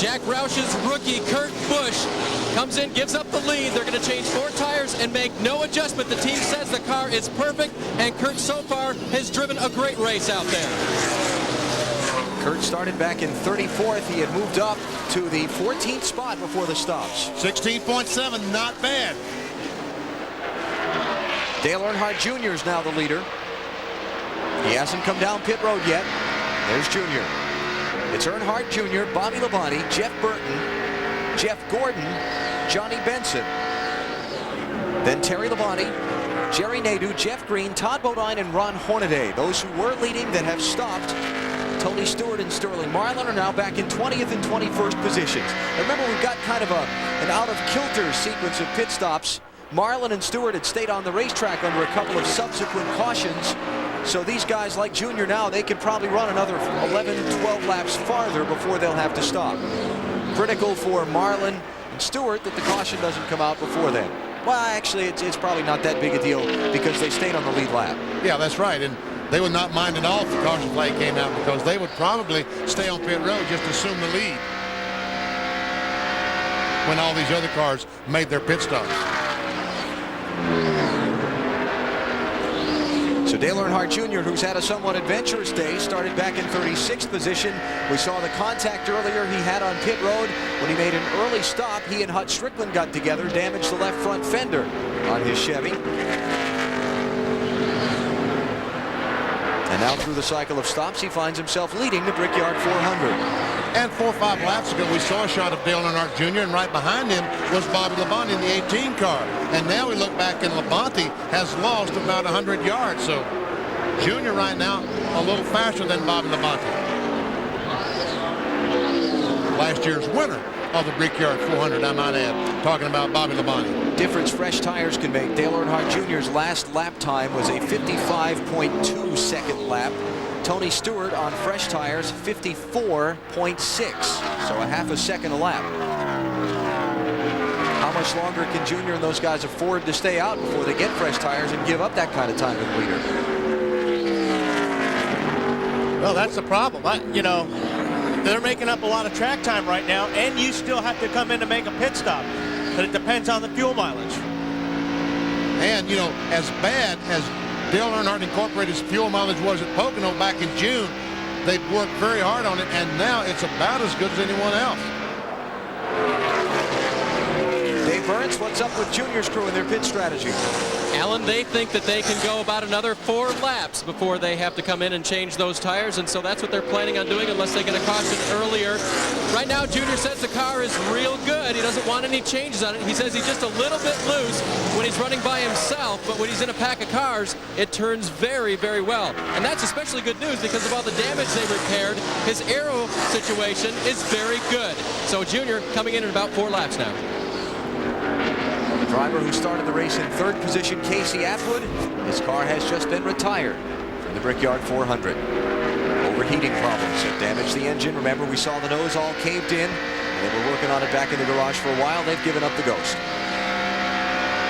Jack Roush's rookie, Kurt Busch, comes in, gives up the lead. They're going to change 4 tires and make no adjustment. The team says the car is perfect, and Kurt so far has driven a great race out there. Kurt started back in 34th. He had moved up to the 14th spot before the stops. 16.7, not bad. Dale Earnhardt Jr. is now the leader. He hasn't come down pit road yet. There's Jr. It's Earnhardt Jr., Bobby Labonte, Jeff Burton, Jeff Gordon, Johnny Benson. Then Terry Labonte, Jerry Nadeau, Jeff Green, Todd Bodine, and Ron Hornaday. Those who were leading that have stopped. Tony Stewart and Sterling Marlin are now back in 20th and 21st positions. Remember, we've got kind of an out-of-kilter sequence of pit stops. Marlin and Stewart had stayed on the racetrack under a couple of subsequent cautions. So these guys like Junior now, they could probably run another 11, 12 laps farther before they'll have to stop. Critical for Marlin and Stewart that the caution doesn't come out before then. Well, actually, it's probably not that big a deal because they stayed on the lead lap. Yeah, that's right. And they would not mind at all if the caution flag came out, because they would probably stay on pit road, just assume the lead when all these other cars made their pit stops. So Dale Earnhardt Jr., who's had a somewhat adventurous day, started back in 36th position. We saw the contact earlier he had on pit road when he made an early stop. He and Hut Strickland got together, damaged the left front fender on his Chevy. And now through the cycle of stops, he finds himself leading the Brickyard 400. And 4 or 5 laps ago, we saw a shot of Dale Earnhardt Jr., and right behind him was Bobby Labonte in the 18 car. And now we look back, and Labonte has lost about 100 yards. So Jr. right now a little faster than Bobby Labonte. Last year's winner of the Brickyard 400, I might add, talking about Bobby Labonte. Difference fresh tires can make. Dale Earnhardt Jr.'s last lap time was a 55.2 second lap. Tony Stewart on fresh tires, 54.6, so a half a second a lap. How much longer can Junior and those guys afford to stay out before they get fresh tires and give up that kind of time to the leader? Well, that's the problem. They're making up a lot of track time right now, and you still have to come in to make a pit stop. But it depends on the fuel mileage. And, as bad as Dale Earnhardt Incorporated's fuel mileage was at Pocono back in June, they've worked very hard on it, and now it's about as good as anyone else. Dave Burns, what's up with Junior's crew and their pit strategy? Alan, they think that they can go about another 4 laps before they have to come in and change those tires, and so that's what they're planning on doing unless they get a caution earlier. Right now, Junior says the car is real good. He doesn't want any changes on it. He says he's just a little bit loose when he's running by himself, but when he's in a pack of cars, it turns very, very well. And that's especially good news because of all the damage they repaired. His aero situation is very good. So Junior coming in at about 4 laps now. The driver who started the race in 3rd position, Casey Atwood, his car has just been retired from the Brickyard 400. Overheating problems have damaged the engine. Remember, we saw the nose all caved in. They were working on it back in the garage for a while. They've given up the ghost.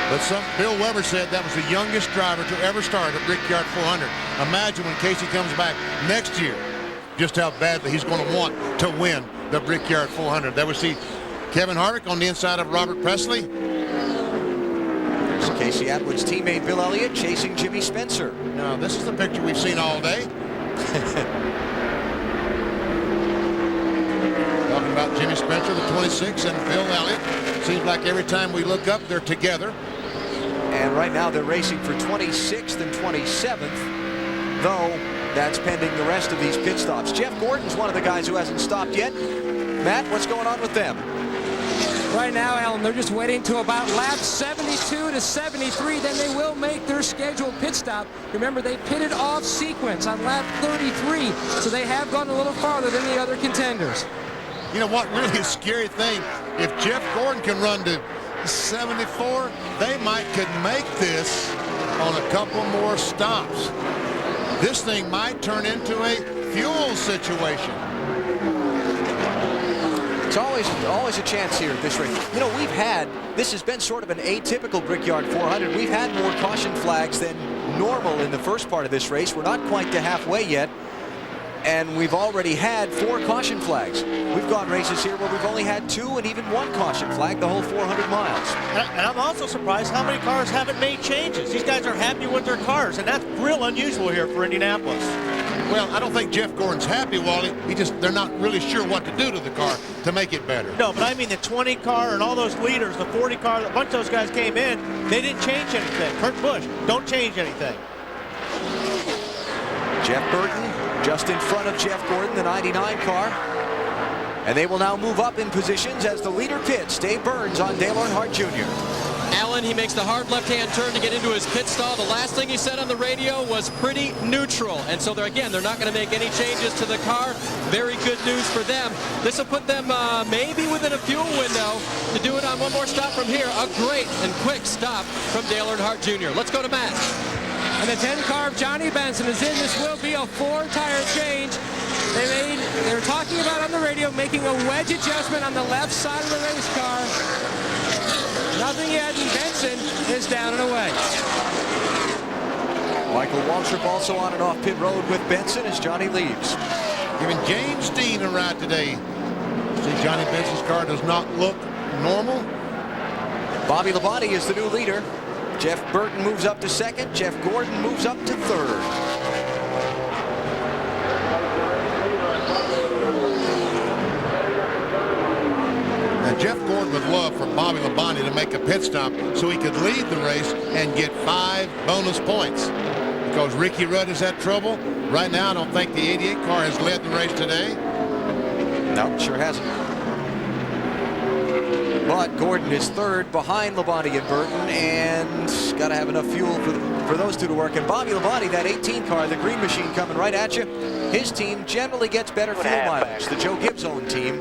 But Bill Weber said that was the youngest driver to ever start at Brickyard 400. Imagine when Casey comes back next year, just how badly he's going to want to win the Brickyard 400. There we see Kevin Harvick on the inside of Robert Presley. There's Casey Atwood's teammate Bill Elliott chasing Jimmy Spencer. Now, this is the picture we've seen all day. Talking about Jimmy Spencer, the 26, and Bill Elliott. Seems like every time we look up, they're together. And right now they're racing for 26th and 27th, though that's pending the rest of these pit stops. Jeff Gordon's one of the guys who hasn't stopped yet. Matt, what's going on with them? Right now, Alan, they're just waiting to about lap 72 to 73. Then they will make their scheduled pit stop. Remember, they pitted off sequence on lap 33, so they have gone a little farther than the other contenders. You know what, really a scary thing, if Jeff Gordon can run to 74, they could make this on a couple more stops. This thing might turn into a fuel situation. It's always a chance here at this race. You know, this has been sort of an atypical Brickyard 400. We've had more caution flags than normal in the first part of this race. We're not quite to halfway yet, and we've already had 4 caution flags. We've gone races here where we've only had 2 and even 1 caution flag the whole 400 miles. And I'm also surprised how many cars haven't made changes. These guys are happy with their cars, and that's real unusual here for Indianapolis. Well, I don't think Jeff Gordon's happy, Wally. They're not really sure what to do to the car to make it better. No, but I mean the 20 car and all those leaders, the 40 car, a bunch of those guys came in, they didn't change anything. Kurt Busch, don't change anything. Jeff Burton just in front of Jeff Gordon, the 99 car. And they will now move up in positions as the leader pits. Dave Burns on Dale Earnhardt Jr. Allen, he makes the hard left-hand turn to get into his pit stall. The last thing he said on the radio was pretty neutral. And so, they're going not going to make any changes to the car. Very good news for them. This will put them maybe within a fuel window to do it on one more stop from here. A great and quick stop from Dale Earnhardt Jr. Let's go to Matt. And the 10 car of Johnny Benson is in. This will be a 4-tire change. They were talking about on the radio making a wedge adjustment on the left side of the race car. Nothing yet, and Benson is down and away. Michael Waltrip also on and off pit road with Benson as Johnny leaves. Giving James Dean a ride today. See, Johnny Benson's car does not look normal. Bobby Labonte is the new leader. Jeff Burton moves up to 2nd. Jeff Gordon moves up to 3rd. Now, Jeff Gordon would love for Bobby Labonte to make a pit stop so he could lead the race and get 5 bonus points. Because Ricky Rudd has had trouble. Right now, I don't think the 88 car has led the race today. No, sure hasn't. But Gordon is 3rd behind Labonte and Burton, and got to have enough fuel for those two to work. And Bobby Labonte, that 18 car, the green machine coming right at you, his team generally gets better fuel mileage, the Joe Gibbs owned team,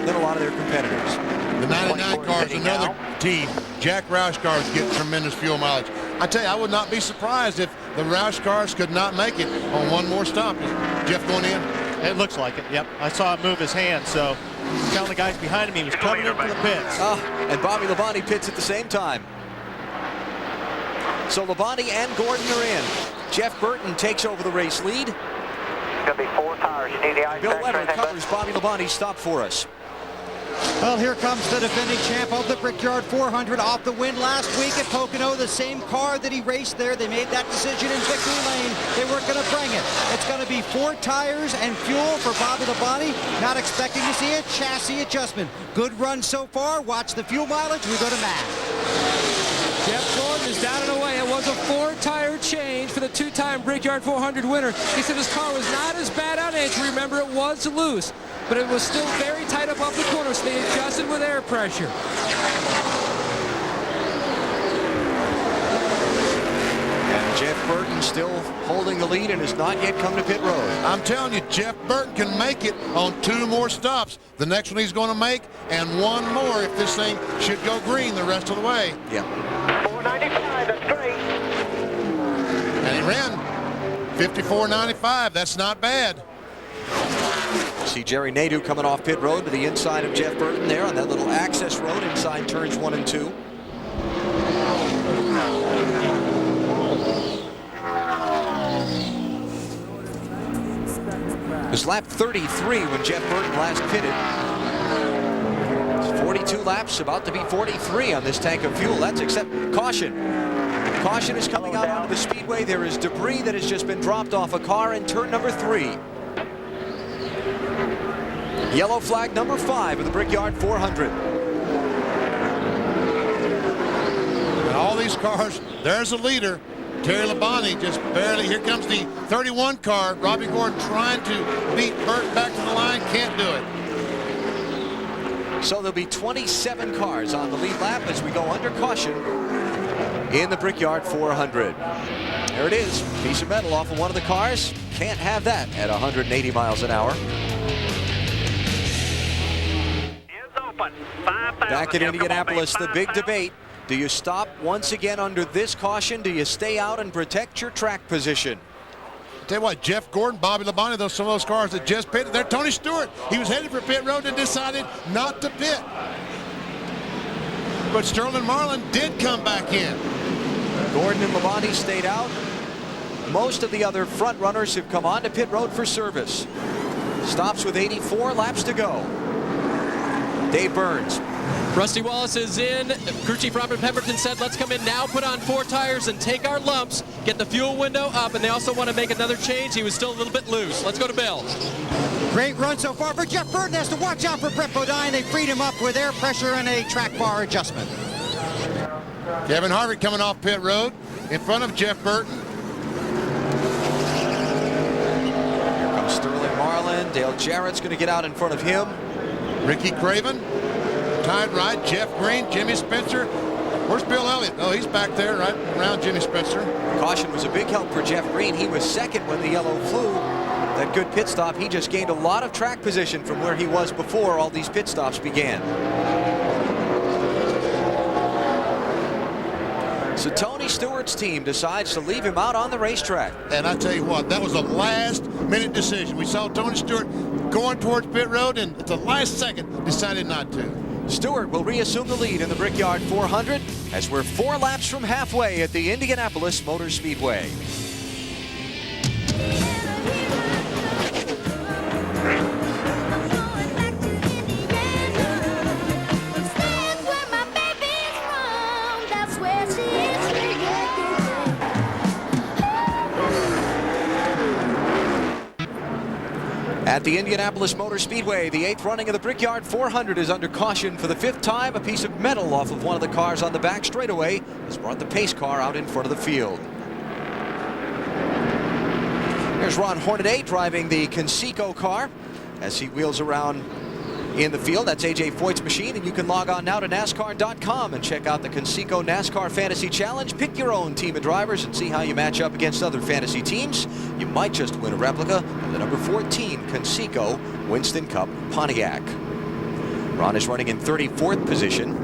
than a lot of their competitors. The 99 car is another team. Jack Roush cars get tremendous fuel mileage. I tell you, I would not be surprised if the Roush cars could not make it on one more stop. Is Jeff going in? It looks like it, yep. I saw him move his hand, so telling the guys behind him he was coming in for the pits. And Bobby Labonte pits at the same time. So Labonte and Gordon are in. Jeff Burton takes over the race lead. It's going to be 4 tires. You need the ice Bill packs or Leonard anything, covers Bobby Labonte's stop for us. Well, here comes the defending champ of the Brickyard 400 off the win last week at Pocono. The same car that he raced there. They made that decision in victory lane. They weren't going to bring it. It's going to be 4 tires and fuel for Bobby Labonte. Not expecting to see a chassis adjustment. Good run so far. Watch the fuel mileage. We go to Matt. Jeff Gordon is down and away. It was a 4-tire change for the 2-time Brickyard 400 winner. He said his car was not as bad on entry. Remember, it was loose, but it was still very tight up off the corner, so they adjusted with air pressure. And Jeff Burton still holding the lead and has not yet come to pit road. I'm telling you, Jeff Burton can make it on 2 more stops. The next one he's going to make, and 1 more if this thing should go green the rest of the way. Yeah. 495, that's great. And he ran 54.95. That's not bad. See Jerry Nadeau coming off pit road to the inside of Jeff Burton there on that little access road inside turns 1 and 2. It was lap 33 when Jeff Burton last pitted. It's 42 laps, about to be 43 on this tank of fuel. That's except caution. Caution is coming out onto the speedway. There is debris that has just been dropped off a car in turn number 3. Yellow flag number 5 of the Brickyard 400. And all these cars, there's a leader. Terry Labonte just barely. Here comes the 31 car. Robbie Gordon trying to beat Burton back to the line. Can't do it. So there'll be 27 cars on the lead lap as we go under caution in the Brickyard 400. There it is. Piece of metal off of one of the cars. Can't have that at 180 miles an hour. Back in Indianapolis, the big debate. Do you stop once again under this caution? Do you stay out and protect your track position? Tell you what, Jeff Gordon, Bobby Labonte, some of those cars that just pitted. There, Tony Stewart. He was headed for pit road and decided not to pit. But Sterling Marlin did come back in. Gordon and Labonte stayed out. Most of the other front runners have come on to pit road for service. Stops with 84 laps to go. Dave Burns. Rusty Wallace is in. Crew Chief Robert Pemberton said, let's come in now, put on 4 tires and take our lumps, get the fuel window up, and they also want to make another change. He was still a little bit loose. Let's go to Bill. Great run so far, but Jeff Burton has to watch out for Brett Bodine. They freed him up with air pressure and a track bar adjustment. Kevin Harvick coming off pit road in front of Jeff Burton. Here comes Sterling Marlin. Dale Jarrett's going to get out in front of him. Ricky Craven, tied right. Jeff Green, Jimmy Spencer. Where's Bill Elliott? Oh, he's back there right around Jimmy Spencer. Caution was a big help for Jeff Green. He was second when the yellow flew. That good pit stop. He just gained a lot of track position from where he was before all these pit stops began. So Tony Stewart's team decides to leave him out on the racetrack. And I tell you what, that was a last-minute decision. We saw Tony Stewart going towards pit road, and at the last second decided not to. Stewart will reassume the lead in the Brickyard 400 as we're 4 laps from halfway at the Indianapolis Motor Speedway. At the Indianapolis Motor Speedway, the 8th running of the Brickyard 400 is under caution for the 5th time. A piece of metal off of one of the cars on the back straightaway has brought the pace car out in front of the field. Here's Ron Hornaday driving the Conseco car as he wheels around in the field. That's AJ Foyt's machine, and you can log on now to NASCAR.com and check out the Conseco NASCAR Fantasy Challenge. Pick your own team of drivers and see how you match up against other fantasy teams. You might just win a replica of the number 14 Conseco Winston Cup Pontiac. Ron is running in 34th position,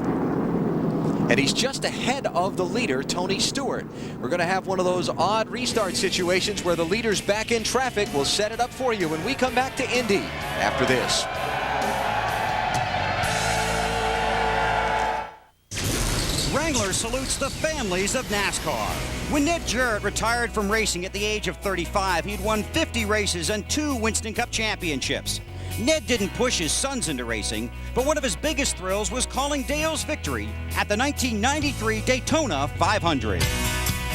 and he's just ahead of the leader, Tony Stewart. We're going to have one of those odd restart situations where the leader's back in traffic. We'll set it up for you when we come back to Indy after this. Wrangler salutes the families of NASCAR. When Ned Jarrett retired from racing at the age of 35, he'd won 50 races and 2 Winston Cup championships. Ned didn't push his sons into racing, but one of his biggest thrills was calling Dale's victory at the 1993 Daytona 500. Dale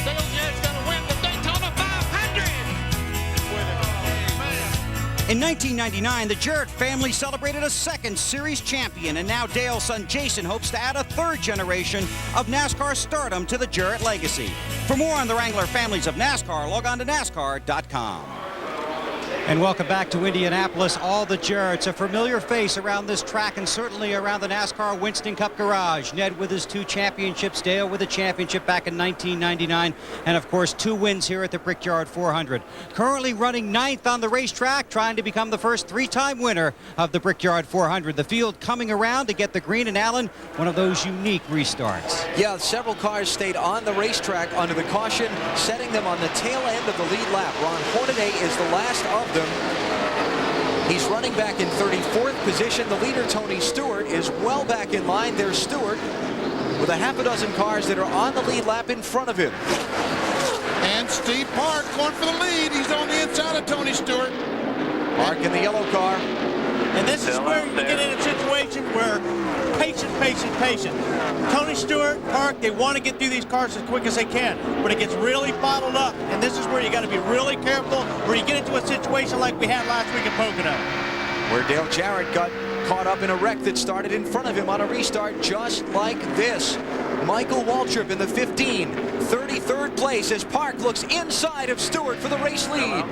Jarrett's going to win the Daytona 500! In 1999, the Jarrett family celebrated a second series champion, and now Dale's son Jason hopes to add a third generation of NASCAR stardom to the Jarrett legacy. For more on the Wrangler families of NASCAR, log on to NASCAR.com. And welcome back to Indianapolis. All the Jarretts, a familiar face around this track and certainly around the NASCAR Winston Cup garage. Ned with his 2 championships, Dale with a championship back in 1999, and of course 2 wins here at the Brickyard 400. Currently running 9th on the racetrack, trying to become the first 3-time winner of the Brickyard 400. The field coming around to get the green, and Allen, one of those unique restarts. Yeah, several cars stayed on the racetrack under the caution, setting them on the tail end of the lead lap. Ron Hornaday is the last of them. He's running back in 34th position. The leader, Tony Stewart, is well back in line. There's Stewart with a half a dozen cars that are on the lead lap in front of him. And Steve Park going for the lead. He's on the inside of Tony Stewart. Park in the yellow car. And this is where you get in a situation where patient. Tony Stewart, Park, they want to get through these cars as quick as they can, but it gets really bottled up. And this is where you got to be really careful, where you get into a situation like we had last week at Pocono, where Dale Jarrett got caught up in a wreck that started in front of him on a restart just like this. Michael Waltrip in the 33rd place as Park looks inside of Stewart for the race lead.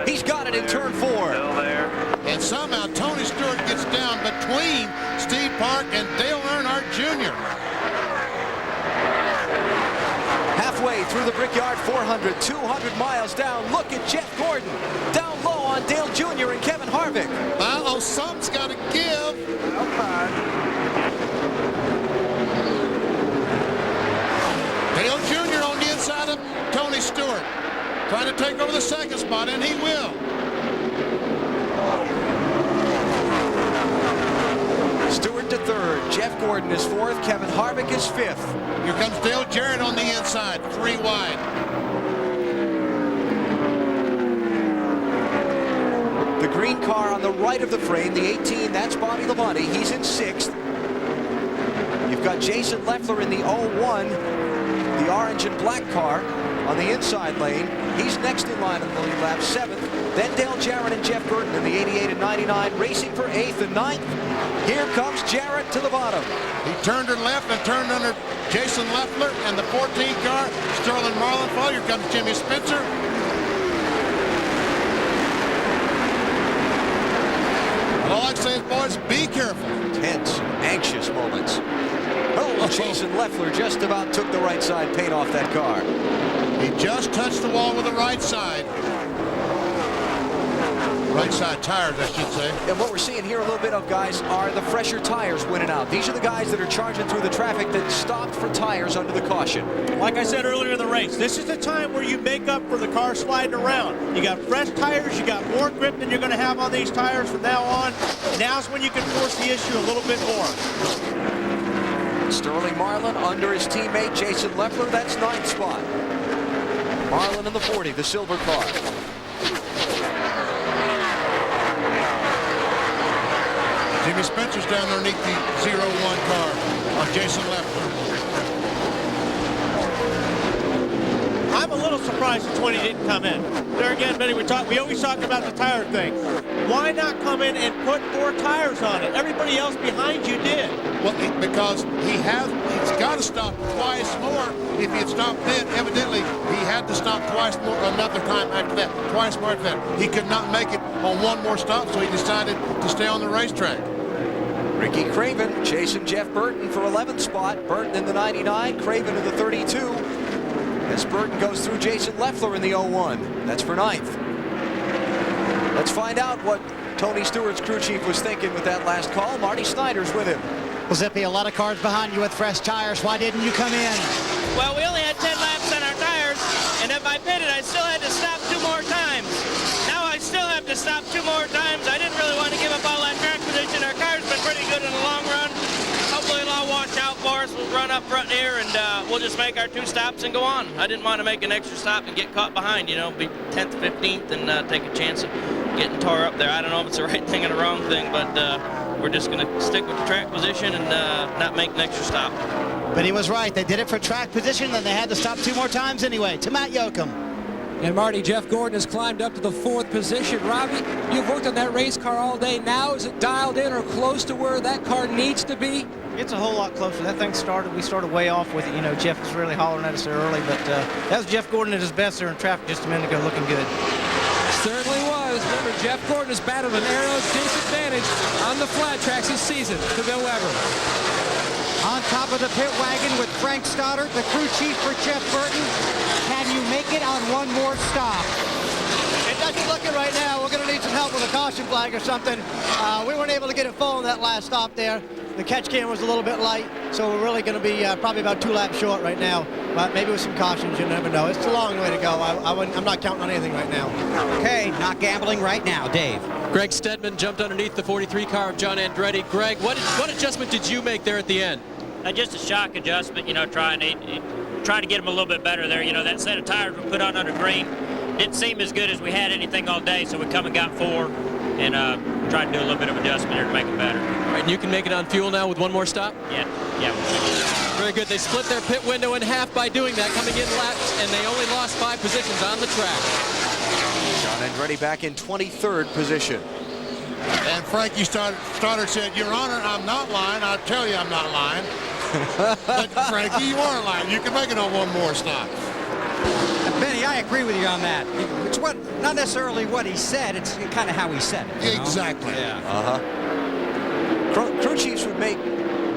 He's got it in turn 4. And somehow Tony Stewart gets down between Steve Park and Dale Earnhardt Jr. Halfway through the Brickyard 400, 200 miles down. Look at Jeff Gordon down low on Dale Jr. and Kevin Harvick. Uh-oh, something's got to give. Dale Jr. on the inside of Tony Stewart, trying to take over the second spot, and he will. Stewart to 3rd, Jeff Gordon is 4th, Kevin Harvick is 5th. Here comes Dale Jarrett on the inside, 3 wide. The green car on the right of the frame, the 18, that's Bobby Labonte. He's in 6th. You've got Jason Leffler in the 01, the orange and black car on the inside lane. He's next in line on the lead lap, 7th. Then Dale Jarrett and Jeff Burton in the 88 and 99, racing for 8th and 9th. Here comes Jarrett to the bottom. He turned her left and turned under Jason Leffler and the 14 car, Sterling Marlinford. Here comes Jimmy Spencer. And all I can say is, boys, be careful. Tense, anxious moments. Oh, Jason Leffler just about took the right side paint off that car. He just touched the wall with the right side. Right side tires, I should say. And what we're seeing here a little bit of, guys, are the fresher tires winning out. These are the guys that are charging through the traffic that stopped for tires under the caution. Like I said earlier in the race, this is the time where you make up for the car sliding around. You got fresh tires, you got more grip than you're going to have on these tires from now on. Now's when you can force the issue a little bit more. Sterling Marlin under his teammate Jason Leffler. That's 9th spot. Marlin in the 40, the silver car. Jimmy Spencer's down underneath the 01 car on Jason Leffler. I'm a little surprised the 20 didn't come in. There again, Benny, we always talk about the tire thing. Why not come in and put 4 tires on it? Everybody else behind you did. Well, because he's got to stop twice more. If he had stopped then, evidently he had to stop twice more, another time after that, twice more after that. He could not make it on one more stop, so he decided to stay on the racetrack. Ricky Craven chasing Jeff Burton for 11th spot. Burton in the 99, Craven in the 32. As Burton goes through Jason Leffler in the 01. That's for 9th. Let's find out what Tony Stewart's crew chief was thinking with that last call. Marty Snyder's with him. Well, Zippy, a lot of cars behind you with fresh tires. Why didn't you come in? Well, we only had 10 laps on our tires, and if I pitted, I still had to stop 2 more times. Now I still have to stop 2 more times. I didn't really want to give up all that track position. Our car's been pretty good in the long run. Hopefully it'll all wash out for us. We'll run up front here, and we'll just make our 2 stops and go on. I didn't want to make an extra stop and get caught behind, you know, be 10th, 15th, and take a chance of getting tore up there. I don't know if it's the right thing or the wrong thing, but we're just going to stick with the track position and not make an extra stop. But he was right. They did it for track position, and they had to stop 2 more times anyway. To Matt Yoakum. And Marty, Jeff Gordon has climbed up to the 4th position. Robbie, you've worked on that race car all day. Now is it dialed in or close to where that car needs to be? It's a whole lot closer. That thing started, we started way off with it. You know, Jeff was really hollering at us there early, but that was Jeff Gordon at his best there in traffic just a minute ago, looking good. Certainly was. Remember, Jeff Gordon has battled an aero disadvantage on the flat tracks this season to Bill Weber. On top of the pit wagon with Frank Stoddard, the crew chief for Jeff Burton. Can you make it on one more stop? It doesn't look it right now. We're going to need some help with a caution flag or something. We weren't able to get it full in that last stop there. The catch can was a little bit light, so we're really going to be probably about 2 laps short right now. But maybe with some cautions, you never know. It's a long way to go. I'm not counting on anything right now. Okay, not gambling right now. Dave. Greg Stedman jumped underneath the 43 car of John Andretti. Greg, what adjustment did you make there at the end? Just a shock adjustment, you know, trying to get him a little bit better there. You know, that set of tires we put on under green didn't seem as good as we had anything all day, so we come and got 4 and tried to do a little bit of adjustment here to make it better. All right, and you can make it on fuel now with one more stop? Yeah. Very good. They split their pit window in half by doing that, coming in laps, and they only lost 5 positions on the track. John Andretti back in 23rd position. And Frankie Stoddard said, Your Honor, I'm not lying. I'll tell you I'm not lying. But Frankie, you are lying. You can make it on one more stop. Benny, I agree with you on that. It's not necessarily what he said, it's kind of how he said it. Exactly. Yeah. Crew chiefs would make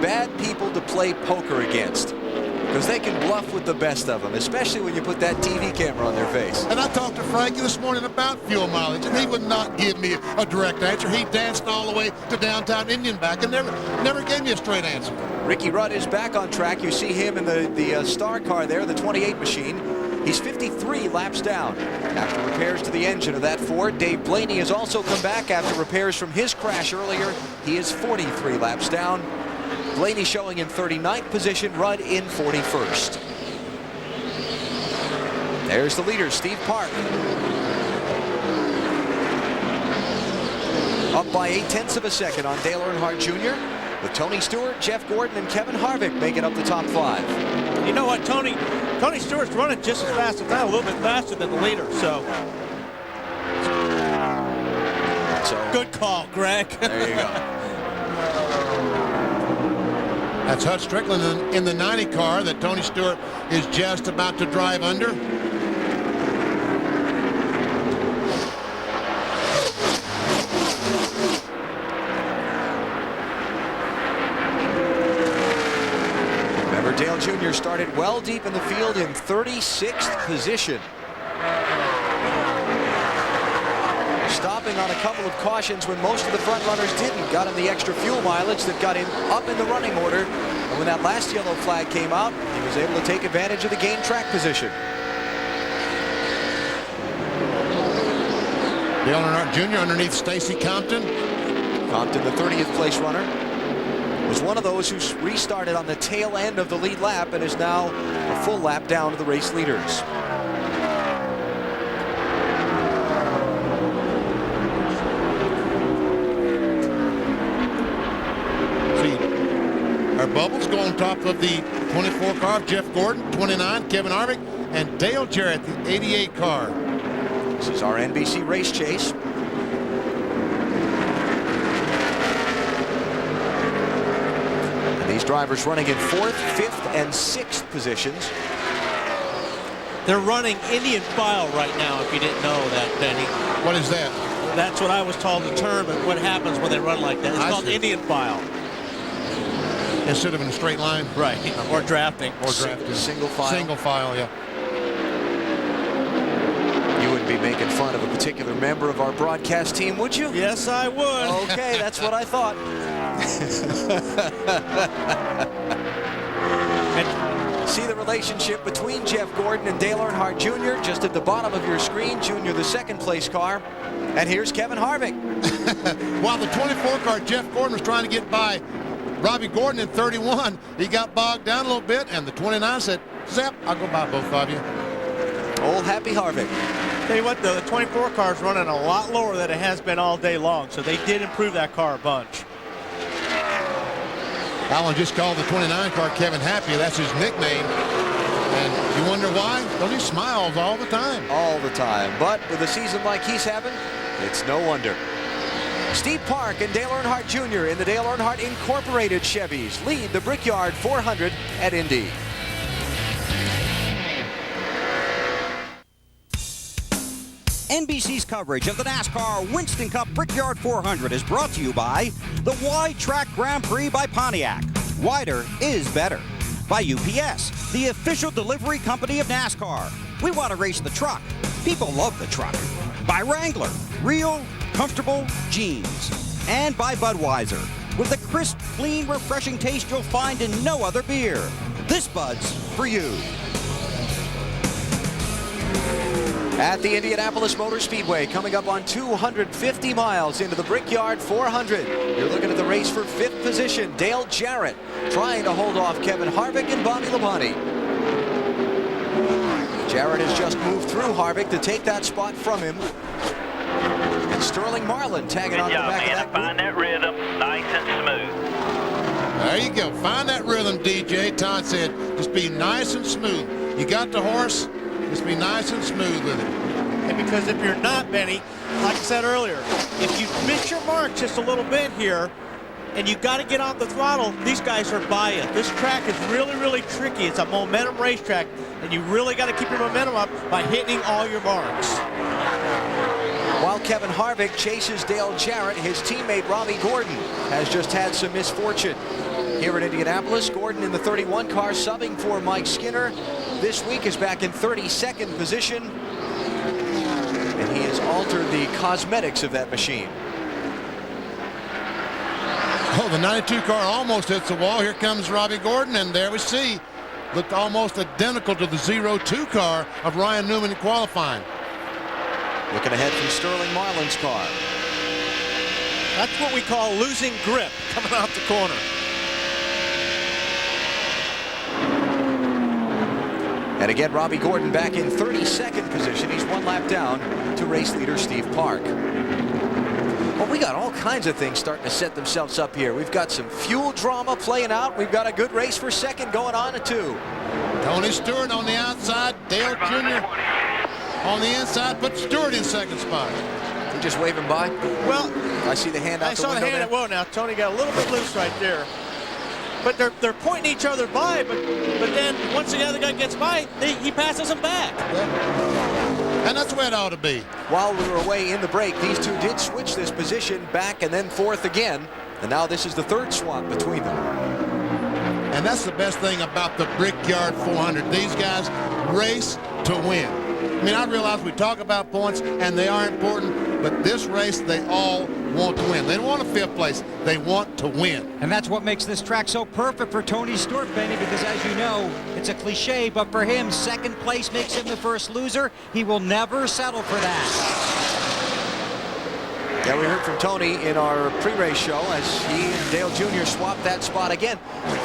bad people to play poker against, because they can bluff with the best of them, especially when you put that TV camera on their face. And I talked to Frankie this morning about fuel mileage, and he would not give me a direct answer. He danced all the way to downtown Indian back and never gave me a straight answer. Ricky Rudd is back on track. You see him in the star car there, the 28 machine. He's 53 laps down after repairs to the engine of that Ford. Dave Blaney has also come back after repairs from his crash earlier. He is 43 laps down. Blaney showing in 39th position, Rudd in 41st. There's the leader, Steve Park. Up by 0.8 of a second on Dale Earnhardt Jr. with Tony Stewart, Jeff Gordon, and Kevin Harvick making up the top 5. You know what, Tony Stewart's running just as fast as that, a little bit faster than the leader, so good call, Greg. There you go. That's Hut Strickland in the 90 car that Tony Stewart is just about to drive under. Remember, Dale Jr. started well deep in the field in 36th position. Stopping on a couple of cautions when most of the front runners didn't. Got him the extra fuel mileage that got him up in the running order. And when that last yellow flag came out, he was able to take advantage of the gained track position. Dale Earnhardt Jr. underneath Stacy Compton. Compton, the 30th place runner, was one of those who restarted on the tail end of the lead lap and is now a full lap down to the race leaders. Our bubbles go on top of the 24 car of Jeff Gordon, 29, Kevin Harvick, and Dale Jarrett, the 88 car. This is our NBC race chase. And these drivers running in 4th, 5th, and 6th positions. They're running Indian file right now, if you didn't know that, Benny. What is that? That's what I was told, the term of what happens when they run like that. It's called Indian file. Instead of in a straight line? Right, or drafting. Or drafting. Single file. Single file, yeah. You wouldn't be making fun of a particular member of our broadcast team, would you? Yes, I would. Okay, that's what I thought. See the relationship between Jeff Gordon and Dale Earnhardt Jr. just at the bottom of your screen. Jr., the 2nd place car. And here's Kevin Harvick. While the 24 car, Jeff Gordon was trying to get by Robbie Gordon in 31. He got bogged down a little bit, and the 29 said, Zap, I'll go by both of you. Old Happy Harvick. Tell you what, though, the 24 car is running a lot lower than it has been all day long, so they did improve that car a bunch. Alan just called the 29 car Kevin Happy. That's his nickname. And you wonder why? Because he smiles all the time. All the time. But with a season like he's having, it's no wonder. Steve Park and Dale Earnhardt Jr. in the Dale Earnhardt Incorporated Chevys lead the Brickyard 400 at Indy. NBC's coverage of the NASCAR Winston Cup Brickyard 400 is brought to you by the Wide Track Grand Prix by Pontiac. Wider is better. By UPS, the official delivery company of NASCAR. We want to race the truck. People love the truck. By Wrangler, real, comfortable jeans. And by Budweiser, with the crisp, clean, refreshing taste you'll find in no other beer. This Bud's for you. At the Indianapolis Motor Speedway, coming up on 250 miles into the Brickyard 400. You're looking at the race for 5th position. Dale Jarrett trying to hold off Kevin Harvick and Bobby Labonte. Jarrett has just moved through Harvick to take that spot from him. And Sterling Marlin tagging on the back of that. Find that rhythm, nice and smooth. There you go. Find that rhythm, DJ. Todd said, just be nice and smooth. You got the horse. Just be nice and smooth with it. And because if you're not, Benny, like I said earlier, if you miss your mark just a little bit here and you got to get off the throttle, these guys are by you. This track is really, really tricky. It's a momentum racetrack, and you really got to keep your momentum up by hitting all your marks. While Kevin Harvick chases Dale Jarrett, his teammate Robbie Gordon has just had some misfortune. Here in Indianapolis, Gordon in the 31 car subbing for Mike Skinner. This week is back in 32nd position. And he has altered the cosmetics of that machine. Oh, the 92 car almost hits the wall. Here comes Robbie Gordon, and there we see. Looked almost identical to the 02 car of Ryan Newman in qualifying. Looking ahead from Sterling Marlin's car. That's what we call losing grip coming out the corner. And again, Robbie Gordon back in 32nd position. He's one lap down to race leader Steve Park. Well, we got all kinds of things starting to set themselves up here. We've got some fuel drama playing out. We've got a good race for second going on at 2. Tony Stewart on the outside. Dale Jr. on the inside. Put Stewart in second spot. You just waving by? Well, I see the hand out I the saw window the hand there. at whoa. Now Tony got a little bit loose right there. But they're pointing each other by, but then once the other guy gets by, he passes him back. And that's the way it ought to be. While we were away in the break, these two did switch this position back and then forth again. And now this is the third swap between them. And that's the best thing about the Brickyard 400. These guys race to win. I mean, I realize we talk about points, and they are important, but this race, they all want to win. They don't want a 5th place. They want to win. And that's what makes this track so perfect for Tony Stewart, Benny, because as you know, it's a cliche, but for him, second place makes him the first loser. He will never settle for that. Yeah, we heard from Tony in our pre-race show as he and Dale Jr. swapped that spot again.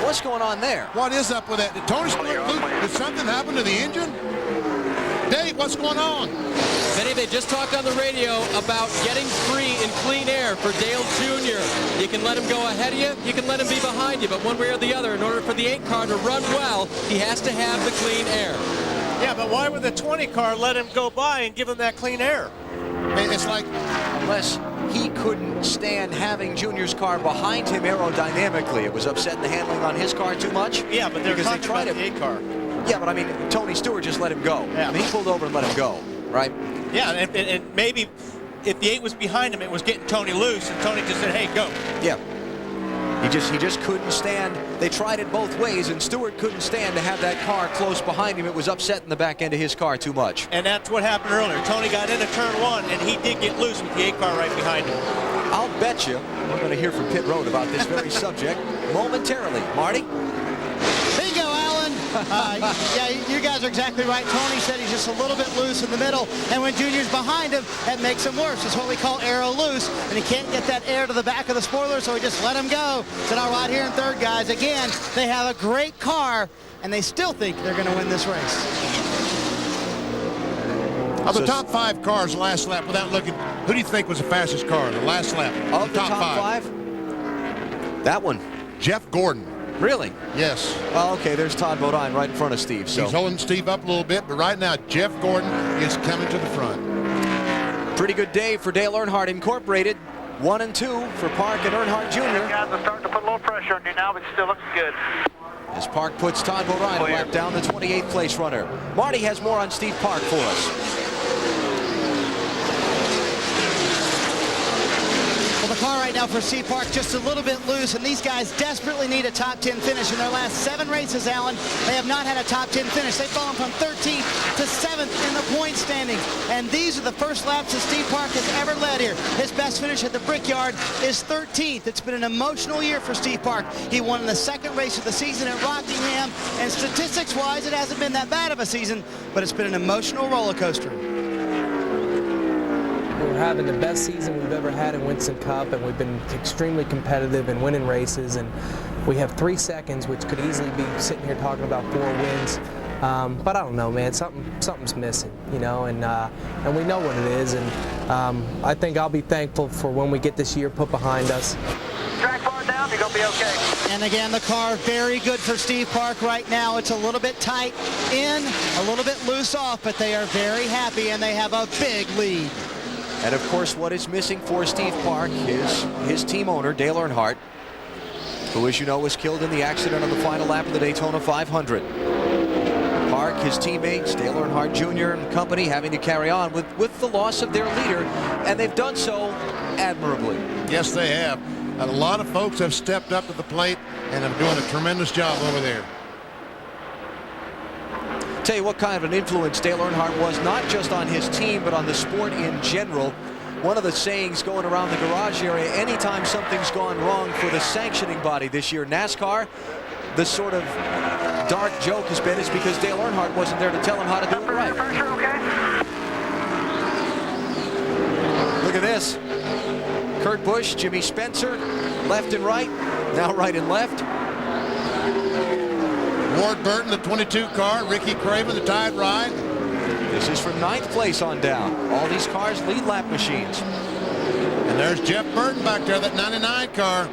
What's going on there? What is up with that? Did Tony Stewart lose? Did something happen to the engine? Dave, what's going on? Benny, they just talked on the radio about getting free in clean air for Dale Jr. You can let him go ahead of you, you can let him be behind you, but one way or the other, in order for the 8 car to run well, he has to have the clean air. Yeah, but why would the 20 car let him go by and give him that clean air? It's like, unless he couldn't stand having Junior's car behind him aerodynamically, it was upsetting the handling on his car too much. Yeah, but they're because talking about the 8 car. Yeah, but I mean, Tony Stewart just let him go. Yeah. I mean, he pulled over and let him go, right? Yeah, and maybe if the 8 was behind him, it was getting Tony loose, and Tony just said, hey, go. Yeah. He just couldn't stand. They tried it both ways, and Stewart couldn't stand to have that car close behind him. It was upsetting the back end of his car too much. And that's what happened earlier. Tony got into turn 1, and he did get loose with the 8 car right behind him. I'll bet you we're going to hear from Pit Road about this very subject momentarily. Marty? Bingo, Alan. Yeah, you guys are exactly right. Tony said he's just a little bit loose in the middle, and when Junior's behind him, that makes him worse. It's what we call aero loose, and he can't get that air to the back of the spoiler, so he just let him go. So now right here in third, guys, again, they have a great car, and they still think they're going to win this race. Of the top 5 cars last lap, without looking, who do you think was the fastest car the last lap? Of the top 5? That one. Jeff Gordon. Really? Yes. Well, okay, there's Todd Bodine right in front of Steve. So he's holding Steve up a little bit, but right now Jeff Gordon is coming to the front. Pretty good day for Dale Earnhardt Incorporated. 1 and 2 for Park and Earnhardt Jr. Guys are starting to put a little pressure on you now, but still looks good. As Park puts Todd Bodine a lap down, the 28th place runner. Marty has more on Steve Park for us. Well, the car right now for Steve Park just a little bit loose, and these guys desperately need a top 10 finish. In their last 7 races, Alan, they have not had a top 10 finish. They've fallen from 13th to 7th in the point standings, and these are the first laps that Steve Park has ever led here. His best finish at the Brickyard is 13th. It's been an emotional year for Steve Park. He won in the 2nd race of the season at Rockingham, and statistics-wise, it hasn't been that bad of a season, but it's been an emotional roller coaster. We're having the best season we've ever had in Winston Cup, and we've been extremely competitive and winning races, and we have 3 seconds, which could easily be sitting here talking about 4 wins. But I don't know, man. Something's missing, you know, and we know what it is, and I think I'll be thankful for when we get this year put behind us. Track bar down, you're going to be okay. And again, the car very good for Steve Park right now. It's a little bit tight in, a little bit loose off, but they are very happy, and they have a big lead. And of course, what is missing for Steve Park is his team owner, Dale Earnhardt, who, as you know, was killed in the accident on the final lap of the Daytona 500. Park, his teammates, Dale Earnhardt Jr. and company, having to carry on with the loss of their leader, and they've done so admirably. Yes, they have. A lot of folks have stepped up to the plate and are doing a tremendous job over there. Tell you what kind of an influence Dale Earnhardt was, not just on his team, but on the sport in general. One of the sayings going around the garage area, anytime something's gone wrong for the sanctioning body this year, NASCAR, the sort of dark joke has been, is because Dale Earnhardt wasn't there to tell him how to do it right. Look at this. Kurt Busch, Jimmy Spencer, left and right, now right and left. Ward Burton, the 22 car. Ricky Craven, the tied ride. This is from 9th place on down. All these cars lead lap machines. And there's Jeff Burton back there, that 99 car.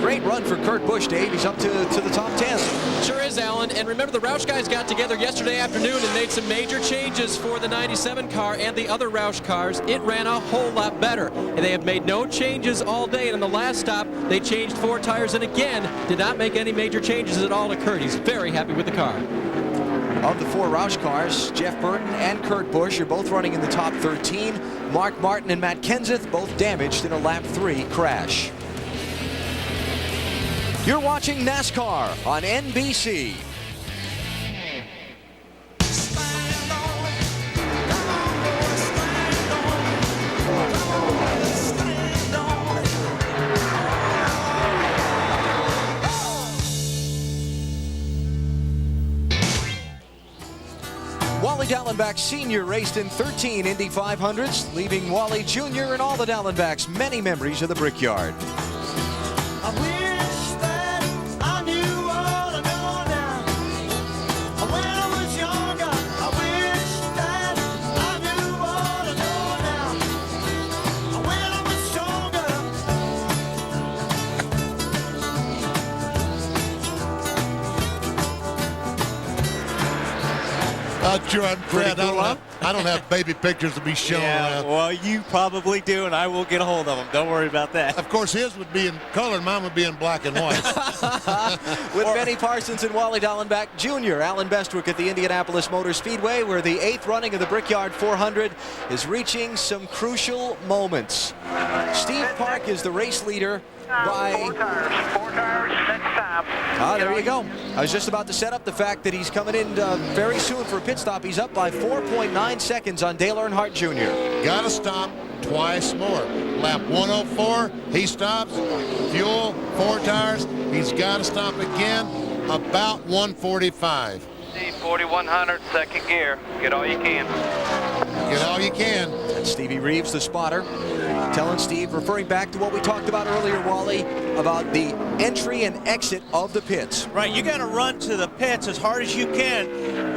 Great run for Kurt Busch, Dave. He's up to the top 10. Sure is, Alan. And remember, the Roush guys got together yesterday afternoon and made some major changes for the 97 car and the other Roush cars. It ran a whole lot better. And they have made no changes all day. And in the last stop, they changed 4 tires and again did not make any major changes at all to Kurt. He's very happy with the car. Of the 4 Roush cars, Jeff Burton and Kurt Busch are both running in the top 13. Mark Martin and Matt Kenseth both damaged in a lap 3 crash. You're watching NASCAR on NBC. Wally Dallenbach Sr. raced in 13 Indy 500s, leaving Wally Jr. and all the Dallenbachs many memories of the Brickyard. Sure, I'm Fred. I don't have baby pictures to be shown around. Well, you probably do, and I will get a hold of them. Don't worry about that. Of course, his would be in color, and mine would be in black and white. With Benny Parsons and Wally Dallenbach Jr., Alan Bestwick at the Indianapolis Motor Speedway, where the 8th running of the Brickyard 400 is reaching some crucial moments. Steve Park is the race leader by 4 tires next time. There you go. I was just about to set up the fact that he's coming in very soon for a pit stop. He's up by 4.9 seconds on Dale Earnhardt Jr. Got to stop twice more. Lap 104, he stops. Fuel, 4 tires. He's got to stop again about 145. Steve, 4100, second gear. Get all you can. Get all you can. And Stevie Reeves, the spotter, telling Steve, referring back to what we talked about earlier, Wally, about the entry and exit of the pits. Right, you got to run to the pits as hard as you can,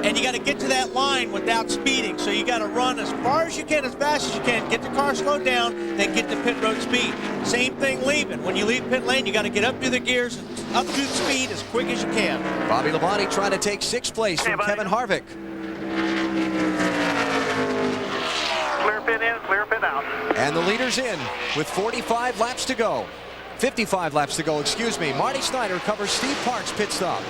and you got to get to that line without speeding. So you got to run as far as you can, as fast as you can, get the car slowed down, then get to pit road speed. Same thing leaving. When you leave pit lane, you got to get up through the gears and up to speed as quick as you can. Bobby Labonte trying to take 6th place from Kevin Harvick. Clear pit in, clear pit out. And the leader's in with 45 laps to go. 55 laps to go, excuse me. Marty Snyder covers Steve Park's pit stop.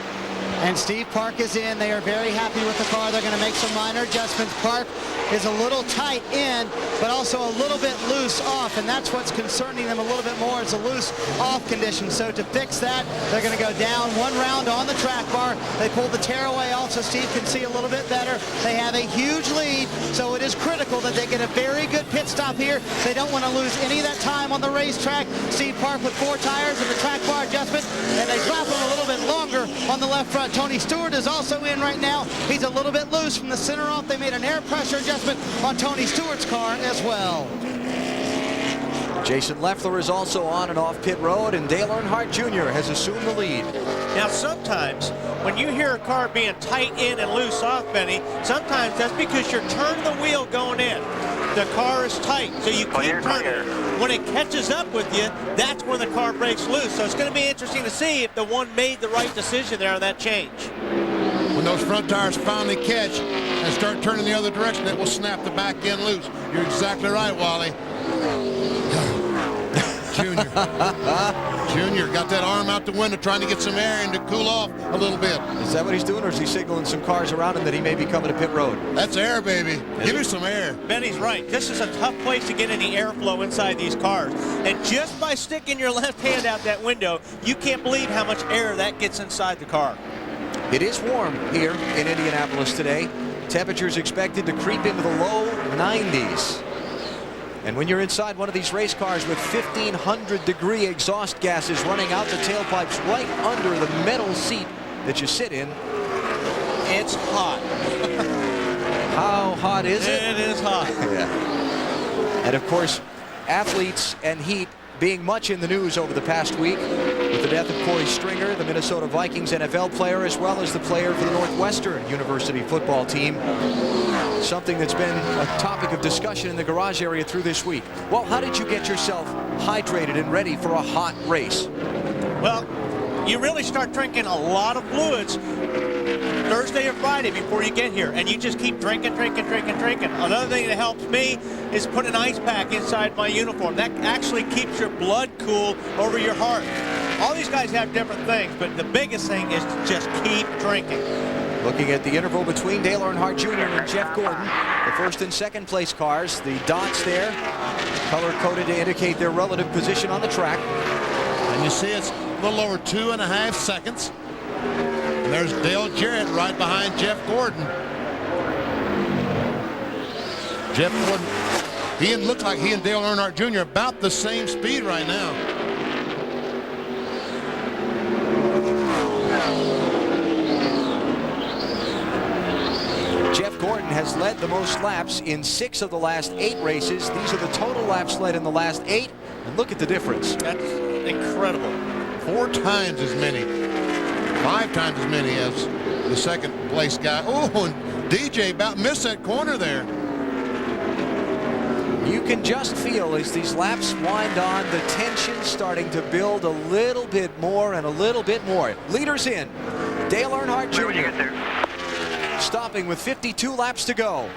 And Steve Park is in. They are very happy with the car. They're going to make some minor adjustments. Park is a little tight in, but also a little bit loose off, and that's what's concerning them a little bit more is the loose off condition. So to fix that, they're going to go down 1 round on the track bar. They pulled the tearaway off so Steve can see a little bit better. They have a huge lead, so it is critical that they get a very good pit stop here. They don't want to lose any of that time on the racetrack. Steve Park with 4 tires and the track bar adjustment, and they drop him a little bit longer on the left front. Tony Stewart is also in right now. He's a little bit loose from the center off. They made an air pressure adjustment on Tony Stewart's car as well. Jason Leffler is also on and off pit road, and Dale Earnhardt Jr. has assumed the lead. Now sometimes when you hear a car being tight in and loose off, Benny, sometimes that's because you're turning the wheel going in. The car is tight, so you keep turning. When it catches up with you, that's when the car breaks loose. So it's going to be interesting to see if the one made the right decision there on that change. When those front tires finally catch and start turning the other direction, it will snap the back end loose. You're exactly right, Wally. Junior. Junior got that arm out the window trying to get some air in to cool off a little bit. Is that what he's doing, or is he signaling some cars around him that he may be coming to pit road? That's air, baby. Give me some air. Benny's right. This is a tough place to get any airflow inside these cars. And just by sticking your left hand out that window, you can't believe how much air that gets inside the car. It is warm here in Indianapolis today. Temperatures expected to creep into the low 90s. And when you're inside one of these race cars with 1,500-degree exhaust gases running out the tailpipes right under the metal seat that you sit in, it's hot. How hot is it? It is hot. Yeah. And of course, athletes and heat being much in the news over the past week with the death of Corey Stringer, the Minnesota Vikings NFL player, as well as the player for the Northwestern University football team. Something that's been a topic of discussion in the garage area through this week. Well, how did you get yourself hydrated and ready for a hot race? Well, you really start drinking a lot of fluids Thursday or Friday before you get here, and you just keep drinking. Another thing that helps me is put an ice pack inside my uniform. That actually keeps your blood cool over your heart. All these guys have different things, but the biggest thing is to just keep drinking. Looking at the interval between Dale Earnhardt Jr. and Jeff Gordon, the first and second place cars, the dots there, color-coded to indicate their relative position on the track. And you see it's a little over 2.5 seconds. And there's Dale Jarrett right behind Jeff Gordon. Jeff Gordon, he looks like he and Dale Earnhardt Jr. about the same speed right now. Jeff Gordon has led the most laps in 6 of the last 8 races. These are the total laps led in the last 8. And look at the difference. That's incredible. 4 times as many. 5 times as many as the second place guy. Oh, and DJ about missed that corner there. You can just feel as these laps wind on, the tension starting to build a little bit more and a little bit more. Leaders in. Dale Earnhardt Jr. stopping with 52 laps to go.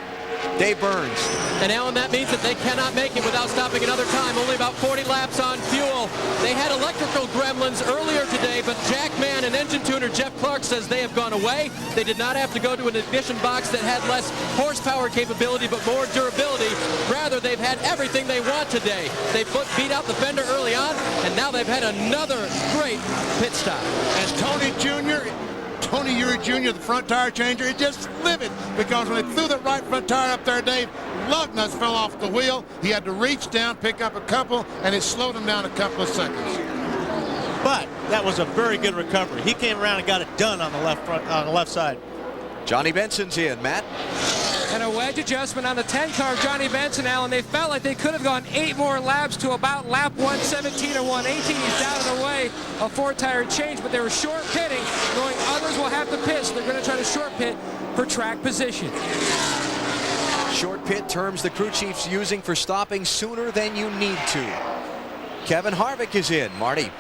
Dave Burns. And Alan, that means that they cannot make it without stopping another time. Only about 40 laps on fuel. They had electrical gremlins earlier today, but Jack Mann and engine tuner Jeff Clark says they have gone away. They did not have to go to an ignition box that had less horsepower capability but more durability. Rather, they've had everything they want today. They beat out the fender early on, and now they've had another great pit stop. And Tony Uri Jr., the front tire changer, is just livid because when they threw the right front tire up there, Dave, lug nuts fell off the wheel. He had to reach down, pick up a couple, and it slowed him down a couple of seconds. But that was a very good recovery. He came around and got it done on the left side. Johnny Benson's in. Matt? And a wedge adjustment on the 10 car of Johnny Benson, Alan. They felt like they could have gone 8 more laps to about lap 117 or 118. He's down and away, a 4-tire change, but they were short pitting, knowing others will have to pit, so they're going to try to short pit for track position. Short pit terms the crew chief's using for stopping sooner than you need to. Kevin Harvick is in. Marty?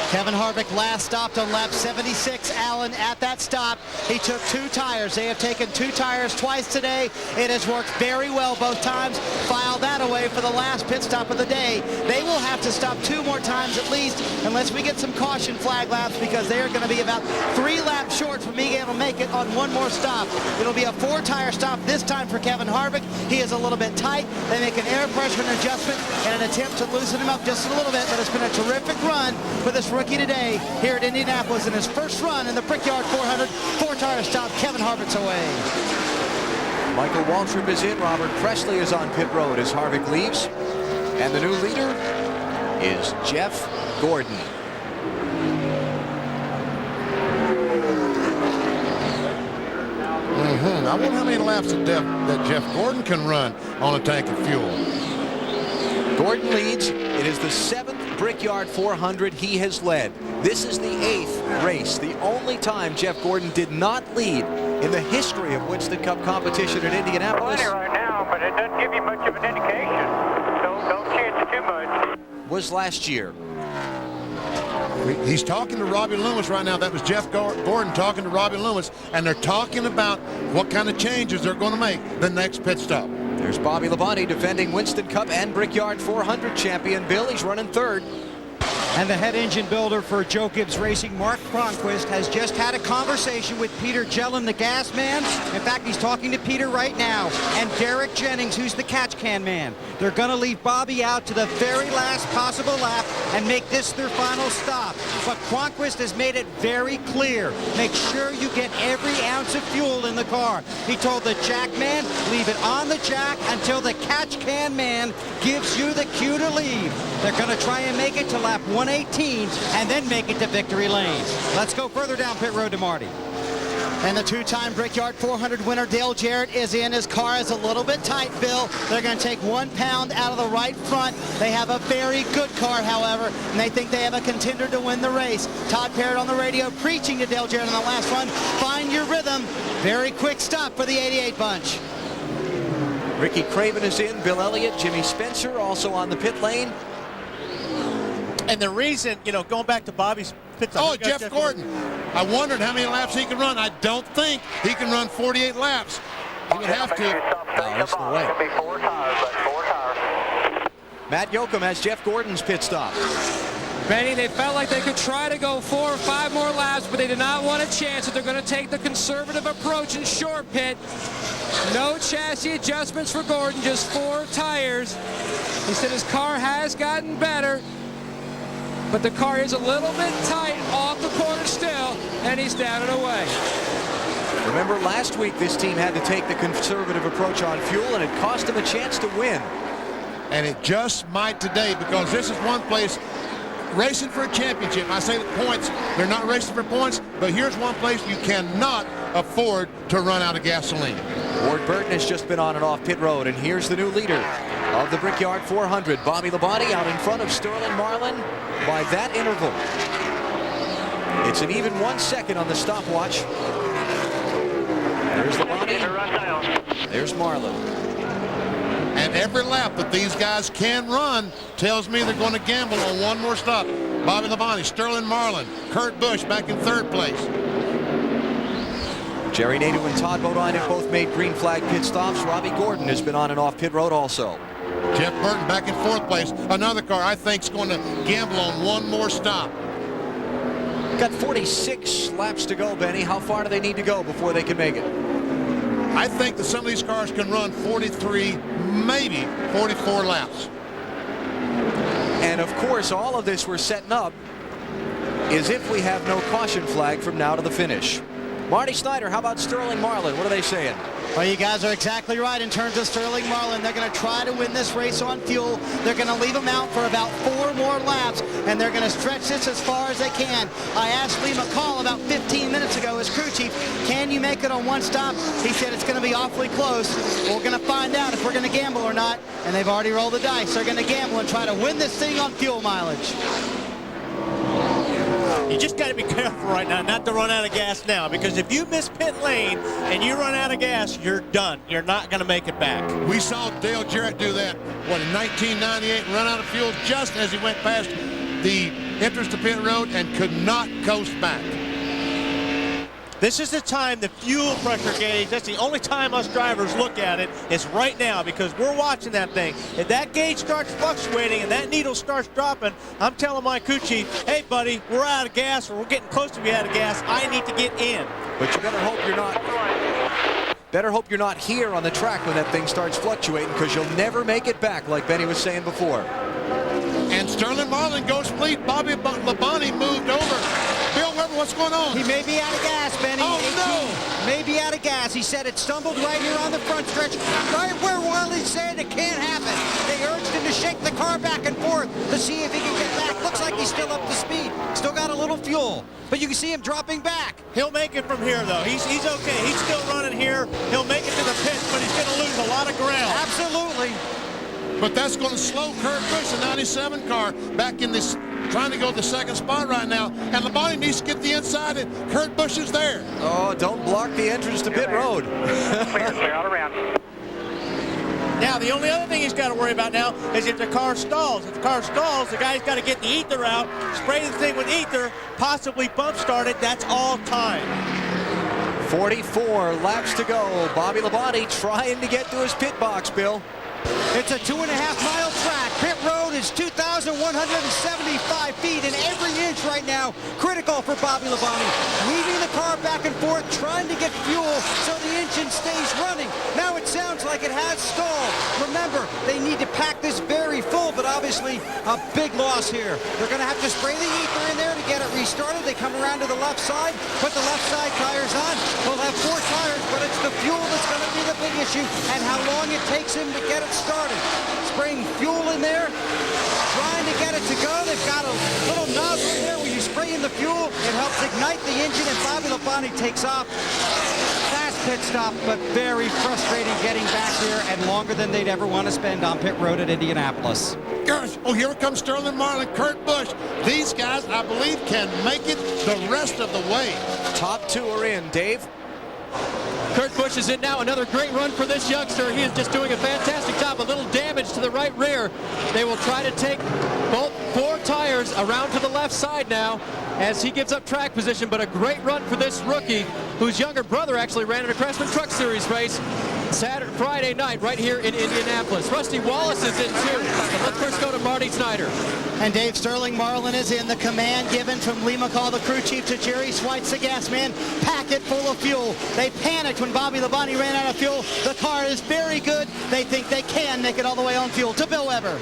Kevin Harvick last stopped on lap 76, Allen. At that stop, he took 2 tires. They have taken 2 tires twice today. It has worked very well both times. File that away for the last pit stop of the day. They will have to stop 2 more times at least, unless we get some caution flag laps, because they are going to be about 3 laps short from being able to make it on 1 more stop. It'll be a 4-tire stop this time for Kevin Harvick. He is a little bit tight. They make an air pressure adjustment and an attempt to loosen him up just a little bit, but it's been a terrific run for this rookie today here at Indianapolis in his first run in the Brickyard 400. 4-tire stop. Kevin Harvick's away. Michael Waltrip is in. Robert Presley is on pit road as Harvick leaves. And the new leader is Jeff Gordon. I wonder how many laps that Jeff Gordon can run on a tank of fuel. Gordon leads. It is the 7th Brickyard 400 he has led. This is the 8th race, the only time Jeff Gordon did not lead in the history of Winston Cup competition in Indianapolis. Plenty right now, but it doesn't give you much of an indication. Don't chance it too much. Was last year. He's talking to Robbie Loomis right now. That was Jeff Gordon talking to Robbie Loomis, and they're talking about what kind of changes they're going to make the next pit stop. There's Bobby Labonte, defending Winston Cup and Brickyard 400 champion. Bill, he's running 3rd. And the head engine builder for Joe Gibbs Racing, Mark Cronquist, has just had a conversation with Peter Gellin, the gas man. In fact, he's talking to Peter right now. And Derek Jennings, who's the catch can man. They're going to leave Bobby out to the very last possible lap and make this their final stop. But Cronquist has made it very clear. Make sure you get every ounce of fuel in the car. He told the jack man, leave it on the jack until the catch can man gives you the cue to leave. They're going to try and make it to lap 118 and then make it to victory lane. Let's go further down pit road to Marty. And the 2-time Brickyard 400 winner, Dale Jarrett, is in. His car is a little bit tight, Bill. They're going to take 1 pound out of the right front. They have a very good car, however, and they think they have a contender to win the race. Todd Parrott on the radio preaching to Dale Jarrett in the last run. Find your rhythm. Very quick stop for the 88 bunch. Ricky Craven is in. Bill Elliott, Jimmy Spencer also on the pit lane. And the reason, going back to Bobby's pit stop. Oh, Jeff Gordon. I wondered how many laps he can run. I don't think he can run 48 laps. He would have to. That's the way. Matt Yoakum has Jeff Gordon's pit stop. Benny, they felt like they could try to go 4 or 5 more laps, but they did not want a chance. So they're going to take the conservative approach and short pit. No chassis adjustments for Gordon, just 4 tires. He said his car has gotten better, but the car is a little bit tight off the corner still, and he's down and away. Remember last week this team had to take the conservative approach on fuel, and it cost them a chance to win. And it just might today, because this is one place racing for a championship. I say that points, they're not racing for points, but here's one place you cannot afford to run out of gasoline. Ward Burton has just been on and off pit road, and here's the new leader of the Brickyard 400, Bobby Labonte, out in front of Sterling Marlin by that interval. It's an even 1 second on the stopwatch. There's Labonte. There's Marlin. And every lap that these guys can run tells me they're going to gamble on 1 more stop. Bobby Labonte, Sterling Marlin, Kurt Busch back in 3rd place. Jerry Nadeau and Todd Bodine have both made green flag pit stops. Robbie Gordon has been on and off pit road also. Jeff Burton back in 4th place. Another car I think is going to gamble on 1 more stop. Got 46 laps to go, Benny. How far do they need to go before they can make it? I think that some of these cars can run 43, maybe 44 laps. And of course, all of this we're setting up is if we have no caution flag from now to the finish. Marty Snyder, how about Sterling Marlin? What are they saying? Well, you guys are exactly right in terms of Sterling Marlin. They're going to try to win this race on fuel. They're going to leave him out for about 4 more laps. and they're going to stretch this as far as they can. I asked Lee McCall about 15 minutes ago, his crew chief, can you make it on one stop? He said it's going to be awfully close. We're going to find out if we're going to gamble or not, and they've already rolled the dice. They're going to gamble and try to win this thing on fuel mileage. You just got to be careful right now not to run out of gas now, because if you miss pit lane and you run out of gas, you're done. You're not going to make it back. We saw Dale Jarrett do that, in 1998, run out of fuel just as he went past the entrance to pit road and could not coast back. This is the time the fuel pressure gauge, that's the only time us drivers look at it, is right now, because we're watching that thing. If that gauge starts fluctuating and that needle starts dropping, I'm telling my crew chief, hey buddy, we're out of gas, or we're getting close to being out of gas, I need to get in. But you better hope you're not here on the track when that thing starts fluctuating, because you'll never make it back, like Benny was saying before. And Sterling Marlin goes fleet. Bobby Labonte moved over. Bill Weber, what's going on? He may be out of gas, Benny. Oh, no. May be out of gas. He said it stumbled right here on the front stretch, right where Wiley said it can't happen. They urged him to shake the car back and forth to see if he can get back. Looks like he's still up to speed. Still got a little fuel, but you can see him dropping back. He'll make it from here, though. He's okay. He's still running here. He'll make it to the pits, but he's going to lose a lot of ground. Absolutely. But that's going to slow Kurt Busch, the 97 car, back in this, trying to go to the second spot right now. And Labonte needs to get the inside, and Kurt Busch is there. Oh, don't block the entrance to pit road. Clear all around. Now, the only other thing he's got to worry about now is if the car stalls. If the car stalls, the guy's got to get the ether out, spray the thing with ether, possibly bump start it. That's all time. 44 laps to go. Bobby Labonte trying to get to his pit box, Bill. It's a 2.5-mile track. Pit road is 2,175 feet, and every inch right now critical for Bobby Labonte. Weaving the car back and forth, trying to get fuel so the engine stays running. Now it sounds like it has stalled. Remember, they need to pack this very full, but obviously a big loss here. They're going to have to spray the ether in there to get it restarted. They come around to the left side, put the left side tires on. They'll have 4 tires, but it's the fuel that's going to be the big issue, and how long it takes him to get it started. Spraying fuel in there, trying to get it to go. They've got a little nozzle in there where you spray in the fuel. It helps ignite the engine, and Bobby Labonte takes off. Fast pit stop, but very frustrating getting back here, and longer than they'd ever want to spend on pit road at Indianapolis. Gosh, oh, here comes Sterling Marlin, Kurt Busch. These guys, I believe, can make it the rest of the way. Top 2 are in, Dave. Kurt Busch is in now. Another great run for this youngster. He is just doing a fantastic job. A little damage to the right rear. They will try to take both 4 tires around to the left side now as he gives up track position, but a great run for this rookie whose younger brother actually ran in a Craftsman Truck Series race Friday night right here in Indianapolis. Rusty Wallace is in too. And let's first go to Marty Snyder. And Dave, Sterling Marlin is in. The command given from Lee McCall, the crew chief, to Jerry Schweitz, the gas man. Pack it full of fuel. They panicked when Bobby Labonte ran out of fuel. The car is very good. They think they can make it all the way on fuel. To Bill Weber.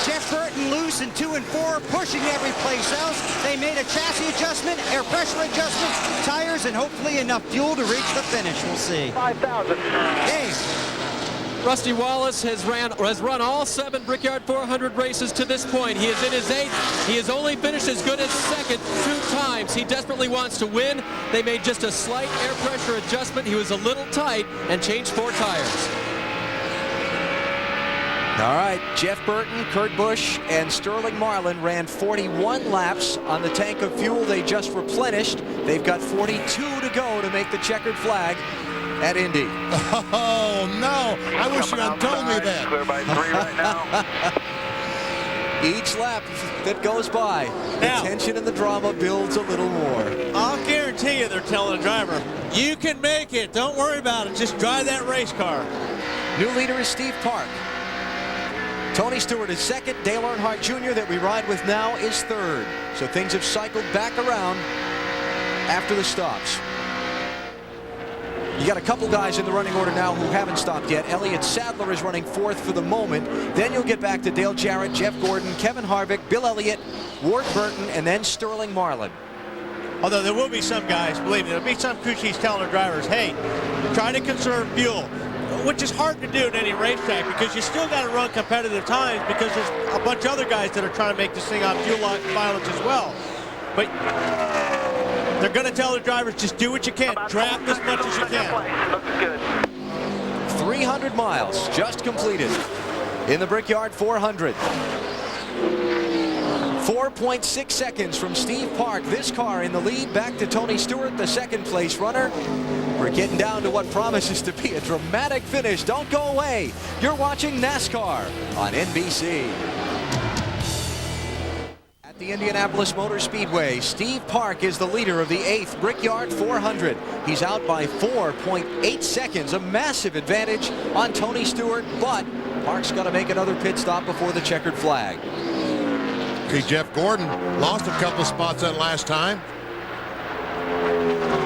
Jeff Burton loose in 2 and 4, pushing every place else. They made a chassis adjustment, air pressure adjustment, tires, and hopefully enough fuel to reach the finish. We'll see. 5,000. Dave. Rusty Wallace has run all 7 Brickyard 400 races to this point. He is in his 8th. He has only finished as good as 2nd 2 times. He desperately wants to win. They made just a slight air pressure adjustment. He was a little tight and changed 4 tires. All right, Jeff Burton, Kurt Busch, and Sterling Marlin ran 41 laps on the tank of fuel they just replenished. They've got 42 to go to make the checkered flag at Indy. Oh, no. I wish you had told me that. Clear by 3 right now. Each lap that goes by, the tension and the drama builds a little more. I'll guarantee you they're telling the driver, you can make it. Don't worry about it. Just drive that race car. New leader is Steve Park. Tony Stewart is 2nd. Dale Earnhardt Jr. that we ride with now is 3rd. So things have cycled back around after the stops. You got a couple guys in the running order now who haven't stopped yet. Elliott Sadler is running 4th for the moment. Then you'll get back to Dale Jarrett, Jeff Gordon, Kevin Harvick, Bill Elliott, Ward Burton, and then Sterling Marlin. Although there will be some guys, believe me, there'll be some crew chiefs telling their drivers, hey, try to conserve fuel. which is hard to do in any racetrack because you still got to run competitive times because there's a bunch of other guys that are trying to make this thing on fuel mileage as well. But they're going to tell the drivers, just do what you can. Draft as much as you can. Looks good. 300 miles just completed in the Brickyard 400. 4.6 seconds from Steve Park. This car in the lead, back to Tony Stewart, the second place runner. We're getting down to what promises to be a dramatic finish. Don't go away. You're watching NASCAR on NBC. At the Indianapolis Motor Speedway, Steve Park is the leader of the 8th Brickyard 400. He's out by 4.8 seconds, a massive advantage on Tony Stewart, but Park's got to make another pit stop before the checkered flag. See, Jeff Gordon lost a couple of spots that last time.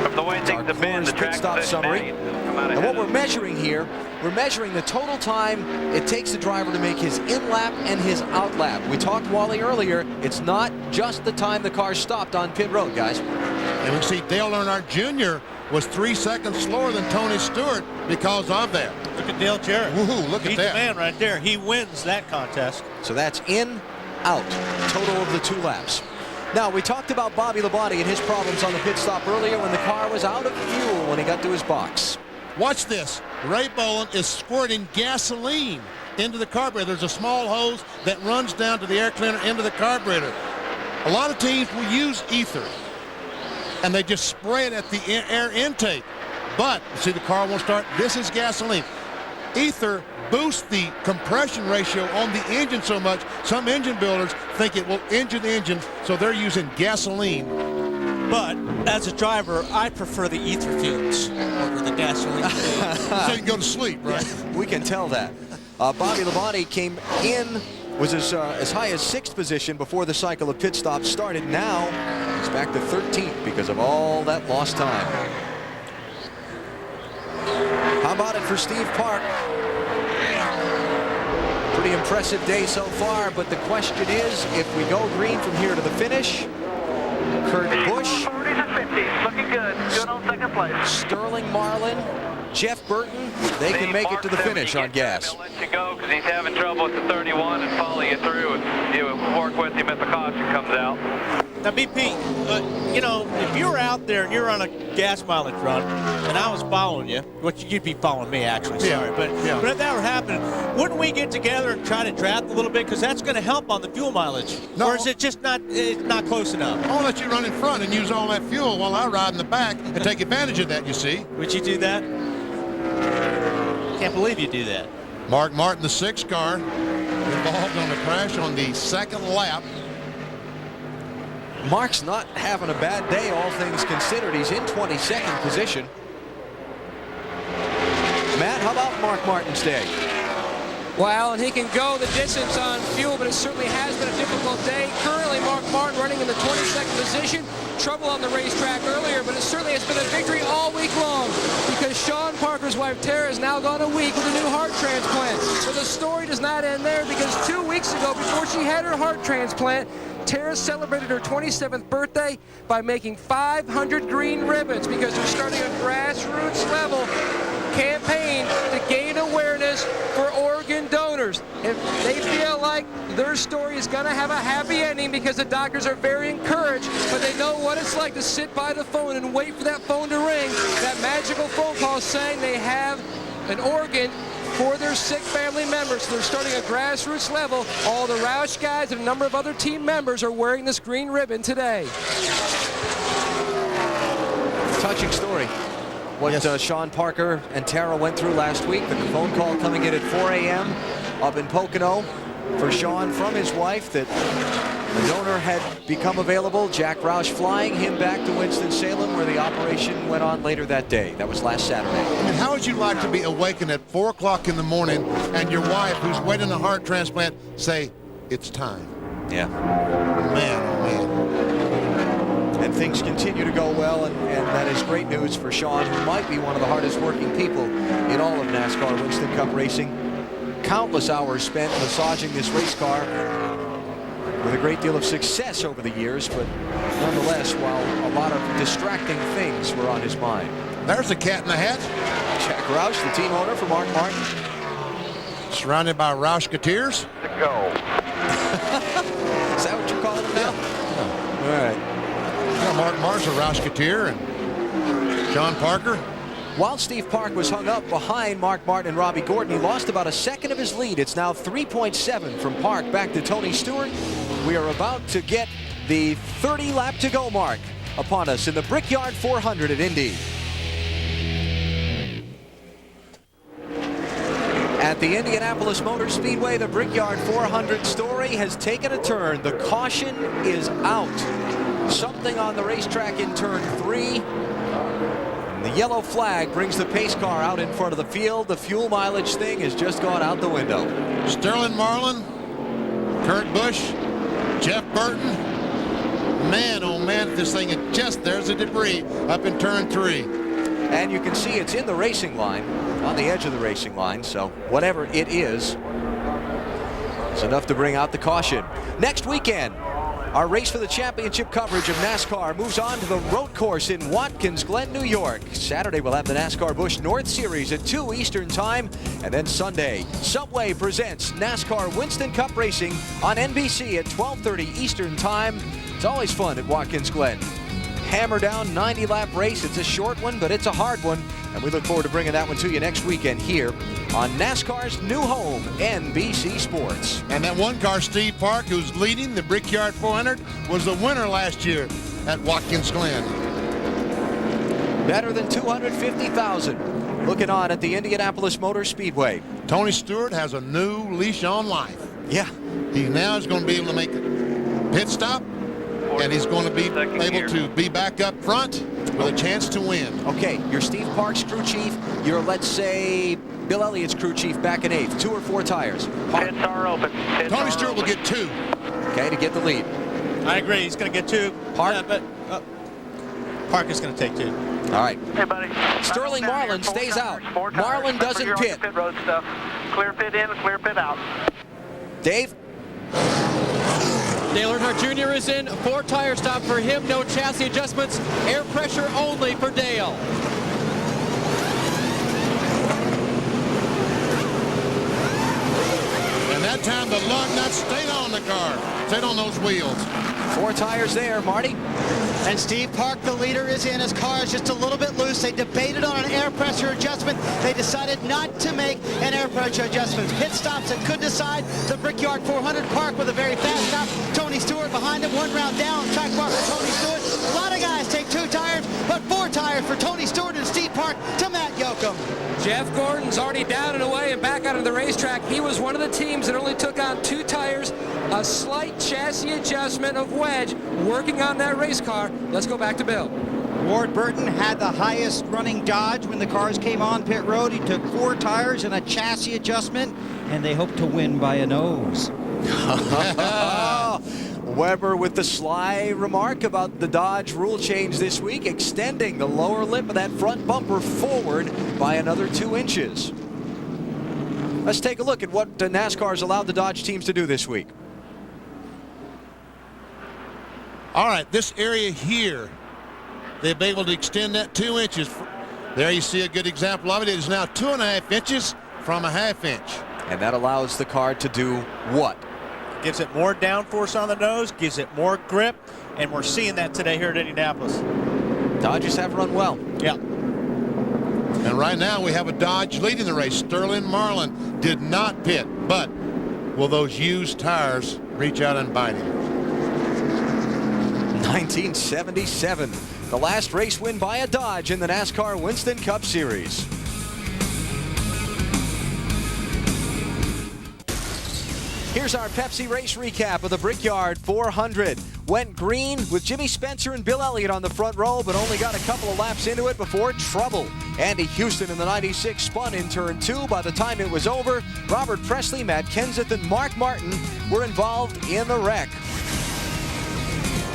From the way things have been, the track stop summary. And what we're measuring here, we're measuring the total time it takes the driver to make his in-lap and his out-lap. We talked, Wally, earlier, it's not just the time the car stopped on pit road, guys. And we see Dale Earnhardt Jr. was 3 seconds slower than Tony Stewart because of that. Look at Dale Jarrett. Woohoo, look He's at that. the man right there. He wins that contest. So that's in, out, total of the 2 laps. Now, we talked about Bobby Labonte and his problems on the pit stop earlier when the car was out of fuel when he got to his box. Watch this. Ray Boland is squirting gasoline into the carburetor. There's a small hose that runs down to the air cleaner into the carburetor. A lot of teams will use ether, and they just spray it at the air intake. But, see, the car won't start. This is gasoline. Ether boosts the compression ratio on the engine so much, some engine builders think it will injure the engine, so they're using gasoline. But as a driver, I prefer the ether fumes over the gasoline. So you can go to sleep, right? Yeah, we can tell that. Bobby Labonte came in, was as high as 6th position before the cycle of pit stops started. Now he's back to 13th because of all that lost time. How about it for Steve Park? Pretty impressive day so far, but the question is, if we go green from here to the finish, Kurt Busch, 40s and 50s, looking good. Good on second place. Sterling Marlin, Jeff Burton, they can make it to the finish on gas. He'll let you go because he's having trouble with the 31 and follow you through. And you work with him if the caution comes out. Now, BP, you know, if you were out there and you're on a gas mileage run and I was following you, which you'd be following me, actually, sorry, but if that were happening, wouldn't we get together and try to draft a little bit? Because that's going to help on the fuel mileage. No. Or is it just not close enough? I'll let you run in front and use all that fuel while I ride in the back and take advantage of that, you see. Would you do that? Can't believe you do that. Mark Martin, the 6th car, involved on the crash on the 2nd lap. Mark's not having a bad day, all things considered. He's in 22nd position. Matt, how about Mark Martin's day? Well, and he can go the distance on fuel, but it certainly has been a difficult day. Currently, Mark Martin running in the 22nd position. Trouble on the racetrack earlier, but it certainly has been a victory all week long because Sean Parker's wife, Tara, has now gone a week with a new heart transplant. But the story does not end there because 2 weeks ago, before she had her heart transplant, Tara celebrated her 27th birthday by making 500 green ribbons because they're starting a grassroots level campaign to gain awareness for organ donors. If they feel like their story is going to have a happy ending because the doctors are very encouraged, but they know what it's like to sit by the phone and wait for that phone to ring, that magical phone call saying they have an organ for their sick family members. So they're starting a grassroots level. All the Roush guys and a number of other team members are wearing this green ribbon today. Touching story. What Sean Parker and Tara went through last week. The phone call coming in at 4 a.m. up in Pocono for Sean from his wife that the donor had become available. Jack Roush flying him back to Winston-Salem where the operation went on later that day. That was last Saturday. I mean, how would you like to be awakened at 4 o'clock in the morning and your wife, who's waiting a heart transplant, say, it's time? Yeah. Man, oh man. And things continue to go well, and that is great news for Sean, who might be one of the hardest working people in all of NASCAR Winston Cup racing. Countless hours spent massaging this race car with a great deal of success over the years, but nonetheless, while a lot of distracting things were on his mind. There's a cat in the hat. Jack Roush, the team owner for Mark Martin. Surrounded by Roushketeers. Go. Is that what you're calling him now? Yeah. All right. Yeah, Mark Martin's a Roushketeer, and Sean Parker. While Steve Park was hung up behind Mark Martin and Robbie Gordon, he lost about a second of his lead. It's now 3.7 from Park back to Tony Stewart. We are about to get the 30 lap to go mark upon us in the Brickyard 400 at Indy. At the Indianapolis Motor Speedway, the Brickyard 400 story has taken a turn. The caution is out. Something on the racetrack in turn 3. And the yellow flag brings the pace car out in front of the field. The fuel mileage thing has just gone out the window. Sterling Marlin, Kurt Busch, Jeff Burton. Man, oh man, if this thing is just, there's the debris up in turn 3. And you can see it's in the racing line, on the edge of the racing line, so whatever it is, it's enough to bring out the caution. Next weekend, our race for the championship coverage of NASCAR moves on to the road course in Watkins Glen, New York. Saturday, we'll have the NASCAR Busch North Series at 2 Eastern Time. And then Sunday, Subway presents NASCAR Winston Cup Racing on NBC at 12:30 Eastern Time. It's always fun at Watkins Glen. Hammer down 90-lap race. It's a short one, but it's a hard one. And we look forward to bringing that one to you next weekend here on NASCAR's new home, NBC Sports. And that one car, Steve Park, who's leading the Brickyard 400, was the winner last year at Watkins Glen. Better than 250,000 looking on at the Indianapolis Motor Speedway. Tony Stewart has a new leash on life. Yeah. He now is going to be able to make a pit stop, and he's going to be able to be back up front with a chance to win. Okay, you're Steve Park's crew chief. You're, let's say, Bill Elliott's crew chief back in 8th. 2 or 4 tires. Pits are open. Tony Stewart will get 2. Okay, to get the lead. I agree. He's going to get 2. Park? Yeah, but Park is going to take 2. All right. Hey, buddy. Sterling Marlin stays out. Marlin doesn't pit. Pit road stuff. Clear pit in, clear pit out. Dave? Dale Earnhardt Jr. is in. 4 tire stop for him. No chassis adjustments. Air pressure only for Dale. And that time the lug nuts stayed on the car. Stayed on those wheels. 4 tires there, Marty. And Steve Park, the leader, is in. His car is just a little bit loose. They debated on an air pressure adjustment. They decided not to make an air pressure adjustment. Pit stops that could decide. The Brickyard 400 Park with a very fast stop. Tony Stewart behind him, 1 round down. Track bar for Tony Stewart. A lot of guys take 2 tires, but 4 tires for Tony Stewart and Steve Park to Matt Yoakum. Jeff Gordon's already down and away and back out of the racetrack. He was one of the teams that only took on 2 tires, a slight chassis adjustment of wedge, working on that race car. Let's go back to Bill. Ward Burton had the highest running Dodge when the cars came on pit road. He took 4 tires and a chassis adjustment, and they hope to win by a nose. Weber with the sly remark about the Dodge rule change this week, extending the lower lip of that front bumper forward by another 2 inches. Let's take a look at what NASCAR's allowed the Dodge teams to do this week. All right, this area here, they've been able to extend that 2 inches. There you see a good example of it. It is now 2.5 inches from a 1/2 inch. And that allows the car to do what? Gives it more downforce on the nose, gives it more grip, and we're seeing that today here at Indianapolis. Dodgers have run well. Yeah. And right now we have a Dodge leading the race. Sterling Marlin did not pit, but will those used tires reach out and bite him? 1977, the last race win by a Dodge in the NASCAR Winston Cup Series. Here's our Pepsi race recap of the Brickyard 400. Went green with Jimmy Spencer and Bill Elliott on the front row, but only got a couple of laps into it before trouble. Andy Houston in the 96 spun in turn 2. By the time it was over, Robert Presley, Matt Kenseth, and Mark Martin were involved in the wreck.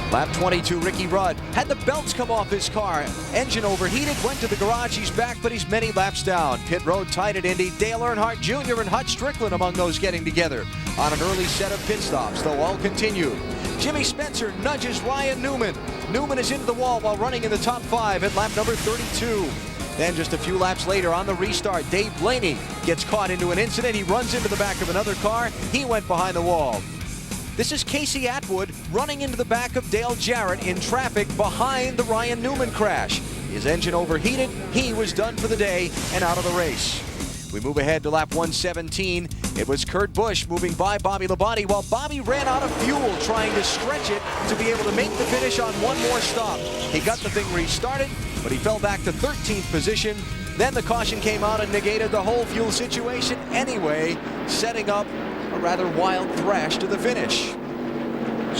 Lap 22, Ricky Rudd had the belts come off his car. Engine overheated, went to the garage. He's back, but he's many laps down. Pit road tight at Indy. Dale Earnhardt Jr. and Hutch Strickland among those getting together on an early set of pit stops, though all continued. Jimmy Spencer nudges Ryan Newman. Newman is into the wall while running in the top 5 at lap number 32. Then just a few laps later on the restart, Dave Blaney gets caught into an incident. He runs into the back of another car. He went behind the wall. This is Casey Atwood running into the back of Dale Jarrett in traffic behind the Ryan Newman crash. His engine overheated. He was done for the day and out of the race. We move ahead to lap 117. It was Kurt Busch moving by Bobby Labonte while Bobby ran out of fuel trying to stretch it to be able to make the finish on one more stop. He got the thing restarted, but he fell back to 13th position. Then the caution came out and negated the whole fuel situation anyway, setting up a rather wild thrash to the finish.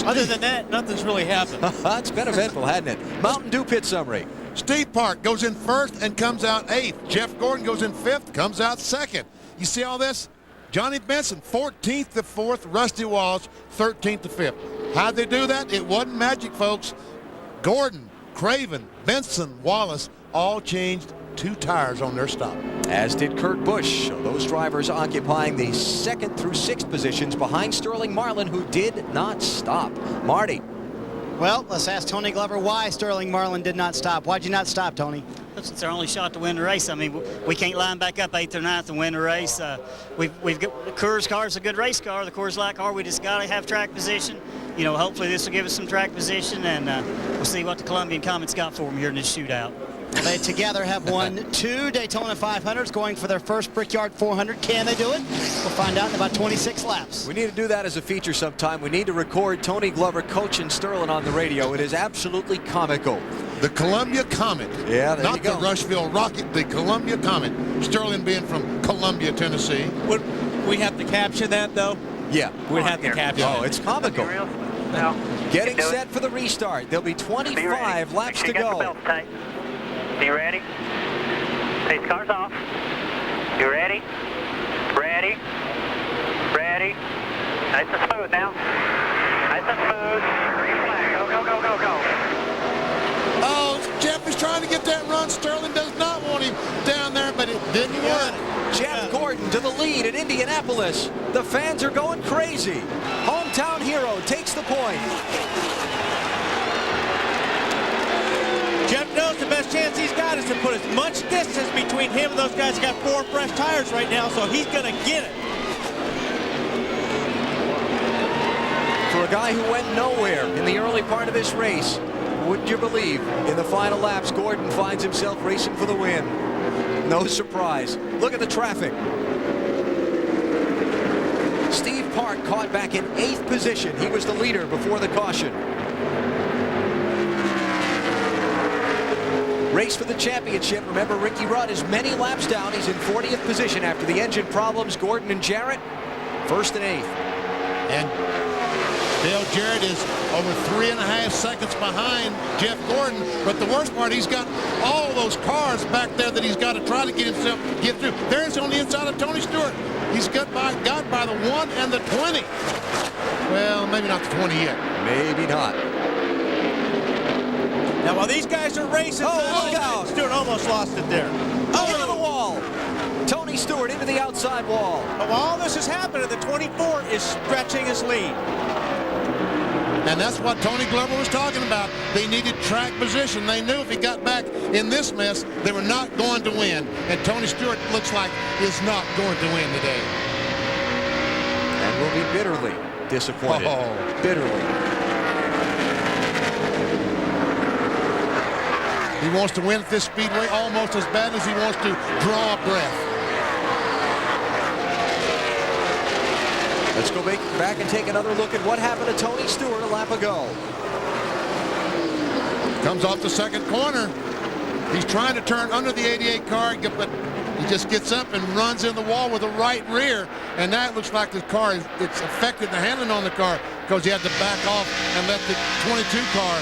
Other than that, nothing's really happened. It's been eventful, hasn't it? Mountain Dew pit summary. Steve Park goes in first and comes out 8th. Jeff Gordon goes in 5th, comes out 2nd. You see all this? Johnny Benson, 14th to 4th. Rusty Wallace, 13th to 5th. How'd they do that? It wasn't magic, folks. Gordon, Craven, Benson, Wallace all changed 2 tires on their stop. As did Kurt Busch. So those drivers occupying the 2nd through 6th positions behind Sterling Marlin, who did not stop. Marty. Well, let's ask Tony Glover why Sterling Marlin did not stop. Why'd you not stop, Tony? It's our only shot to win the race. I mean, we can't line back up 8th or 9th and win the race. We've got the Coors car is a good race car. The Coors Light car, we just got to have track position. You know, hopefully this will give us some track position, and we'll see what the Columbian Comets got for them here in this shootout. They together have won 2 Daytona 500s, going for their first Brickyard 400. Can they do it? We'll find out in about 26 laps. We need to do that as a feature sometime. We need to record Tony Glover coaching Sterling on the radio. It is absolutely comical. The Columbia Comet. Yeah, there Not you go. the Rushville Rocket, the Columbia Comet. Sterling being from Columbia, Tennessee. Would we have to capture that, though? Yeah. We'd have to capture Oh, it. it's comical. Getting set for the restart. There'll be 25 laps to go. You ready? Pace car's off. You ready? Ready? Ready? Nice and smooth now. Nice and smooth. Green flag. Go, go, go, go, go. Oh, Jeff is trying to get that run. Sterling does not want him down there, but it didn't work. Jeff Gordon to the lead at Indianapolis. The fans are going crazy. Hometown hero takes the point. Jeff knows the best chance he's got is to put as much distance between him and those guys who got 4 fresh tires right now, so he's going to get it. For a guy who went nowhere in the early part of this race, wouldn't you believe, in the final laps, Gordon finds himself racing for the win. No surprise. Look at the traffic. Steve Park caught back in 8th position. He was the leader before the caution. Race for the championship. Remember, Ricky Rudd is many laps down. He's in 40th position after the engine problems. Gordon and Jarrett, 1st and 8th. And Dale Jarrett is over 3.5 seconds behind Jeff Gordon. But the worst part, he's got all those cars back there that he's got to try to get through. There's on the inside of Tony Stewart. He's got by the 1 and the 20. Well, maybe not the 20 yet. Maybe not. Now, while these guys are racing, look out! Stewart almost lost it there. Over the wall. Tony Stewart into the outside wall. But while all this is happening, the 24 is stretching his lead. And that's what Tony Glover was talking about. They needed track position. They knew if he got back in this mess, they were not going to win. And Tony Stewart looks like is not going to win today. And will be bitterly disappointed. Oh. Bitterly. He wants to win at this speedway almost as bad as he wants to draw a breath. Let's go back and take another look at what happened to Tony Stewart a lap ago. Comes off the 2nd corner. He's trying to turn under the 88 car, but he just gets up and runs in the wall with the right rear. And that looks like the car, it's affected the handling on the car because he had to back off and let the 22 car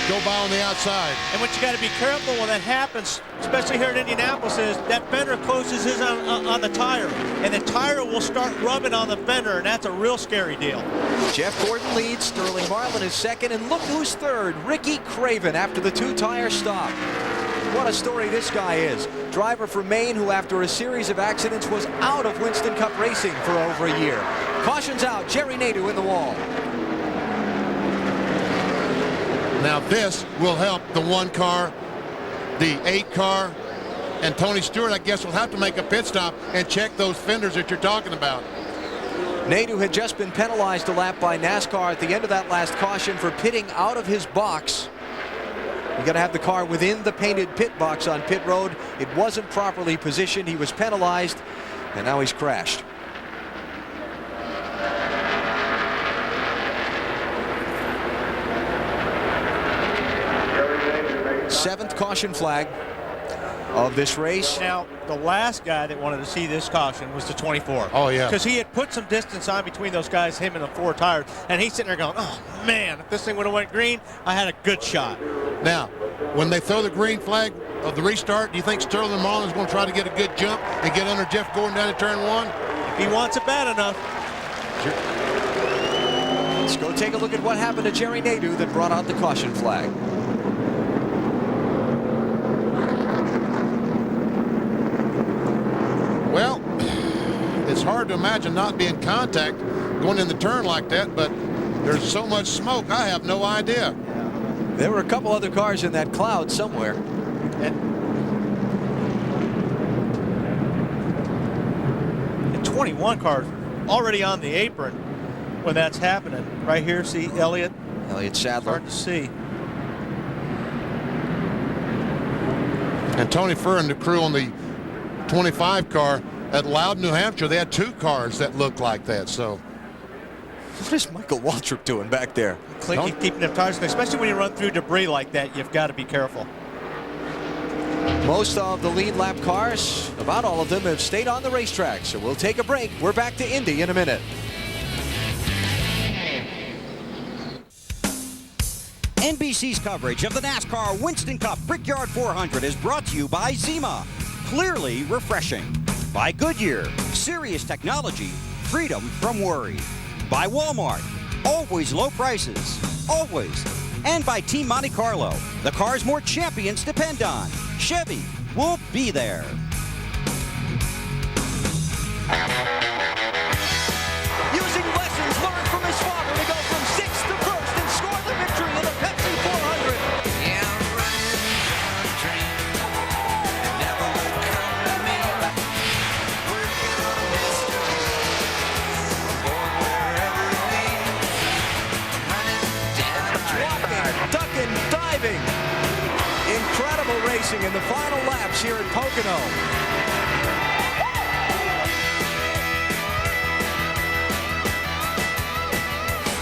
go by on the outside. And what you got to be careful when that happens, especially here in Indianapolis, is that fender closes in on the tire, and the tire will start rubbing on the fender, and that's a real scary deal. Jeff Gordon leads. Sterling Marlin is 2nd, and look who's 3rd. Ricky Craven after the 2-tire stop. What a story this guy is. Driver from Maine who, after a series of accidents, was out of Winston Cup racing for over a year. Cautions out. Jerry Nadeau in the wall. Now this will help the 1 car, the 8 car, And Tony Stewart, I guess, will have to make a pit stop and check those fenders that you're talking about. Nadeau had just been penalized a lap by NASCAR at the end of that last caution for pitting out of his box. You got to have the car within the painted pit box on pit road. It wasn't properly positioned. He was penalized, and now he's crashed. Seventh caution flag of this race. Now, the last guy that wanted to see this caution was the 24. Oh, yeah. Because he had put some distance on between those guys, him and the 4 tires, and he's sitting there going, oh, man, if this thing would have went green, I had a good shot. Now, when they throw the green flag of the restart, do you think Sterling Marlin's going to try to get a good jump and get under Jeff Gordon down to turn 1? If he wants it bad enough. Sure. Let's go take a look at what happened to Jerry Nadeau that brought out the caution flag. Well, it's hard to imagine not being contact going in the turn like that, but there's so much smoke, I have no idea. There were a couple other cars in that cloud somewhere. And 21 cars already on the apron when that's happening. Right here, see Elliott. Elliott Sadler. Hard to see. And Tony Furr and the crew on the 25 car at Loudon, New Hampshire, they had 2 cars that looked like that. So what is Michael Waltrip doing back there? Keeping them tires, especially when you run through debris like that, you've got to be careful. Most of the lead lap cars, about all of them, have stayed on the racetrack. So we'll take a break. We're back to Indy in a minute. NBC's coverage of the NASCAR Winston Cup Brickyard 400 is brought to you by Zima, clearly refreshing. By Goodyear, serious technology, freedom from worry. By Walmart, always low prices, always. And by Team Monte Carlo, the cars more champions depend on. Chevy will be there. Using lessons learned from his father to go from 6th to 1st and score the victory in the Pepsi 400. Yeah, I'm running a dream. It never will come to me. Working on history. Going wherever it leads. Running down the Walking, ducking, diving. Incredible racing in the final laps here at Pocono.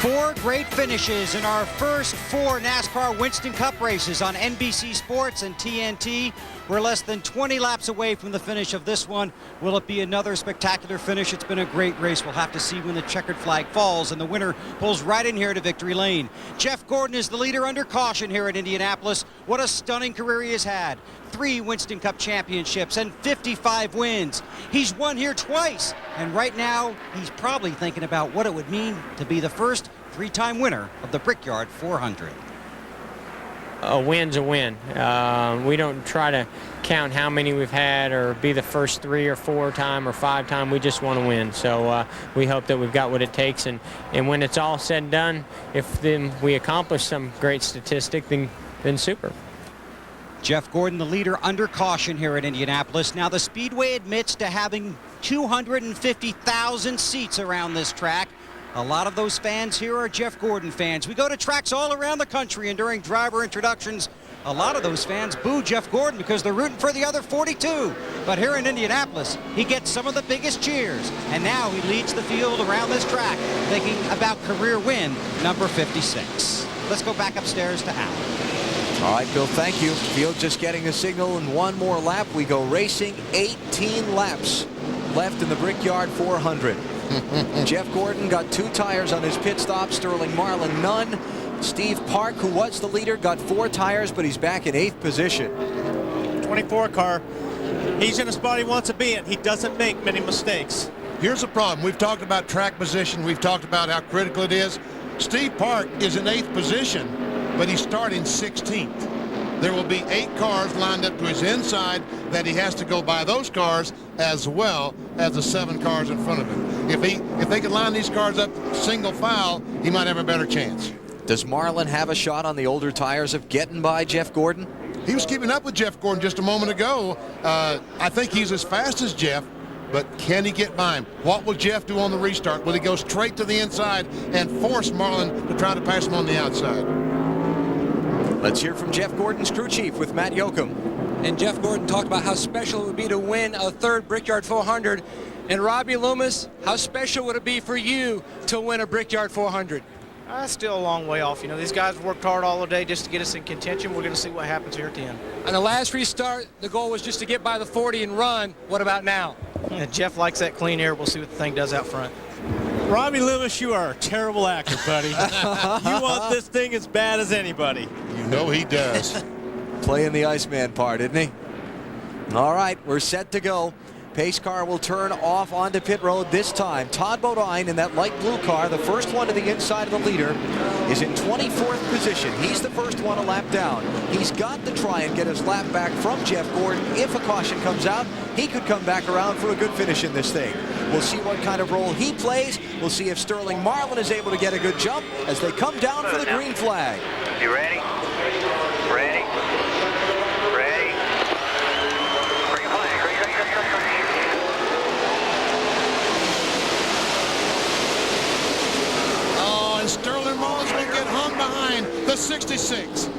4 great finishes in our first 4 NASCAR Winston Cup races on NBC Sports and TNT. We're less than 20 laps away from the finish of this one. Will it be another spectacular finish? It's been a great race. We'll have to see when the checkered flag falls and the winner pulls right in here to victory lane. Jeff Gordon is the leader under caution here at Indianapolis. What a stunning career he has had. 3 Winston Cup championships and 55 wins. He's won here twice, and right now he's probably thinking about what it would mean to be the first 3-time winner of the Brickyard 400. A win's a win. We don't try to count how many we've had or be the first 3 or 4 time or 5 time. We just want to win. So we hope that we've got what it takes. And when it's all said and done, if then we accomplish some great statistic, then super. Jeff Gordon, the leader under caution here at Indianapolis. Now the Speedway admits to having 250,000 seats around this track. A lot of those fans here are Jeff Gordon fans. We go to tracks all around the country, and during driver introductions, a lot of those fans boo Jeff Gordon because they're rooting for the other 42. But here in Indianapolis, he gets some of the biggest cheers. And now he leads the field around this track, thinking about career win number 56. Let's go back upstairs to Alan. All right, Bill, thank you. Field just getting a signal, and 1 more lap. We go racing. 18 laps left in the Brickyard 400. Jeff Gordon got 2 tires on his pit stop. Sterling Marlin, none. Steve Park, who was the leader, got 4 tires, but he's back in 8th position. 24 car. He's in a spot he wants to be in. He doesn't make many mistakes. Here's the problem. We've talked about track position. We've talked about how critical it is. Steve Park is in 8th position, but he's starting 16th. There will be 8 cars lined up to his inside that he has to go by those cars as well as the 7 cars in front of him. If they can line these cars up single file, he might have a better chance. Does Marlin have a shot on the older tires of getting by Jeff Gordon? He was keeping up with Jeff Gordon just a moment ago. I think he's as fast as Jeff, but can he get by him? What will Jeff do on the restart? Will he go straight to the inside and force Marlin to try to pass him on the outside? Let's hear from Jeff Gordon's crew chief with Matt Yoakum. And Jeff Gordon talked about how special it would be to win a third Brickyard 400. And Robbie Loomis, how special would it be for you to win a Brickyard 400? Still a long way off. You know, these guys worked hard all the day just to get us in contention. We're going to see what happens here at the end. On the last restart, the goal was just to get by the 40 and run. What about now? Jeff likes that clean air. We'll see what the thing does out front. Robbie Loomis, you are a terrible actor, buddy. You want this thing as bad as anybody. You know he does. Playing the Iceman part, isn't he? All right, we're set to go. Pace car will turn off onto pit road this time. Todd Bodine in that light blue car, the first one to the inside of the leader, is in 24th position. He's the first one a lap down. He's got to try and get his lap back from Jeff Gordon. If a caution comes out, he could come back around for a good finish in this thing. We'll see what kind of role he plays. We'll see if Sterling Marlin is able to get a good jump as they come down for the green flag. You ready? Ready? Ready? Green flag. Green, green, green, green, green. Oh, and Sterling Marlin's going to get hung behind the 66.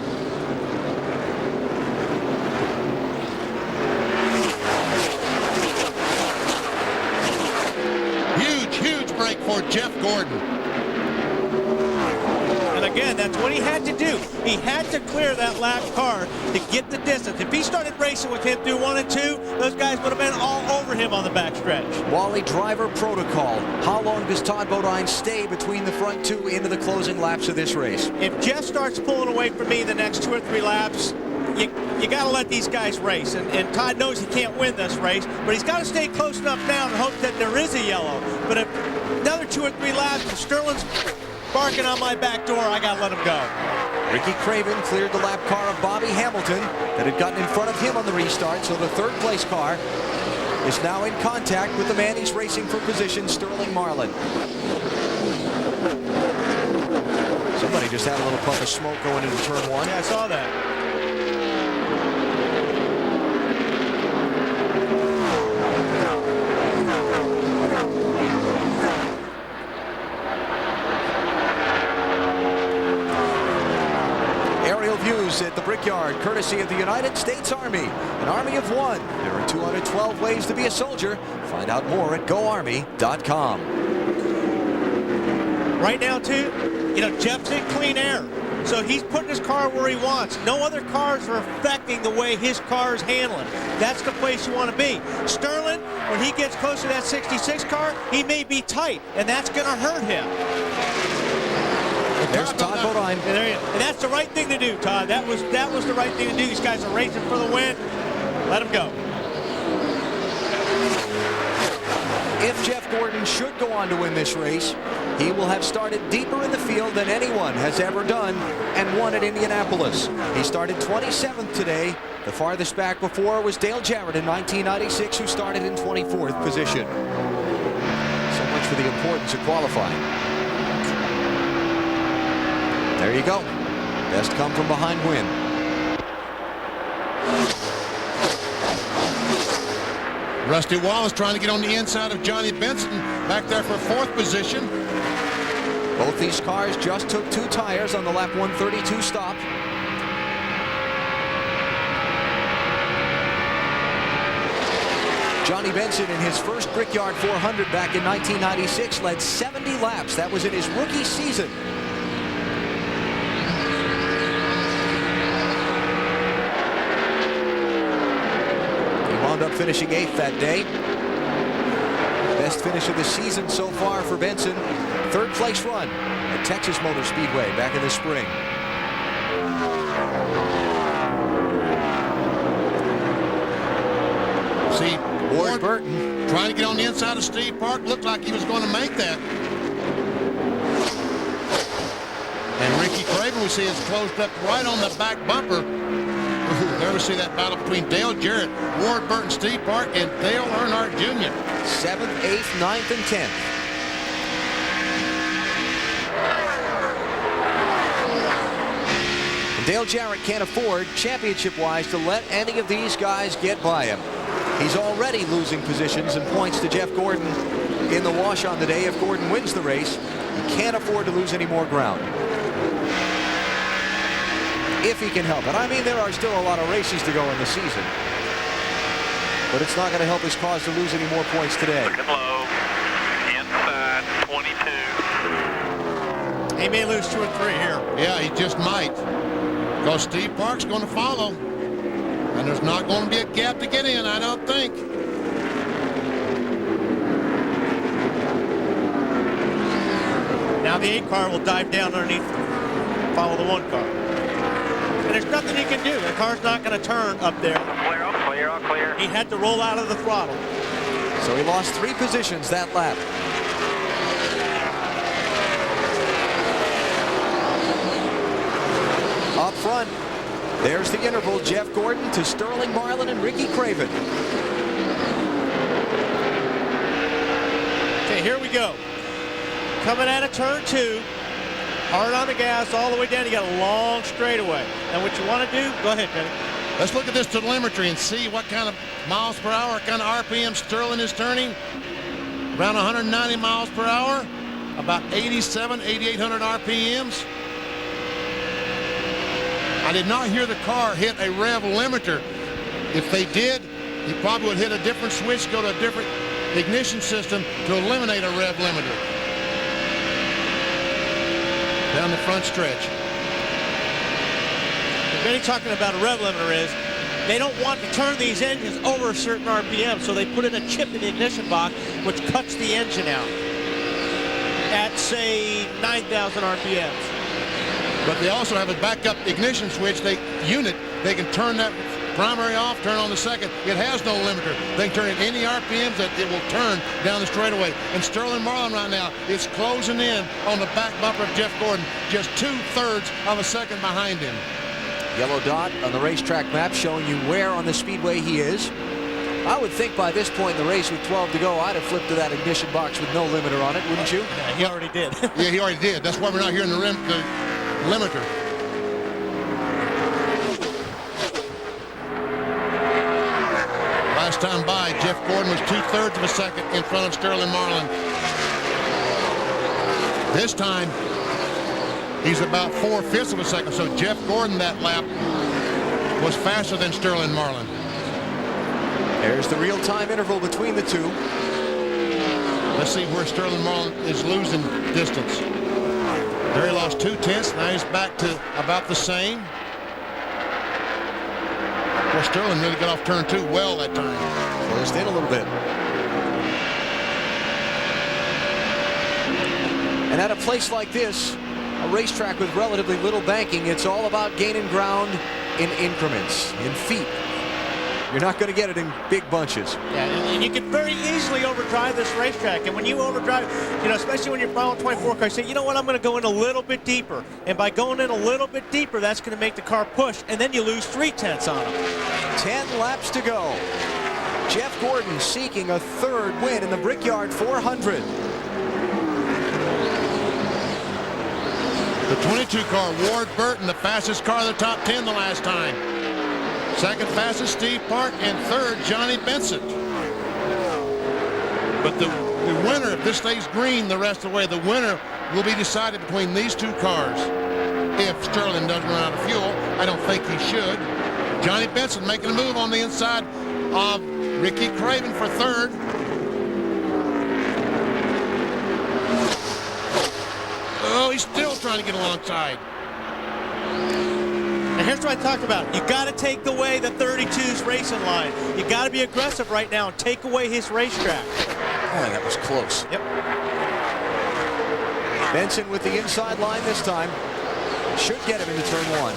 Huge break for Jeff Gordon. And again, that's what he had to do. He had to clear that last car to get the distance. If he started racing with him through 1 and 2, those guys would have been all over him on the backstretch. Wally driver protocol. How long does Todd Bodine stay between the front two into the closing laps of this race? If Jeff starts pulling away from me the next 2 or 3 laps, you got to let these guys race. And Todd knows he can't win this race, but he's got to stay close enough down and hope that there is a yellow. But if another 2 or 3 laps and Sterling's barking on my back door, I got to let him go. Ricky Craven cleared the lap car of Bobby Hamilton that had gotten in front of him on the restart, so the third place car is now in contact with the man he's racing for position, Sterling Marlin. Somebody just had a little puff of smoke going into turn 1. Yeah, I saw that. Views at the Brickyard, courtesy of the United States Army, an army of one. There are 212 ways to be a soldier. Find out more at GoArmy.com. Right now, too, you know, Jeff's in clean air, so he's putting his car where he wants. No other cars are affecting the way his car is handling. That's the place you want to be. Sterling, when he gets close to that 66 car, he may be tight, and that's going to hurt him. There's Todd Bodine. And that's the right thing to do, Todd. That was the right thing to do. These guys are racing for the win. Let them go. If Jeff Gordon should go on to win this race, he will have started deeper in the field than anyone has ever done and won at Indianapolis. He started 27th today. The farthest back before was Dale Jarrett in 1996, who started in 24th position. So much for the importance of qualifying. There you go. Best come from behind win. Rusty Wallace trying to get on the inside of Johnny Benson, back there for 4th position. Both these cars just took 2 tires on the lap 132 stop. Johnny Benson in his first Brickyard 400 back in 1996 led 70 laps. That was in his rookie season. Up finishing 8th that day. Best finish of the season so far for Benson. 3rd place run at Texas Motor Speedway back in the spring. See, Ward Burton trying to get on the inside of Steve Park. Looked like he was going to make that. And Ricky Craven, we see, is closed up right on the back bumper. There we see that battle between Dale Jarrett, Ward Burton, Steve Park, and Dale Earnhardt Jr. 7th, 8th, 9th, and 10th. Dale Jarrett can't afford, championship-wise, to let any of these guys get by him. He's already losing positions and points to Jeff Gordon in the wash on the day. If Gordon wins the race, he can't afford to lose any more ground. If he can help it. I mean, there are still a lot of races to go in the season. But it's not going to help his cause to lose any more points today. Looking low. Inside 22. He may lose 2 or 3 here. Yeah, he just might. Because Steve Park's going to follow. And there's not going to be a gap to get in, I don't think. Now the 8 car will dive down underneath, follow the 1 car. And there's nothing he can do. The car's not going to turn up there. Clear, all clear, all clear. He had to roll out of the throttle. So he lost 3 positions that lap. Up front, there's the interval. Jeff Gordon to Sterling Marlin and Ricky Craven. Okay, here we go. Coming out of turn 2, hard on the gas all the way down. You got a long straightaway. And what you want to do, go ahead, Kenny. Let's look at this telemetry and see what kind of miles per hour, what kind of RPM Sterling is turning. Around 190 miles per hour, about 8,800 RPMs. I did not hear the car hit a rev limiter. If they did, he probably would hit a different switch, go to a different ignition system to eliminate a rev limiter. Down the front stretch. What Benny's talking about a rev limiter is they don't want to turn these engines over a certain RPM, so they put in a chip in the ignition box, which cuts the engine out at, say, 9,000 RPMs. But they also have a backup ignition switch. They can turn that primary off, turn on the second. It has no limiter. They can turn it any RPMs that it will turn down the straightaway. And Sterling Marlin right now is closing in on the back bumper of Jeff Gordon, just 2/3 of a second behind him. Yellow dot on the racetrack map showing you where on the speedway he is. I would think by this point in the race with 12 to go, I'd have flipped to that ignition box with no limiter on it, wouldn't you? Yeah, he already did. Yeah, he already did. That's why we're not hearing the limiter. Last time by, Jeff Gordon was 2/3 of a second in front of Sterling Marlin. This time, he's about 4/5 of a second. So Jeff Gordon that lap was faster than Sterling Marlin. There's the real-time interval between the two. Let's see where Sterling Marlin is losing distance. There he lost 2/10. Now he's back to about the same. Well, Sterling really got off turn 2 well that time. Closed in a little bit. And at a place like this, a racetrack with relatively little banking, it's all about gaining ground in increments, in feet. You're not going to get it in big bunches. Yeah, and you can very easily overdrive this racetrack. And when you overdrive, you know, especially when you're following 24 cars, say, you know what, I'm going to go in a little bit deeper. And by going in a little bit deeper, that's going to make the car push. And then you lose 3/10 on them. 10 laps to go. Jeff Gordon seeking a 3rd win in the Brickyard 400. The 22 car, Ward Burton, the fastest car of the top 10 the last time. Second fastest, Steve Park, and 3rd, Johnny Benson. But the winner, if this stays green the rest of the way, the winner will be decided between these 2 cars. If Sterling doesn't run out of fuel, I don't think he should. Johnny Benson making a move on the inside of Ricky Craven for 3rd. Oh, he's still trying to get alongside. And here's what I talked about. You got to take away the 32's racing line. You got to be aggressive right now and take away his racetrack. Oh, that was close. Yep. Benson with the inside line this time. Should get him into turn 1.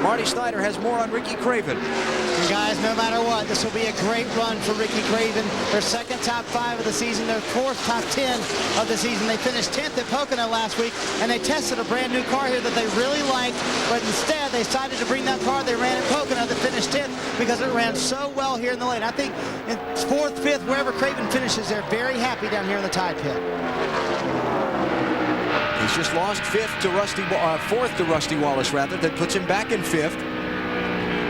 Marty Snyder has more on Ricky Craven. You guys, no matter what, this will be a great run for Ricky Craven. Their 2nd top 5 of the season, their 4th top 10 of the season. They finished 10th at Pocono last week, and they tested a brand new car here that they really liked, but instead they decided to bring that car they ran at Pocono that finished 10th because it ran so well here in the lane. I think in 4th, 5th, wherever Craven finishes, they're very happy down here in the tie pit. He He's just lost fourth to Rusty Wallace, rather. That puts him back in 5th.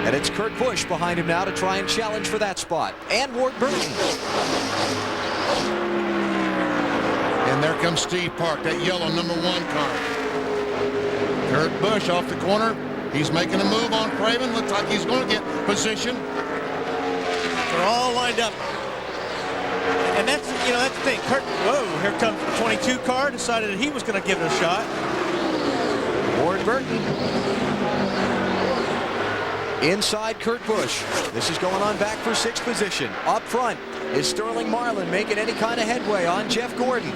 And it's Kurt Busch behind him now to try and challenge for that spot. And Ward Burton. And there comes Steve Park, that yellow #1 car. Kurt Busch off the corner. He's making a move on Craven. Looks like he's going to get position. They're all lined up. And that's the thing. Kurt, whoa, here comes the 22 car. Decided that he was going to give it a shot. Ward Burton. Inside Kurt Busch. This is going on back for 6th position. Up front is Sterling Marlin making any kind of headway on Jeff Gordon.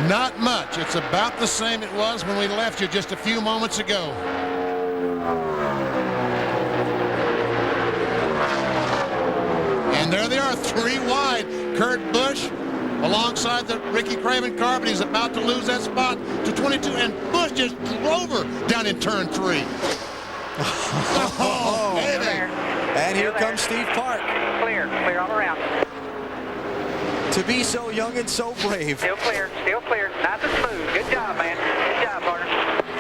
Not much. It's about the same it was when we left you just a few moments ago. And there they are, 3 wide. Kurt Busch alongside the Ricky Craven car, but he's about to lose that spot to 22, and Busch just drove her down in turn 3. Oh, and here comes Steve Park. Clear all around. To be so young and so brave. Still clear. Nice and smooth. Good job, man. Good job, partner.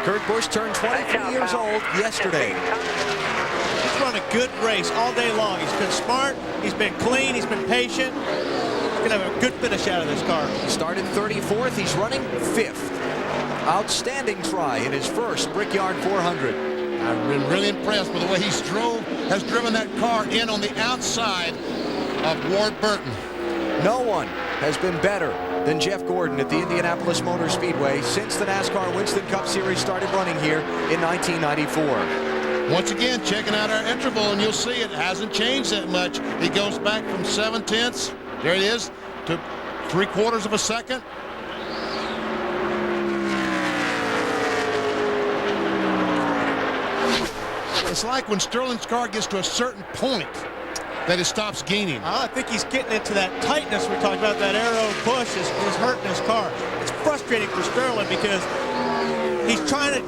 Kurt Busch turned 23 years old yesterday. He's run a good race all day long. He's been smart, he's been clean, he's been patient. He's going to have a good finish out of this car. He started 34th. He's running 5th. Outstanding try in his first Brickyard 400. I've been really impressed with the way has driven that car in on the outside of Ward Burton. No one has been better than Jeff Gordon at the Indianapolis Motor Speedway since the NASCAR Winston Cup Series started running here in 1994. Once again, checking out our interval, and you'll see it hasn't changed that much. He goes back from 7/10, there it is, to 3/4 of a second. It's like when Sterling's car gets to a certain point that it stops gaining. I think he's getting into that tightness we talked about. That arrow push is hurting his car. It's frustrating for Sterling because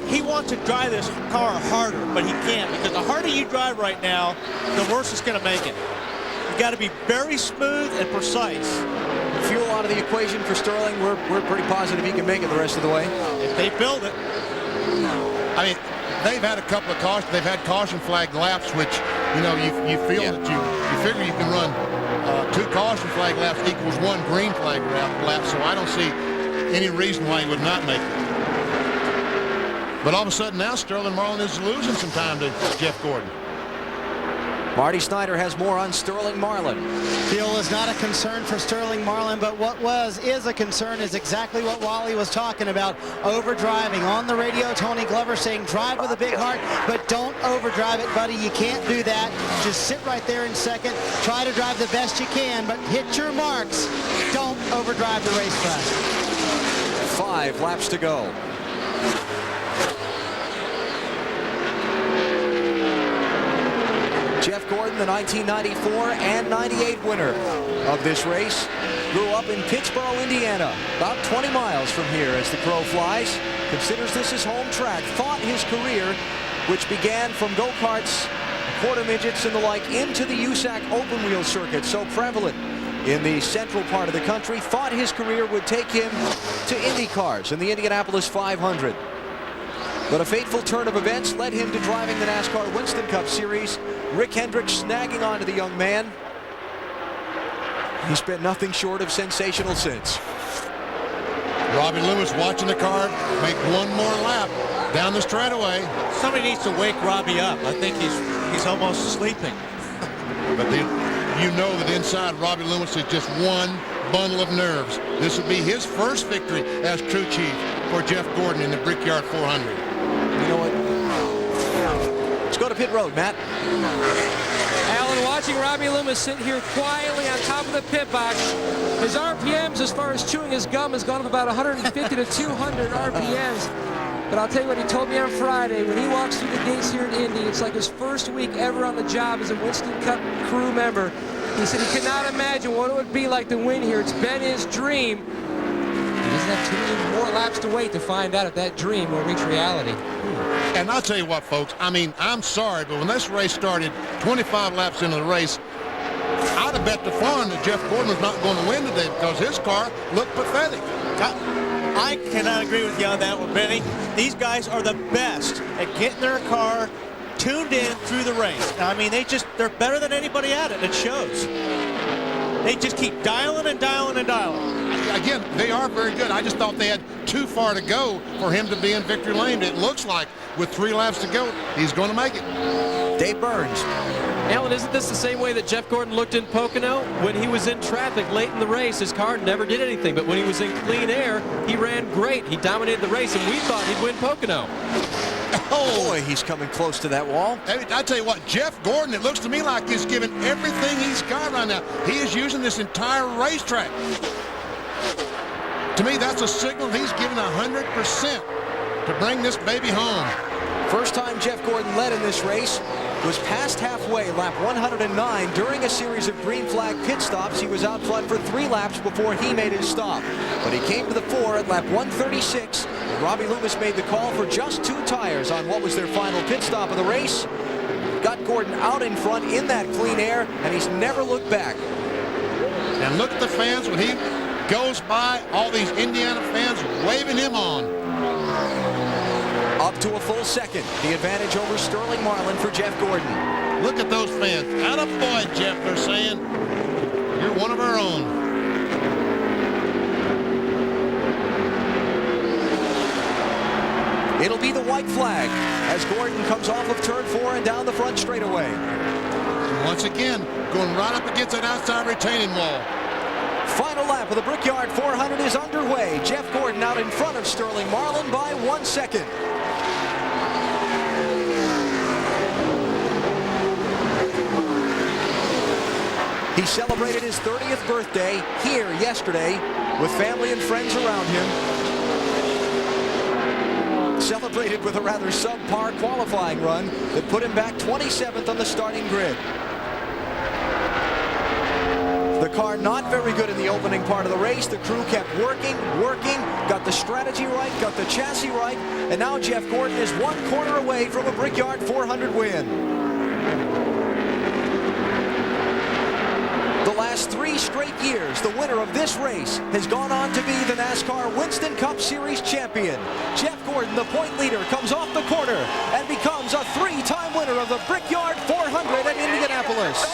he wants to drive this car harder, but he can't, because the harder you drive right now, the worse it's going to make it. You got to be very smooth and precise. Fuel out of the equation for Sterling. We're pretty positive he can make it the rest of the way. If they build it. I mean, they've had a couple of cautions. They've had caution flag laps, which, you feel that you figure you can run 2 caution flag laps equals 1 green flag lap. So I don't see any reason why he would not make it. But all of a sudden now, Sterling Marlin is losing some time to Jeff Gordon. Marty Snyder has more on Sterling Marlin. Fuel is not a concern for Sterling Marlin, but what is a concern is exactly what Wally was talking about, overdriving. On the radio, Tony Glover saying drive with a big heart, but don't overdrive it, buddy. You can't do that. Just sit right there in second. Try to drive the best you can, but hit your marks. Don't overdrive the racetrack. 5 laps to go. Jeff Gordon, the 1994 and 98 winner of this race, grew up in Pittsboro, Indiana, about 20 miles from here as the crow flies. Considers this his home track. Thought his career, which began from go-karts, quarter midgets and the like, into the USAC open wheel circuit, so prevalent in the central part of the country, thought his career would take him to Indy cars in the Indianapolis 500. But a fateful turn of events led him to driving the NASCAR Winston Cup Series. Rick Hendricks snagging onto the young man. He's been nothing short of sensational since. Robbie Lewis watching the car make one more lap down the straightaway. Somebody needs to wake Robbie up. I think he's almost sleeping. But you know that inside Robbie Lewis is just one bundle of nerves. This would be his first victory as crew chief for Jeff Gordon in the Brickyard 400. You know what? Let's go to pit road, Matt. Alan, watching Robbie Loomis sit here quietly on top of the pit box, his RPMs as far as chewing his gum has gone up about 150 to 200 RPMs. But I'll tell you what he told me on Friday, when he walks through the gates here at Indy, it's like his first week ever on the job as a Winston Cup crew member. He said he could not imagine what it would be like to win here. It's been his dream. He doesn't have too many more laps to wait to find out if that dream will reach reality. And I'll tell you what, folks, I mean, I'm sorry, but when this race started, 25 laps into the race, I'd have bet the farm that Jeff Gordon was not going to win today because his car looked pathetic. I cannot agree with you on that one, Benny. These guys are the best at getting their car tuned in through the race. Now, I mean, they're better than anybody at it. It shows. They just keep dialing and dialing and dialing. Again, they are very good. I just thought they had too far to go for him to be in victory lane. It looks like with 3 laps to go, he's going to make it. Dave Burns. Alan, isn't this the same way that Jeff Gordon looked in Pocono? When he was in traffic late in the race, his car never did anything. But when he was in clean air, he ran great. He dominated the race, and we thought he'd win Pocono. Oh, boy, he's coming close to that wall. I tell you what, Jeff Gordon, it looks to me like he's giving everything he's got right now. He is using this entire racetrack. To me, that's a signal he's giving 100% to bring this baby home. First time Jeff Gordon led in this race was past halfway, lap 109. During a series of green flag pit stops, he was out front for 3 laps before he made his stop. But he came to the fore at lap 136. Robbie Loomis made the call for just 2 tires on what was their final pit stop of the race. Got Gordon out in front in that clean air, and he's never looked back. And look at the fans when he goes by, all these Indiana fans waving him on. Up to a full second, the advantage over Sterling Marlin for Jeff Gordon. Look at those fans. Attaboy, Jeff, they're saying. You're one of our own. It'll be the white flag as Gordon comes off of turn 4 and down the front straightaway. And once again, going right up against that outside retaining wall. Final lap of the Brickyard 400 is underway. Jeff Gordon out in front of Sterling Marlin by 1 second. He celebrated his 30th birthday here yesterday with family and friends around him. Celebrated with a rather subpar qualifying run that put him back 27th on the starting grid. The car not very good in the opening part of the race. The crew kept working, got the strategy right, got the chassis right, and now Jeff Gordon is 1 corner away from a Brickyard 400 win. The last 3 straight years, the winner of this race has gone on to be the NASCAR Winston Cup Series champion. Jeff Gordon, the point leader, comes off the corner and becomes a 3-time winner of the Brickyard 400 at Indianapolis.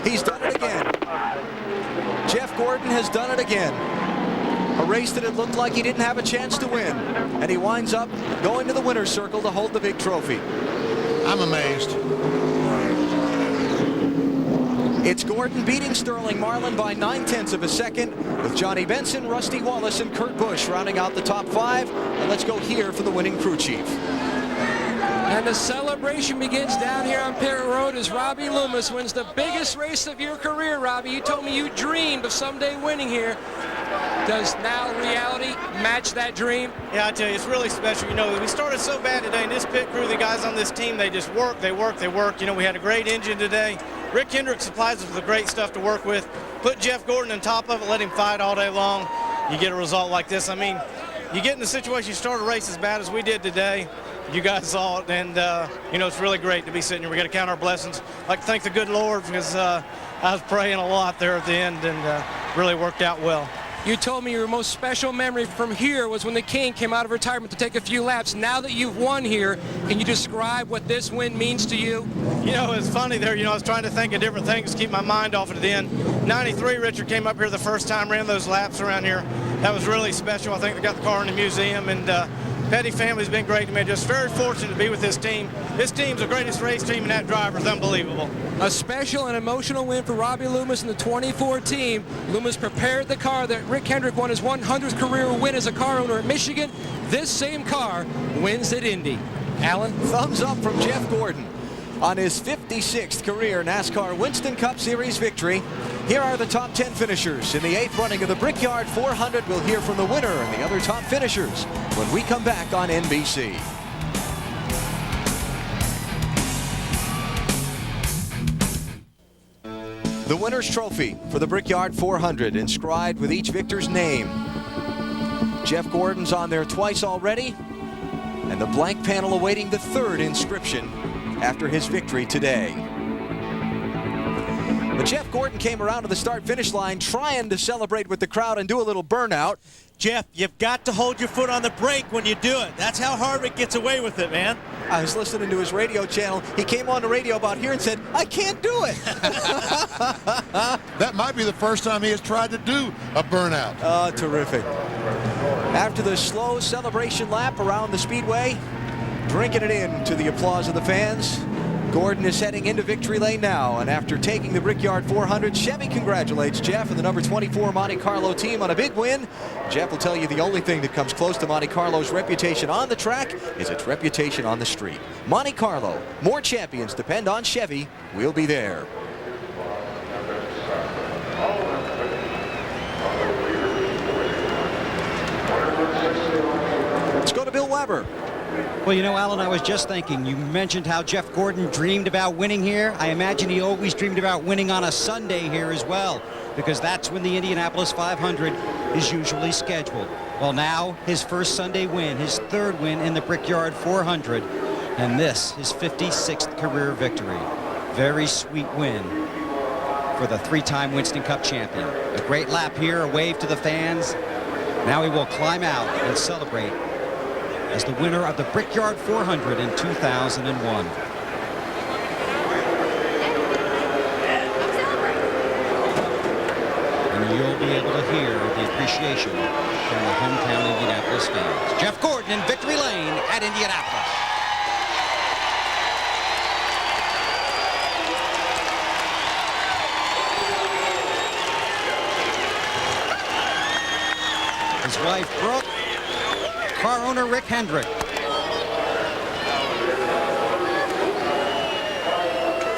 He's done it again. Jeff Gordon has done it again. A race that it looked like he didn't have a chance to win. And he winds up going to the winner's circle to hold the big trophy. I'm amazed. It's Gordon beating Sterling Marlin by 9/10 of a second, with Johnny Benson, Rusty Wallace, and Kurt Busch rounding out the top 5. And let's go here for the winning crew chief. And the celebration begins down here on Pit Road as Robbie Loomis wins the biggest race of your career, Robbie. You told me you dreamed of someday winning here. Does now reality match that dream? Yeah, I tell you, it's really special. You know, we started so bad today, and this pit crew, the guys on this team, they just work, they work, they work. You know, we had a great engine today. Rick Hendrick supplies us with great stuff to work with. Put Jeff Gordon on top of it, let him fight all day long. You get a result like this. I mean, you get in a situation, you start a race as bad as we did today. You guys saw it, and, you know, it's really great to be sitting here. We got to count our blessings. I'd like to thank the good Lord because I was praying a lot there at the end, and really worked out well. You told me your most special memory from here was when the King came out of retirement to take a few laps. Now that you've won here, can you describe what this win means to you? You know, it's funny there. You know, I was trying to think of different things to keep my mind off it at the end. 93, Richard came up here the first time, ran those laps around here. That was really special. I think they got the car in the museum, and Petty family's been great to me. Just very fortunate to be with this team. This team's the greatest race team, and that driver's unbelievable. A special and emotional win for Robbie Loomis and the 24 team. Loomis prepared the car that Rick Hendrick won his 100th career win as a car owner at Michigan. This same car wins at Indy. Alan? Thumbs up from Jeff Gordon on his 56th career NASCAR Winston Cup Series victory. Here are the top 10 finishers. In the 8th running of the Brickyard 400, we'll hear from the winner and the other top finishers when we come back on NBC. The winner's trophy for the Brickyard 400, inscribed with each victor's name. Jeff Gordon's on there twice already, and the blank panel awaiting the third inscription after his victory today. But Jeff Gordon came around to the start-finish line trying to celebrate with the crowd and do a little burnout. Jeff, you've got to hold your foot on the brake when you do it. That's how Harvick gets away with it, man. I was listening to his radio channel. He came on the radio about here and said, I can't do it. That might be the first time he has tried to do a burnout. Oh, terrific. After the slow celebration lap around the speedway, drinking it in to the applause of the fans, Gordon is heading into victory lane now, and after taking the Brickyard 400, Chevy congratulates Jeff and the number 24 Monte Carlo team on a big win. Jeff will tell you the only thing that comes close to Monte Carlo's reputation on the track is its reputation on the street. Monte Carlo, more champions depend on Chevy. We'll be there. Let's go to Bill Weber. Well, you know, Alan, I was just thinking, you mentioned how Jeff Gordon dreamed about winning here. I imagine he always dreamed about winning on a Sunday here as well, because that's when the Indianapolis 500 is usually scheduled. Well, now his first Sunday win, his third win in the Brickyard 400, and this, his 56th career victory. Very sweet win for the three-time Winston Cup champion. A great lap here, a wave to the fans. Now he will climb out and celebrate as the winner of the Brickyard 400 in 2001. And you'll be able to hear the appreciation from the hometown Indianapolis fans. Jeff Gordon in victory lane at Indianapolis. His wife, Brooke, car owner Rick Hendrick.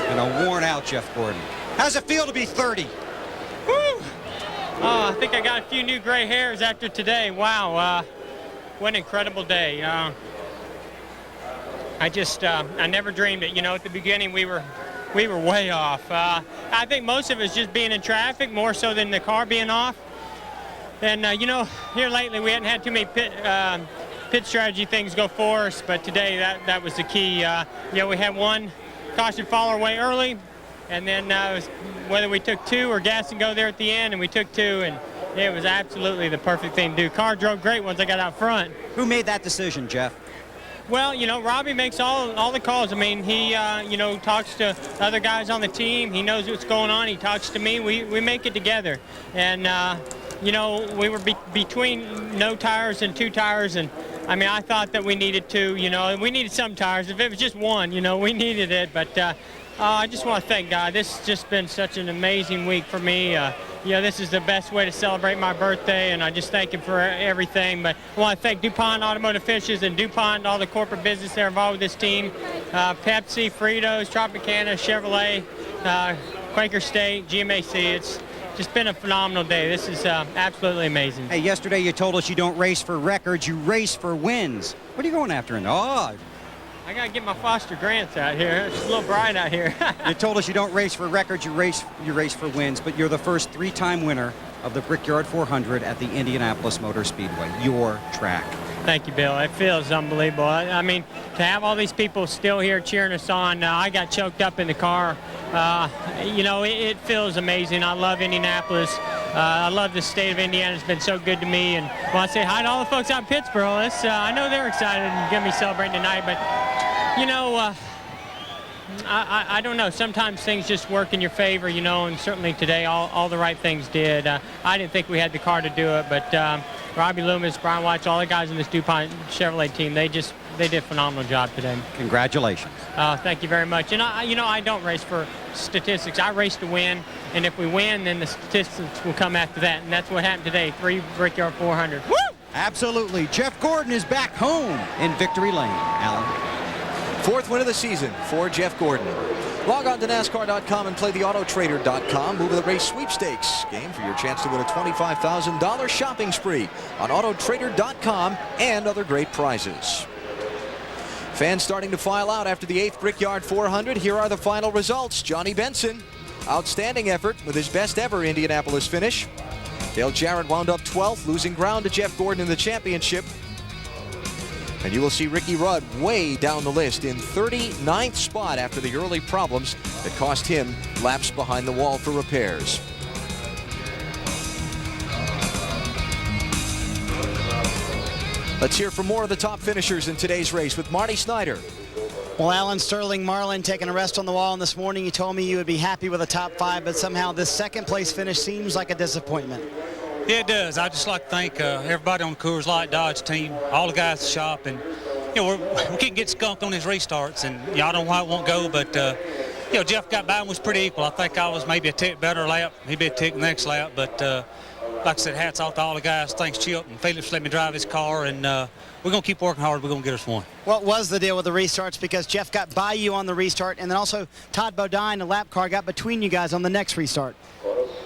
And a worn-out Jeff Gordon. How's it feel to be 30? Woo! Oh, I think I got a few new gray hairs after today. Wow, what an incredible day. I never dreamed it. You know, at the beginning we were way off. I think most of it's just being in traffic more so than the car being off. And you know, here lately we hadn't had too many pit strategy things go for us, but today that was the key. You know, we had one caution follower way early, and then it was whether we took two or gas and go there at the end, and we took two, and it was absolutely the perfect thing to do. Car drove great once I got out front. Who made that decision, Jeff? Well, you know, Robbie makes all the calls. I mean, he, you know, talks to other guys on the team. He knows what's going on. He talks to me. We make it together. And, you know, we were between no tires and two tires. And, I mean, I thought that we needed two, you know. We needed some tires. If it was just one, you know, we needed it. But I just want to thank God. This has just been such an amazing week for me. You know, this is the best way to celebrate my birthday, and I just thank him for everything. But I want to thank DuPont Automotive Finishes and DuPont, all the corporate business that are involved with this team. Pepsi, Fritos, Tropicana, Chevrolet, Quaker State, GMAC. It's just been a phenomenal day. This is absolutely amazing. Hey, yesterday you told us you don't race for records, you race for wins. What are you going after? I got to get my foster grants out here. It's a little bright out here. You told us you don't race for records, you race for wins, but you're the first three-time winner of the Brickyard 400 at the Indianapolis Motor Speedway, your track. Thank you, Bill. It feels unbelievable. I mean, to have all these people still here cheering us on, I got choked up in the car. You know, it feels amazing. I love Indianapolis. I love the state of Indiana. It's been so good to me. And I want to say hi to all the folks out in Pittsburgh. I know they're excited and going to be celebrating tonight, but, you know, I don't know. Sometimes things just work in your favor, you know, and certainly today all the right things did. I didn't think we had the car to do it, but Robbie Loomis, Brian Watch, all the guys in this DuPont Chevrolet team, they did a phenomenal job today. Congratulations. Thank you very much. And I don't race for statistics. I race to win, and if we win, then the statistics will come after that. And that's what happened today. 3 Brickyard 400. Woo! Absolutely. Jeff Gordon is back home in victory lane. Alan. Fourth win of the season for Jeff Gordon. Log on to NASCAR.com and play the AutoTrader.com Move of the Race Sweepstakes game for your chance to win a $25,000 shopping spree on AutoTrader.com and other great prizes. Fans starting to file out after the 8th Brickyard 400. Here are the final results. Johnny Benson outstanding effort with his best ever Indianapolis finish. Dale Jarrett wound up 12th, losing ground to Jeff Gordon in the championship. And you will see Ricky Rudd way down the list in 39th spot after the early problems that cost him laps behind the wall for repairs. Let's hear from more of the top finishers in today's race with Marty Snyder. Well, Alan, Sterling Marlin taking a rest on the wall, and this morning you told me you would be happy with a top 5, but somehow this second place finish seems like a disappointment. Yeah, it does. I'd just like to thank everybody on the Coors Light Dodge team, all the guys at the shop, and we couldn't get skunked on his restarts, and I don't know why it won't go, but Jeff got by and was pretty equal. I think I was maybe a tick better lap, maybe a tick next lap, but like I said, hats off to all the guys. Thanks, Chip and Felix, let me drive his car, and we're going to keep working hard. We're going to get us one. What was the deal with the restarts? Because Jeff got by you on the restart, and then also Todd Bodine, the lap car, got between you guys on the next restart.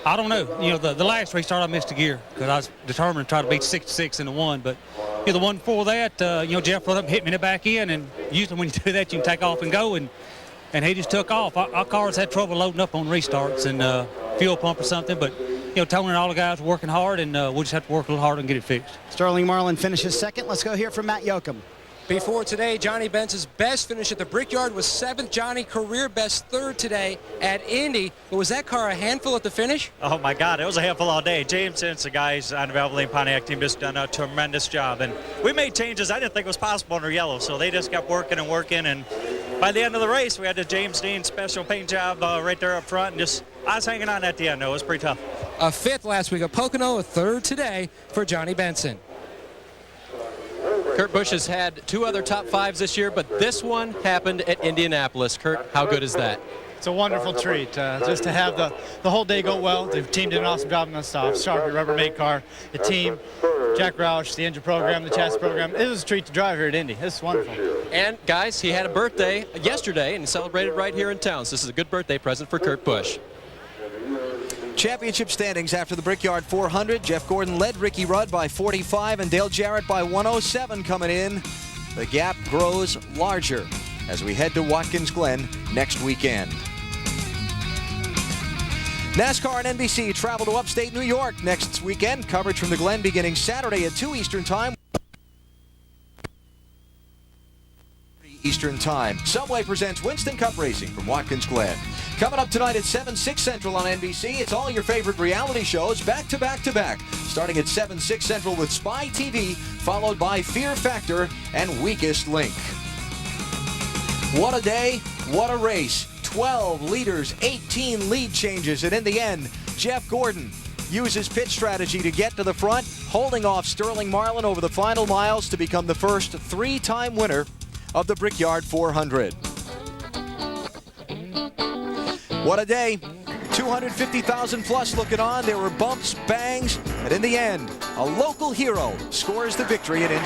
I don't know. The last restart I missed a gear because I was determined to try to beat 66 in the one. But the one before that, Jeff rode up and hit me in the back end, and usually when you do that, you can take off and go, and he just took off. Our cars had trouble loading up on restarts and fuel pump or something, but Tony and all the guys are working hard, and we'll just have to work a little harder and get it fixed. Sterling Marlin finishes second. Let's go hear from Matt Yoakum. Before today, Johnny Benson's best finish at the Brickyard was 7th. Johnny, career best 3rd today at Indy. But was that car a handful at the finish? Oh, my God. It was a handful all day. James and the guys on the Valvoline Pontiac team just done a tremendous job. And we made changes I didn't think was possible under yellow. So they just kept working and working. And by the end of the race, we had the James Dean special paint job right there up front. And I was hanging on at the end, though. It was pretty tough. A 5th last week at Pocono, a 3rd today for Johnny Benson. Kurt Busch has had 2 other top 5s this year, but this one happened at Indianapolis. Kurt, how good is that? It's a wonderful treat just to have the whole day go well. The team did an awesome job on the stuff. Sharpie Rubbermaid car, the team, Jack Roush, the engine program, the chassis program. It was a treat to drive here at Indy. This is wonderful. And, guys, he had a birthday yesterday and celebrated right here in town. So this is a good birthday present for Kurt Busch. Championship standings after the Brickyard 400. Jeff Gordon led Ricky Rudd by 45 and Dale Jarrett by 107 coming in. The gap grows larger as we head to Watkins Glen next weekend. NASCAR and NBC travel to upstate New York next weekend. Coverage from the Glen beginning Saturday at 2 Eastern Time. Eastern Time. Subway presents Winston Cup Racing from Watkins Glen. Coming up tonight at 7, 6 Central on NBC, it's all your favorite reality shows back to back to back. Starting at 7, 6 Central with Spy TV, followed by Fear Factor and Weakest Link. What a day, what a race. 12 leaders, 18 lead changes, and in the end, Jeff Gordon uses pit strategy to get to the front, holding off Sterling Marlin over the final miles to become the first 3-time winner of the Brickyard 400. What a day. 250,000 plus looking on. There were bumps, bangs, and in the end, a local hero scores the victory at Indy.